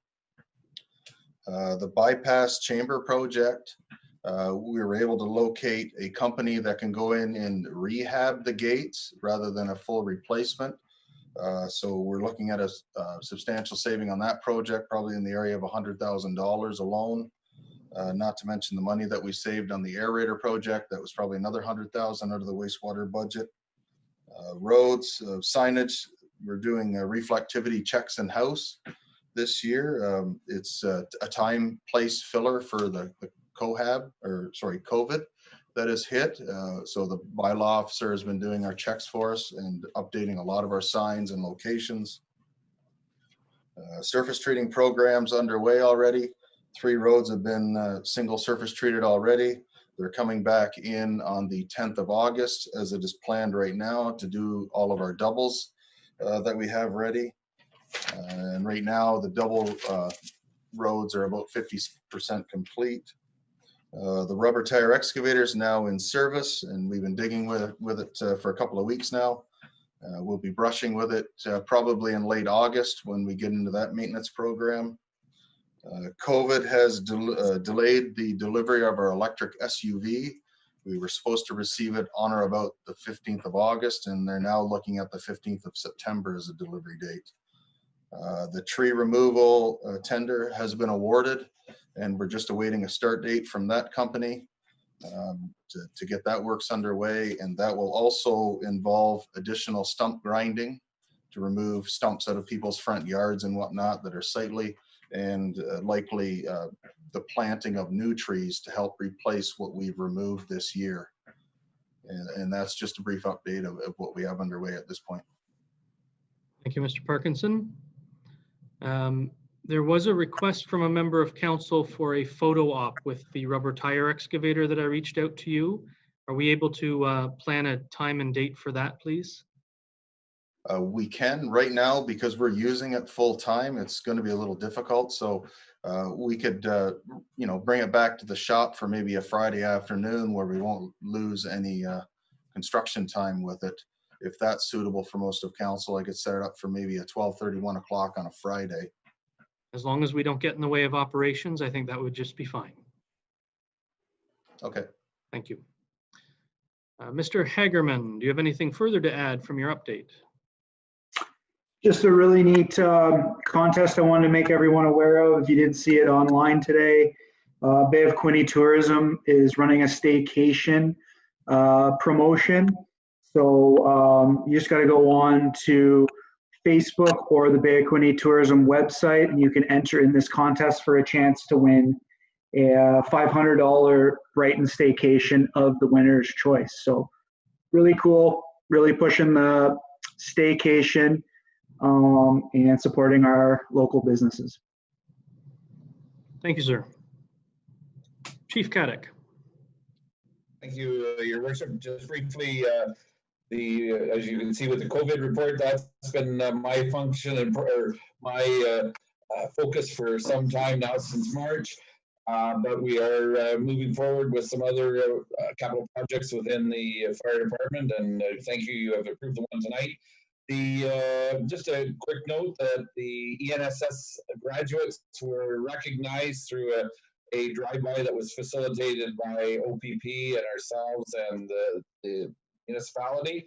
The bypass chamber project, we were able to locate a company that can go in and rehab the gates rather than a full replacement. So we're looking at a substantial saving on that project, probably in the area of $100,000 alone. Not to mention the money that we saved on the aerator project. That was probably another $100,000 out of the wastewater budget. Roads, signage, we're doing reflectivity checks in-house this year. It's a time place filler for the COVID that has hit. So the bylaw officer has been doing our checks for us and updating a lot of our signs and locations. Surface treating programs underway already. 3 roads have been single surface treated already. They're coming back in on the 10th of August as it is planned right now to do all of our doubles that we have ready. And right now the double roads are about 50% complete. The rubber tire excavator is now in service, and we've been digging with it for a couple of weeks now. We'll be brushing with it probably in late August when we get into that maintenance program. COVID has delayed the delivery of our electric SUV. We were supposed to receive it on or about the 15th of August, and they're now looking at the 15th of September as a delivery date. The tree removal tender has been awarded, and we're just awaiting a start date from that company to get that works underway. And that will also involve additional stump grinding to remove stumps out of people's front yards and whatnot that are sightly, and likely the planting of new trees to help replace what we've removed this year. And that's just a brief update of what we have underway at this point. Thank you, Mr. Parkinson. There was a request from a member of council for a photo op with the rubber tire excavator that I reached out to you. Are we able to plan a time and date for that, please? We can right now, because we're using it full time. It's going to be a little difficult. So we could, bring it back to the shop for maybe a Friday afternoon where we won't lose any construction time with it. If that's suitable for most of council, I could set it up for maybe a 12:30, 1 o'clock on a Friday. As long as we don't get in the way of operations, I think that would just be fine. Okay. Thank you. Mr. Hagerman, do you have anything further to add from your update? Just a really neat contest I wanted to make everyone aware of. If you didn't see it online today, Bay of Quinte Tourism is running a staycation promotion. So you just got to go on to Facebook or the Bay of Quinte Tourism website, and you can enter in this contest for a chance to win a $500 Brighton staycation of the winner's choice. So really cool, really pushing the staycation and supporting our local businesses. Thank you, sir. Chief Caddick. Thank you, Your Worship. Just briefly, as you can see with the COVID report, that's been my function and my focus for some time now, since March. But we are moving forward with some other capital projects within the fire department, and thank you, you have approved the one tonight. Just a quick note that the ENSS graduates were recognized through a drive-by that was facilitated by OPP and ourselves and the municipality,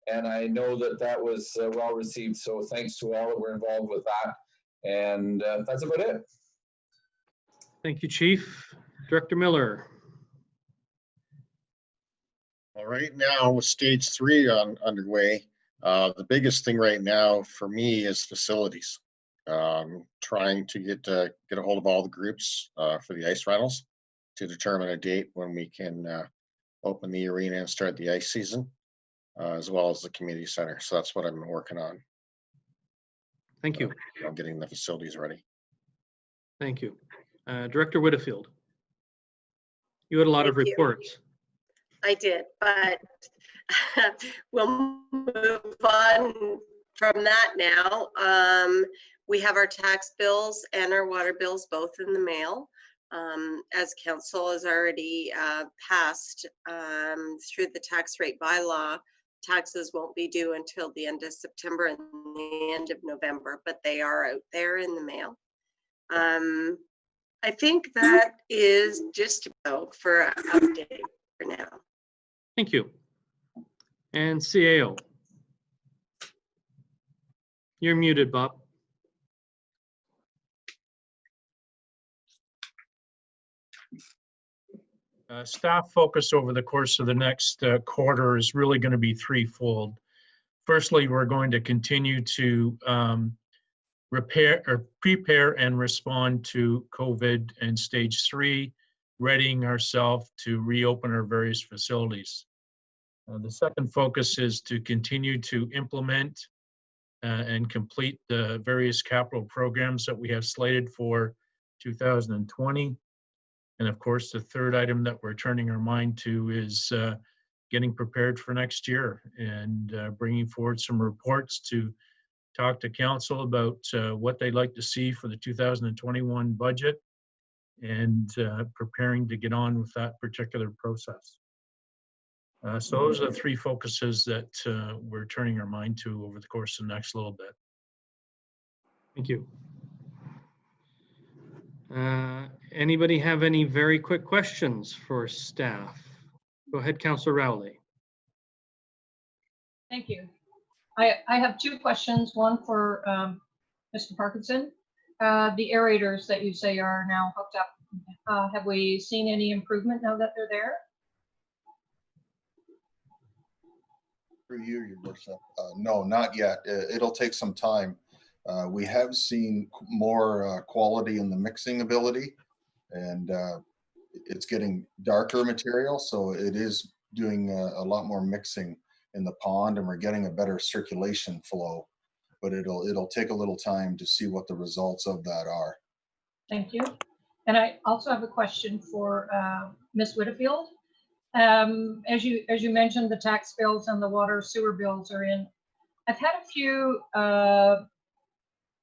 and I know that that was well received, so thanks to all that were involved with that, and that's about it. Thank you, Chief. Director Miller. All right, now with stage 3 underway, the biggest thing right now for me is facilities. Trying to get a hold of all the groups for the ice rentals to determine a date when we can open the arena and start the ice season, as well as the community center. So that's what I've been working on. Thank you. Getting the facilities ready. Thank you. Director Whitfield. You had a lot of Thank you. reports. I did, but we'll move on from that now. We have our tax bills and our water bills both in the mail. As council has already passed through the tax rate bylaw, taxes won't be due until the end of September and the end of November, but they are out there in the mail. I think that is just about for an update for now. Thank you. And CAO. You're muted, Bob. Staff focus over the course of the next quarter is really going to be threefold. Firstly, we're going to continue to prepare and respond to COVID and stage 3, readying ourselves to reopen our various facilities. The second focus is to continue to implement and complete the various capital programs that we have slated for 2020. And of course, the third item that we're turning our mind to is getting prepared for next year and bringing forward some reports to talk to council about what they'd like to see for the 2021 budget and preparing to get on with that particular process. So those are the three focuses that we're turning our mind to over the course of the next little bit. Thank you. Anybody have any very quick questions for staff? Go ahead, Councillor Rowley. Thank you. I have two questions, one for Mr. Parkinson. The aerators that you say are now hooked up, have we seen any improvement now that they're there? For you, your worship. No, not yet. It'll take some time. We have seen more quality in the mixing ability, and it's getting darker material, so it is doing a lot more mixing in the pond, and we're getting a better circulation flow. But it'll take a little time to see what the results of that are. Thank you. And I also have a question for Ms. Whitfield. As you mentioned, the tax bills and the water sewer bills are in. I've had a few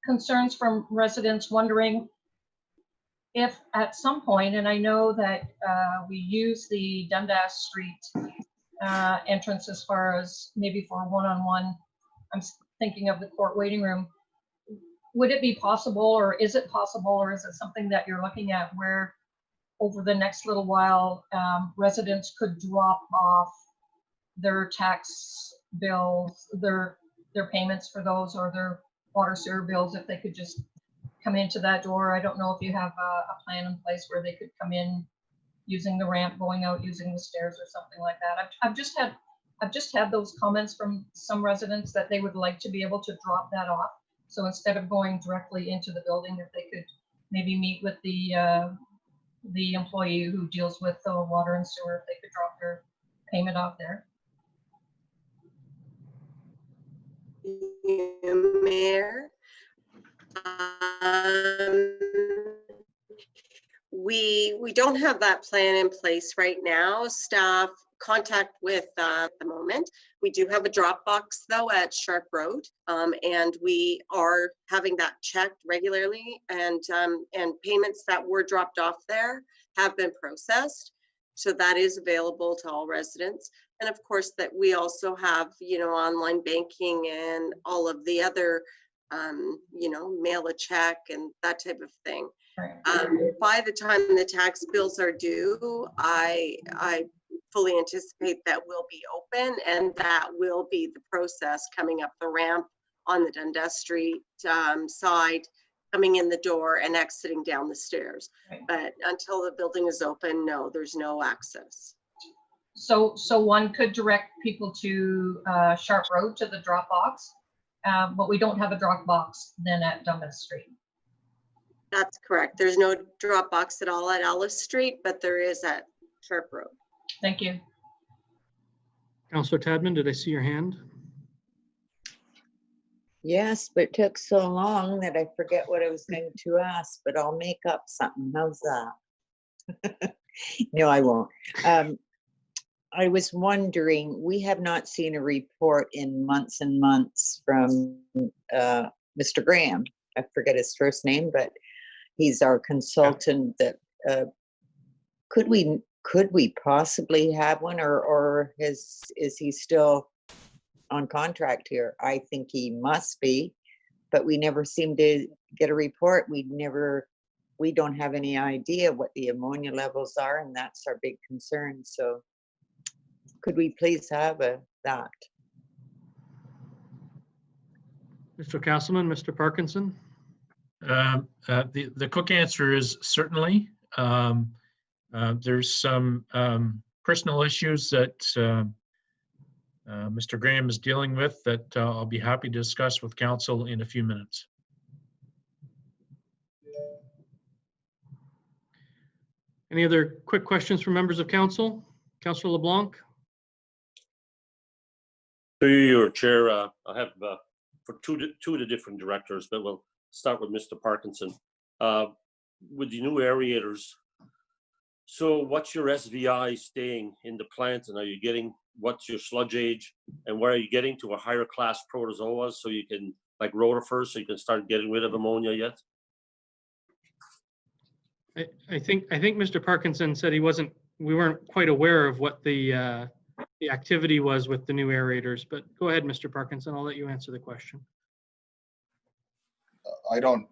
concerns from residents wondering if at some point, and I know that we use the Dundas Street entrance as far as maybe for a one-on-one, I'm thinking of the court waiting room. Would it be possible, or is it possible, or is it something that you're looking at where over the next little while residents could drop off their tax bills, their payments for those, or their water sewer bills, if they could just come into that door? I don't know if you have a plan in place where they could come in using the ramp, going out using the stairs or something like that. I've just had those comments from some residents that they would like to be able to drop that off. So instead of going directly into the building, if they could maybe meet with the employee who deals with the water and sewer, if they could drop their payment off there. Mayor, we don't have that plan in place right now. Staff contact with at the moment. We do have a drop box though at Sharp Road, and we are having that checked regularly, and payments that were dropped off there have been processed. So that is available to all residents. And of course that we also have, online banking and all of the other, mail a check and that type of thing. By the time the tax bills are due, I fully anticipate that will be open, and that will be the process coming up the ramp on the Dundas Street side, coming in the door and exiting down the stairs. Right. But until the building is open, no, there's no access. So one could direct people to Sharp Road to the drop box, but we don't have a drop box then at Dundas Street. That's correct. There's no drop box at all at Ellis Street, but there is at Sharp Road. Thank you. Councillor Tadman, did I see your hand? Yes, but it took so long that I forget what I was going to ask, but I'll make up something. How's that? No, I won't. I was wondering, we have not seen a report in months and months from Mr. Graham. I forget his first name, but he's our consultant. That could we possibly have one, or is he still on contract here? I think he must be, but we never seem to get a report. We don't have any idea what the ammonia levels are, and that's our big concern. So could we please have that? Mr. Castleman, Mr. Parkinson? The quick answer is certainly. There's some personal issues that Mr. Graham is dealing with that I'll be happy to discuss with council in a few minutes. Any other quick questions from members of council? Councillor LeBlanc? Through your chair, I have for two of the different directors, but we'll start with Mr. Parkinson. With the new aerators, so what's your SVI staying in the plant, and are you getting, what's your sludge age, and where are you getting to a higher class protozoa so you can, like rotifers, so you can start getting rid of ammonia yet? I think Mr. Parkinson said we weren't quite aware of what the activity was with the new aerators, but go ahead, Mr. Parkinson, I'll let you answer the question. I don't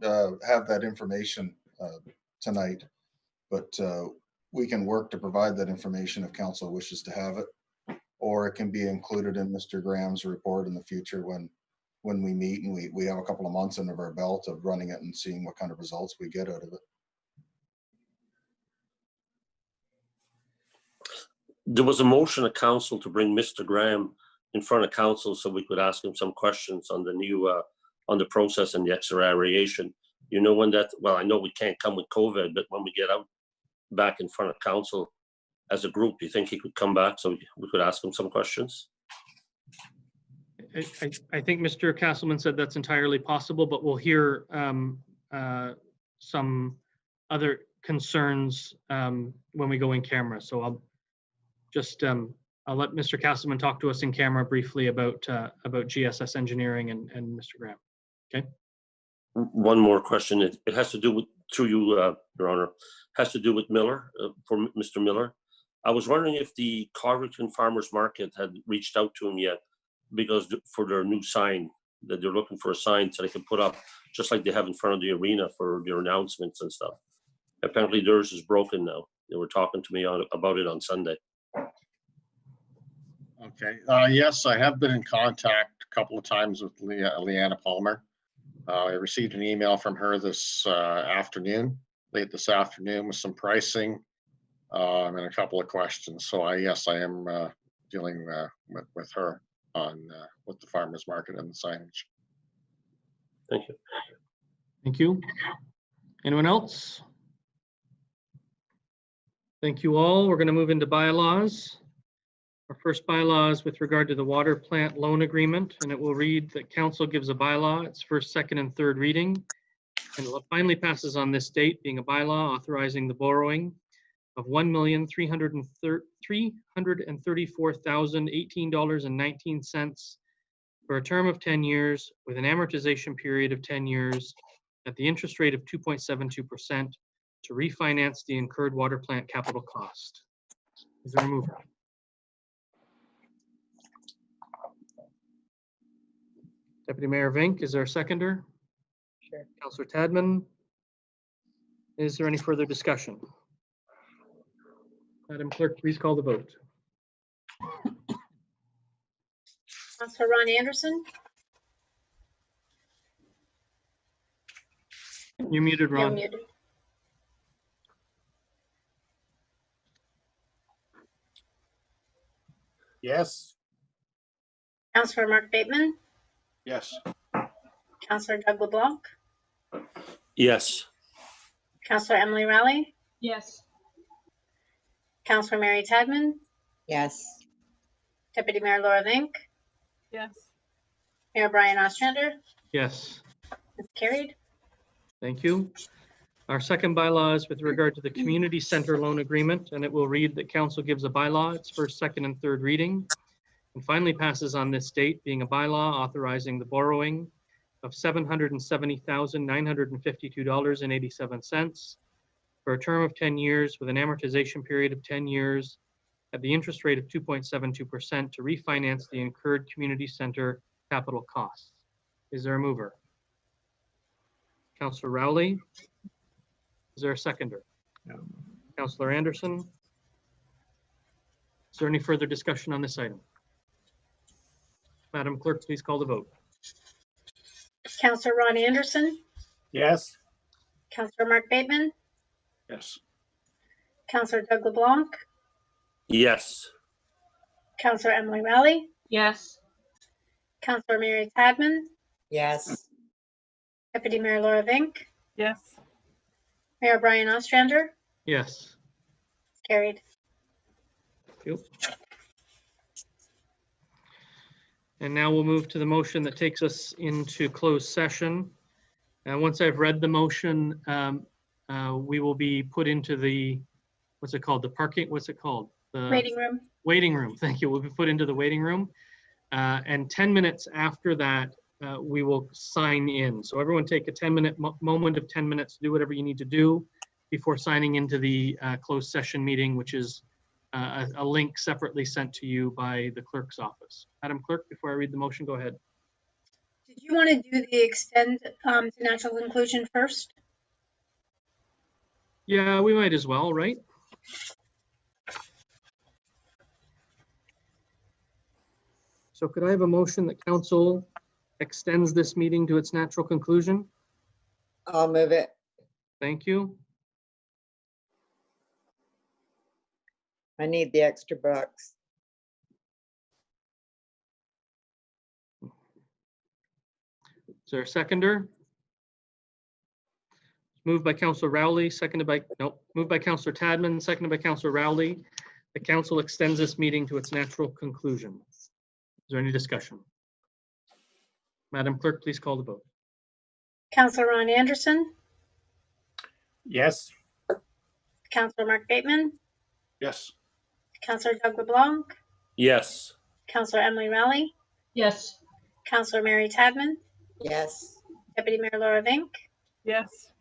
have that information tonight, but we can work to provide that information if council wishes to have it, or it can be included in Mr. Graham's report in the future when we meet and we have a couple of months under our belt of running it and seeing what kind of results we get out of it. There was a motion of council to bring Mr. Graham in front of council so we could ask him some questions on the new, on the process and the extra aeration. You know when that, well, I know we can't come with COVID, but when we get out back in front of council as a group, you think he could come back so we could ask him some questions? I think Mr. Castleman said that's entirely possible, but we'll hear some other concerns when we go in camera. So I'll let Mr. Castleman talk to us in camera briefly about GSS Engineering and Mr. Graham. Okay. One more question. It has to do with, through you, Your Honor, has to do with Miller, for Mr. Miller. I was wondering if the Carrington Farmers Market had reached out to him yet, because for their new sign, that they're looking for a sign so they can put up, just like they have in front of the arena for their announcements and stuff. Apparently theirs is broken now. They were talking to me about it on Sunday. Okay. Yes, I have been in contact a couple of times with Leanna Palmer. I received an email from her this afternoon, late this afternoon, with some pricing and a couple of questions. So yes, I am dealing with her on with the farmers market and the signage. Thank you. Thank you. Anyone else? Thank you all. We're going to move into bylaws. Our first bylaw is with regard to the water plant loan agreement, and it will read that council gives a bylaw its first, second, and third reading, and it finally passes on this date, being a bylaw authorizing the borrowing of $1,334,018.19 for a term of 10 years with an amortization period of 10 years at the interest rate of 2.72% to refinance the incurred water plant capital cost. Is there a mover? Deputy Mayor Vink, is there a seconder? Sure. Councillor Tadman. Is there any further discussion? Madam Clerk, please call the vote. Councillor Ron Anderson. You're muted, Ron. You're muted. Yes. Councillor Mark Bateman. Yes. Councillor Doug LeBlanc. Yes. Councillor Emily Rowley. Yes. Councillor Mary Tadman. Yes. Deputy Mayor Laura Vink. Yes. Mayor Brian Ostrander. Yes. It's carried. Thank you. Our second bylaw is with regard to the community center loan agreement, and it will read that council gives a bylaw its first, second, and third reading, and finally passes on this date, being a bylaw authorizing the borrowing of $770,952.87 for a term of 10 years with an amortization period of 10 years at the interest rate of 2.72% to refinance the incurred community center capital costs. Is there a mover? Councillor Rowley? Is there a seconder? Councillor Anderson? Is there any further discussion on this item? Madam Clerk, please call the vote. Councillor Ron Anderson, Yes. Councillor Mark Bateman, Yes. Councillor Doug LeBlanc, Yes. Councillor Emily Rowley, Yes. Councillor Mary Tadman, Yes. Deputy Mayor Laura Vink, Yes. Mayor Brian Ostrander, Yes. carried. Thank you. And now we'll move to the motion that takes us into closed session. Once I've read the motion, we will be put into the, what's it called? The parking, what's it called? The Waiting room. waiting room. Thank you. We'll be put into the waiting room. And 10 minutes after that, we will sign in. So everyone take a 10-minute moment of 10 minutes, do whatever you need to do before signing into the closed session meeting, which is a link separately sent to you by the clerk's office. Madam Clerk, before I read the motion, go ahead. Did you want to do the extend to natural conclusion first? Yeah, we might as well, right? So could I have a motion that council extends this meeting to its natural conclusion? I'll move it. Thank you. I need the extra bucks. Is there a seconder? Moved by Councillor Rowley, seconded by, nope, moved by Councillor Tadman, seconded by Councillor Rowley. The council extends this meeting to its natural conclusion. Is there any discussion? Madam Clerk, please call the vote. Councillor Ron Anderson, Yes. Councillor Mark Bateman, Yes. Councillor Doug LeBlanc, Yes. Councillor Emily Rowley, Yes. Councillor Mary Tadman, Yes. Deputy Mayor Laura Vink, Yes.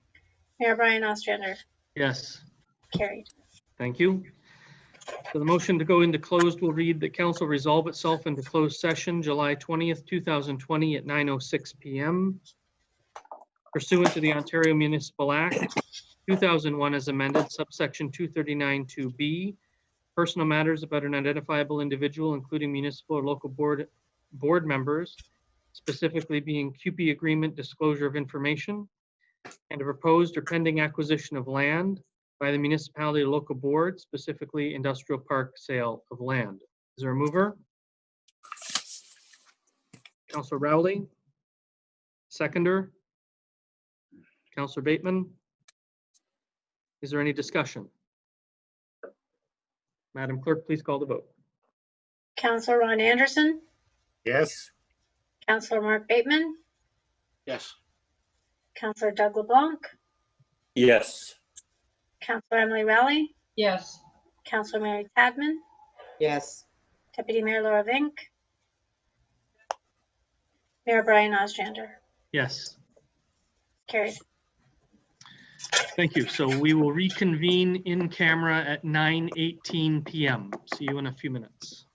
Mayor Brian Ostrander, Yes, carried. thank you. So the motion to go into closed will read that council resolve itself into closed session July 20th, 2020 at 9:06 p.m. pursuant to the Ontario Municipal Act 2001 as amended, subsection 239(2)B, personal matters about an identifiable individual, including municipal or local board members, specifically being QP agreement disclosure of information, and a proposed or pending acquisition of land by the municipality or local board, specifically industrial park sale of land. Is there a mover? Councillor Rowley. Seconder? Councillor Bateman? Is there any discussion? Madam Clerk, please call the vote. Councillor Ron Anderson, Yes. Councillor Mark Bateman, Yes. Councillor Doug LeBlanc, Yes. Councillor Emily Rowley, Yes. Councillor Mary Tadman, Yes. Deputy Mayor Laura Vink, Mayor Brian Ostrander, Yes, carried. thank you. So we will reconvene in camera at 9:18 p.m. See you in a few minutes.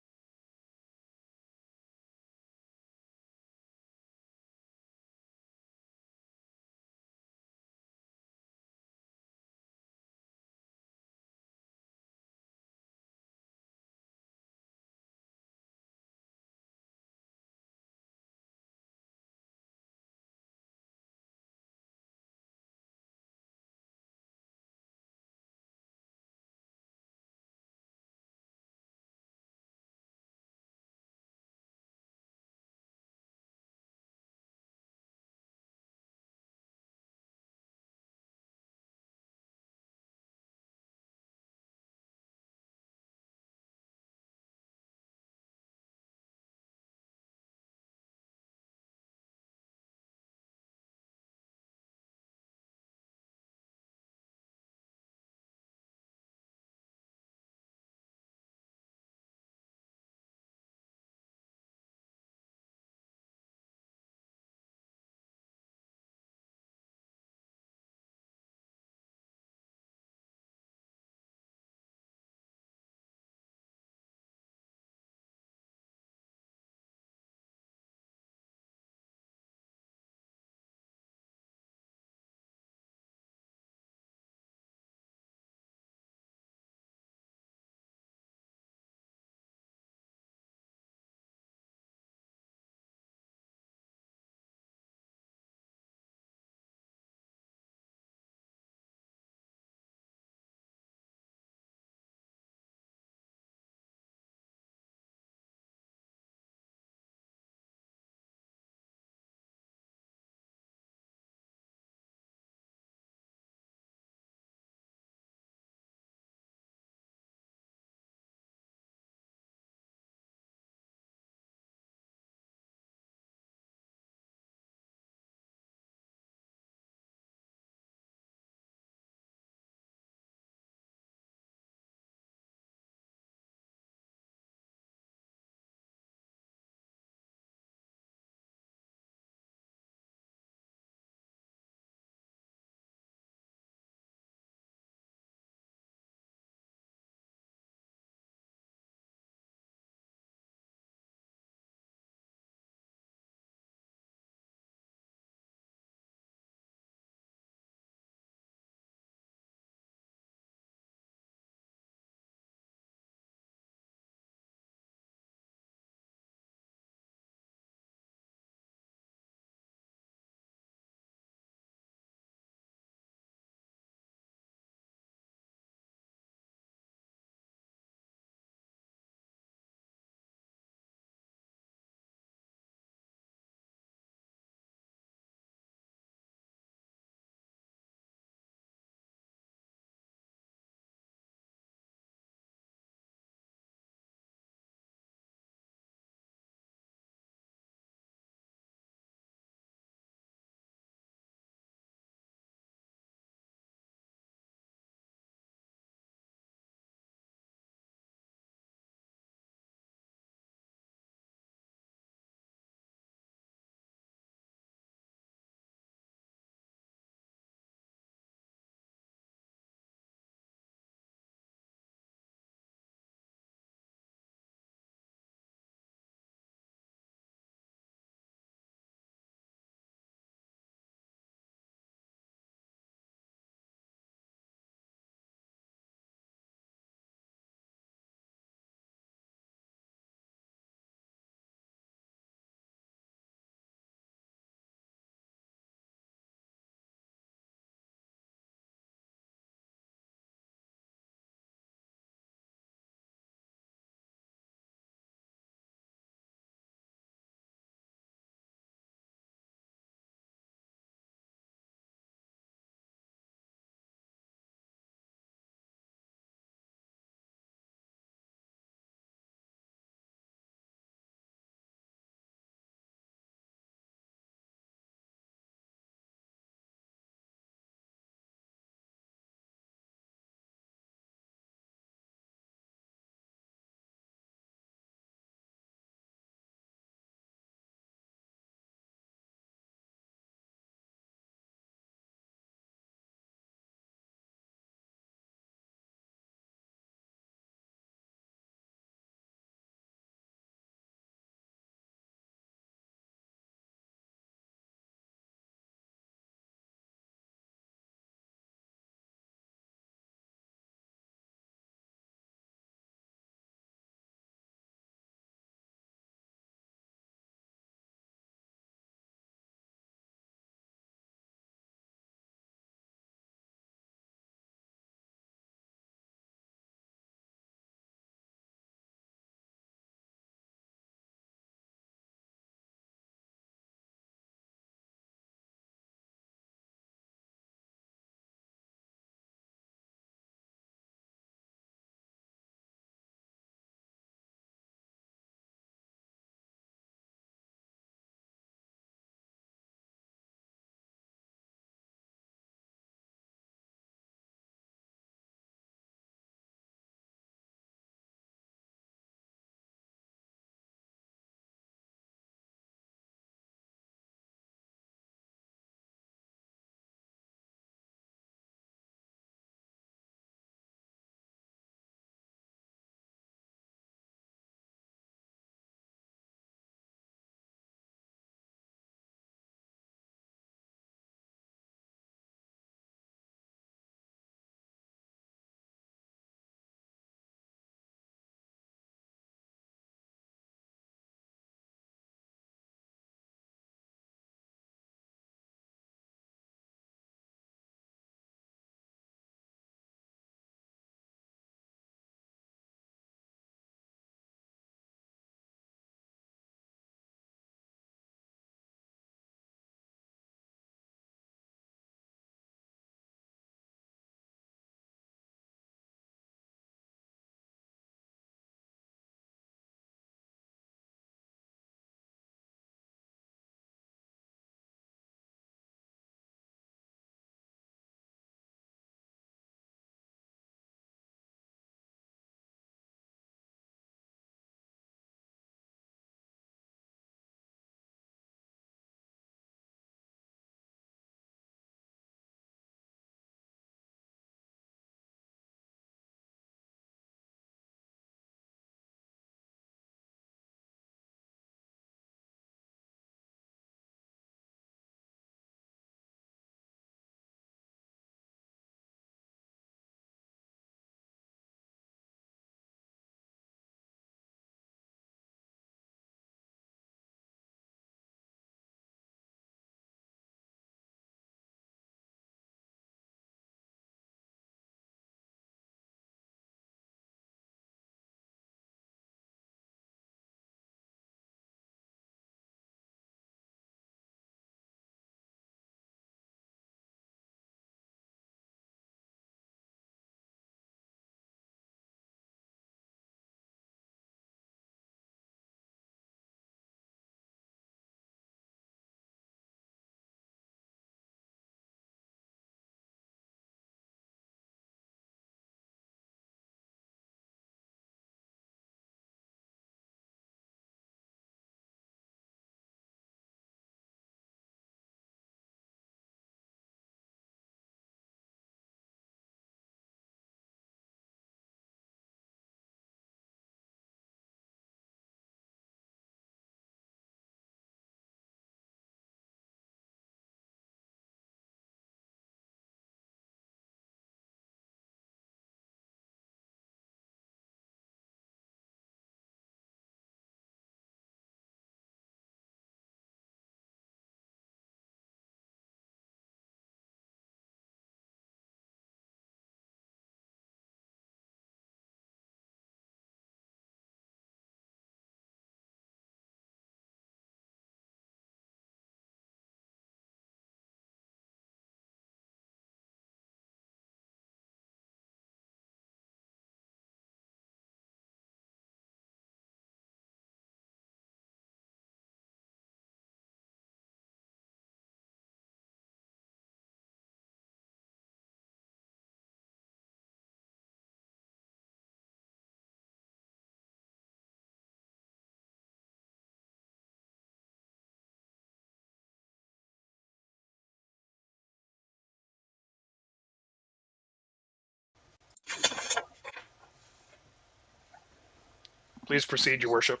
Please proceed, Your Worship.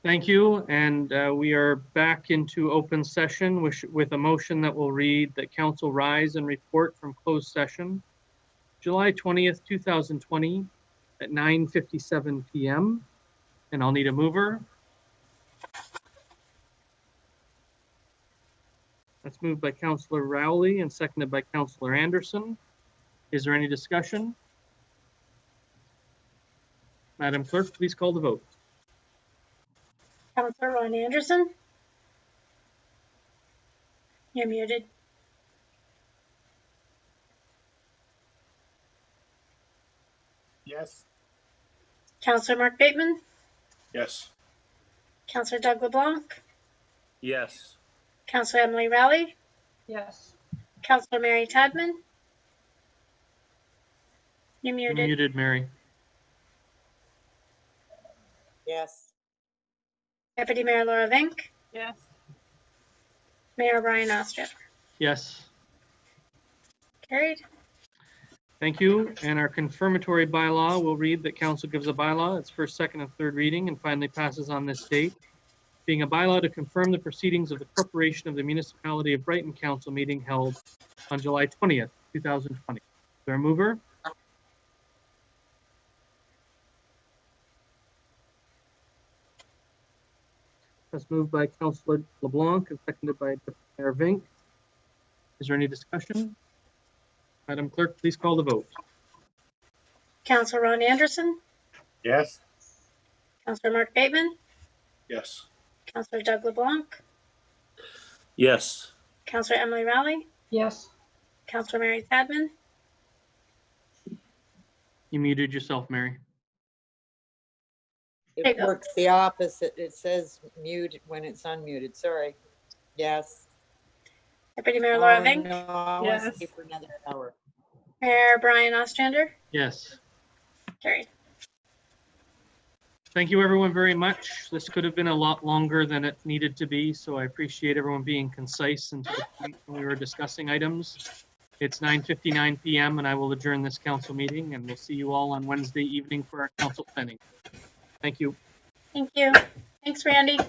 Thank you. And we are back into open session with a motion that will read that council rise and report from closed session, July 20th, 2020 at 9:57 p.m. And I'll need a mover. That's moved by Councillor Rowley and seconded by Councillor Anderson. Is there any discussion? Madam Clerk, please call the vote. Councillor Ron Anderson. You're muted. Yes. Councillor Mark Bateman. Yes. Councillor Doug LeBlanc. Yes. Councillor Emily Rowley. Yes. Councillor Mary Tadman. You're You're muted. muted, Mary. Yes. Deputy Mayor Laura Vink. Yes. Mayor Brian Ostrander. Yes. Carried. Thank you. And our confirmatory bylaw will read that council gives a bylaw its first, second, and third reading and finally passes on this date, being a bylaw to confirm the proceedings of the corporation of the Municipality of Brighton Council meeting held on July 20th, 2020. Is there a mover? That's moved by Councillor LeBlanc and seconded by Deputy Mayor Vink. Is there any discussion? Madam Clerk, please call the vote. Councillor Ron Anderson. Yes. Councillor Mark Bateman. Yes. Councillor Doug LeBlanc. Yes. Councillor Emily Rowley. Yes. Councillor Mary Tadman. You muted yourself, Mary. There you It go. works the opposite. It says mute when it's unmuted. Sorry. Yes. Deputy Mayor Laura Oh, Vink. no, I want to stay for another hour. Mayor Brian Ostrander. Yes. Carried. Thank you, everyone, very much. This could have been a lot longer than it needed to be, so I appreciate everyone being concise and to the point when we were discussing items. It's 9:59 p.m. and I will adjourn this council meeting, and we'll see you all on Wednesday evening for our council planning. Thank you. Thank you. Thanks, Randy.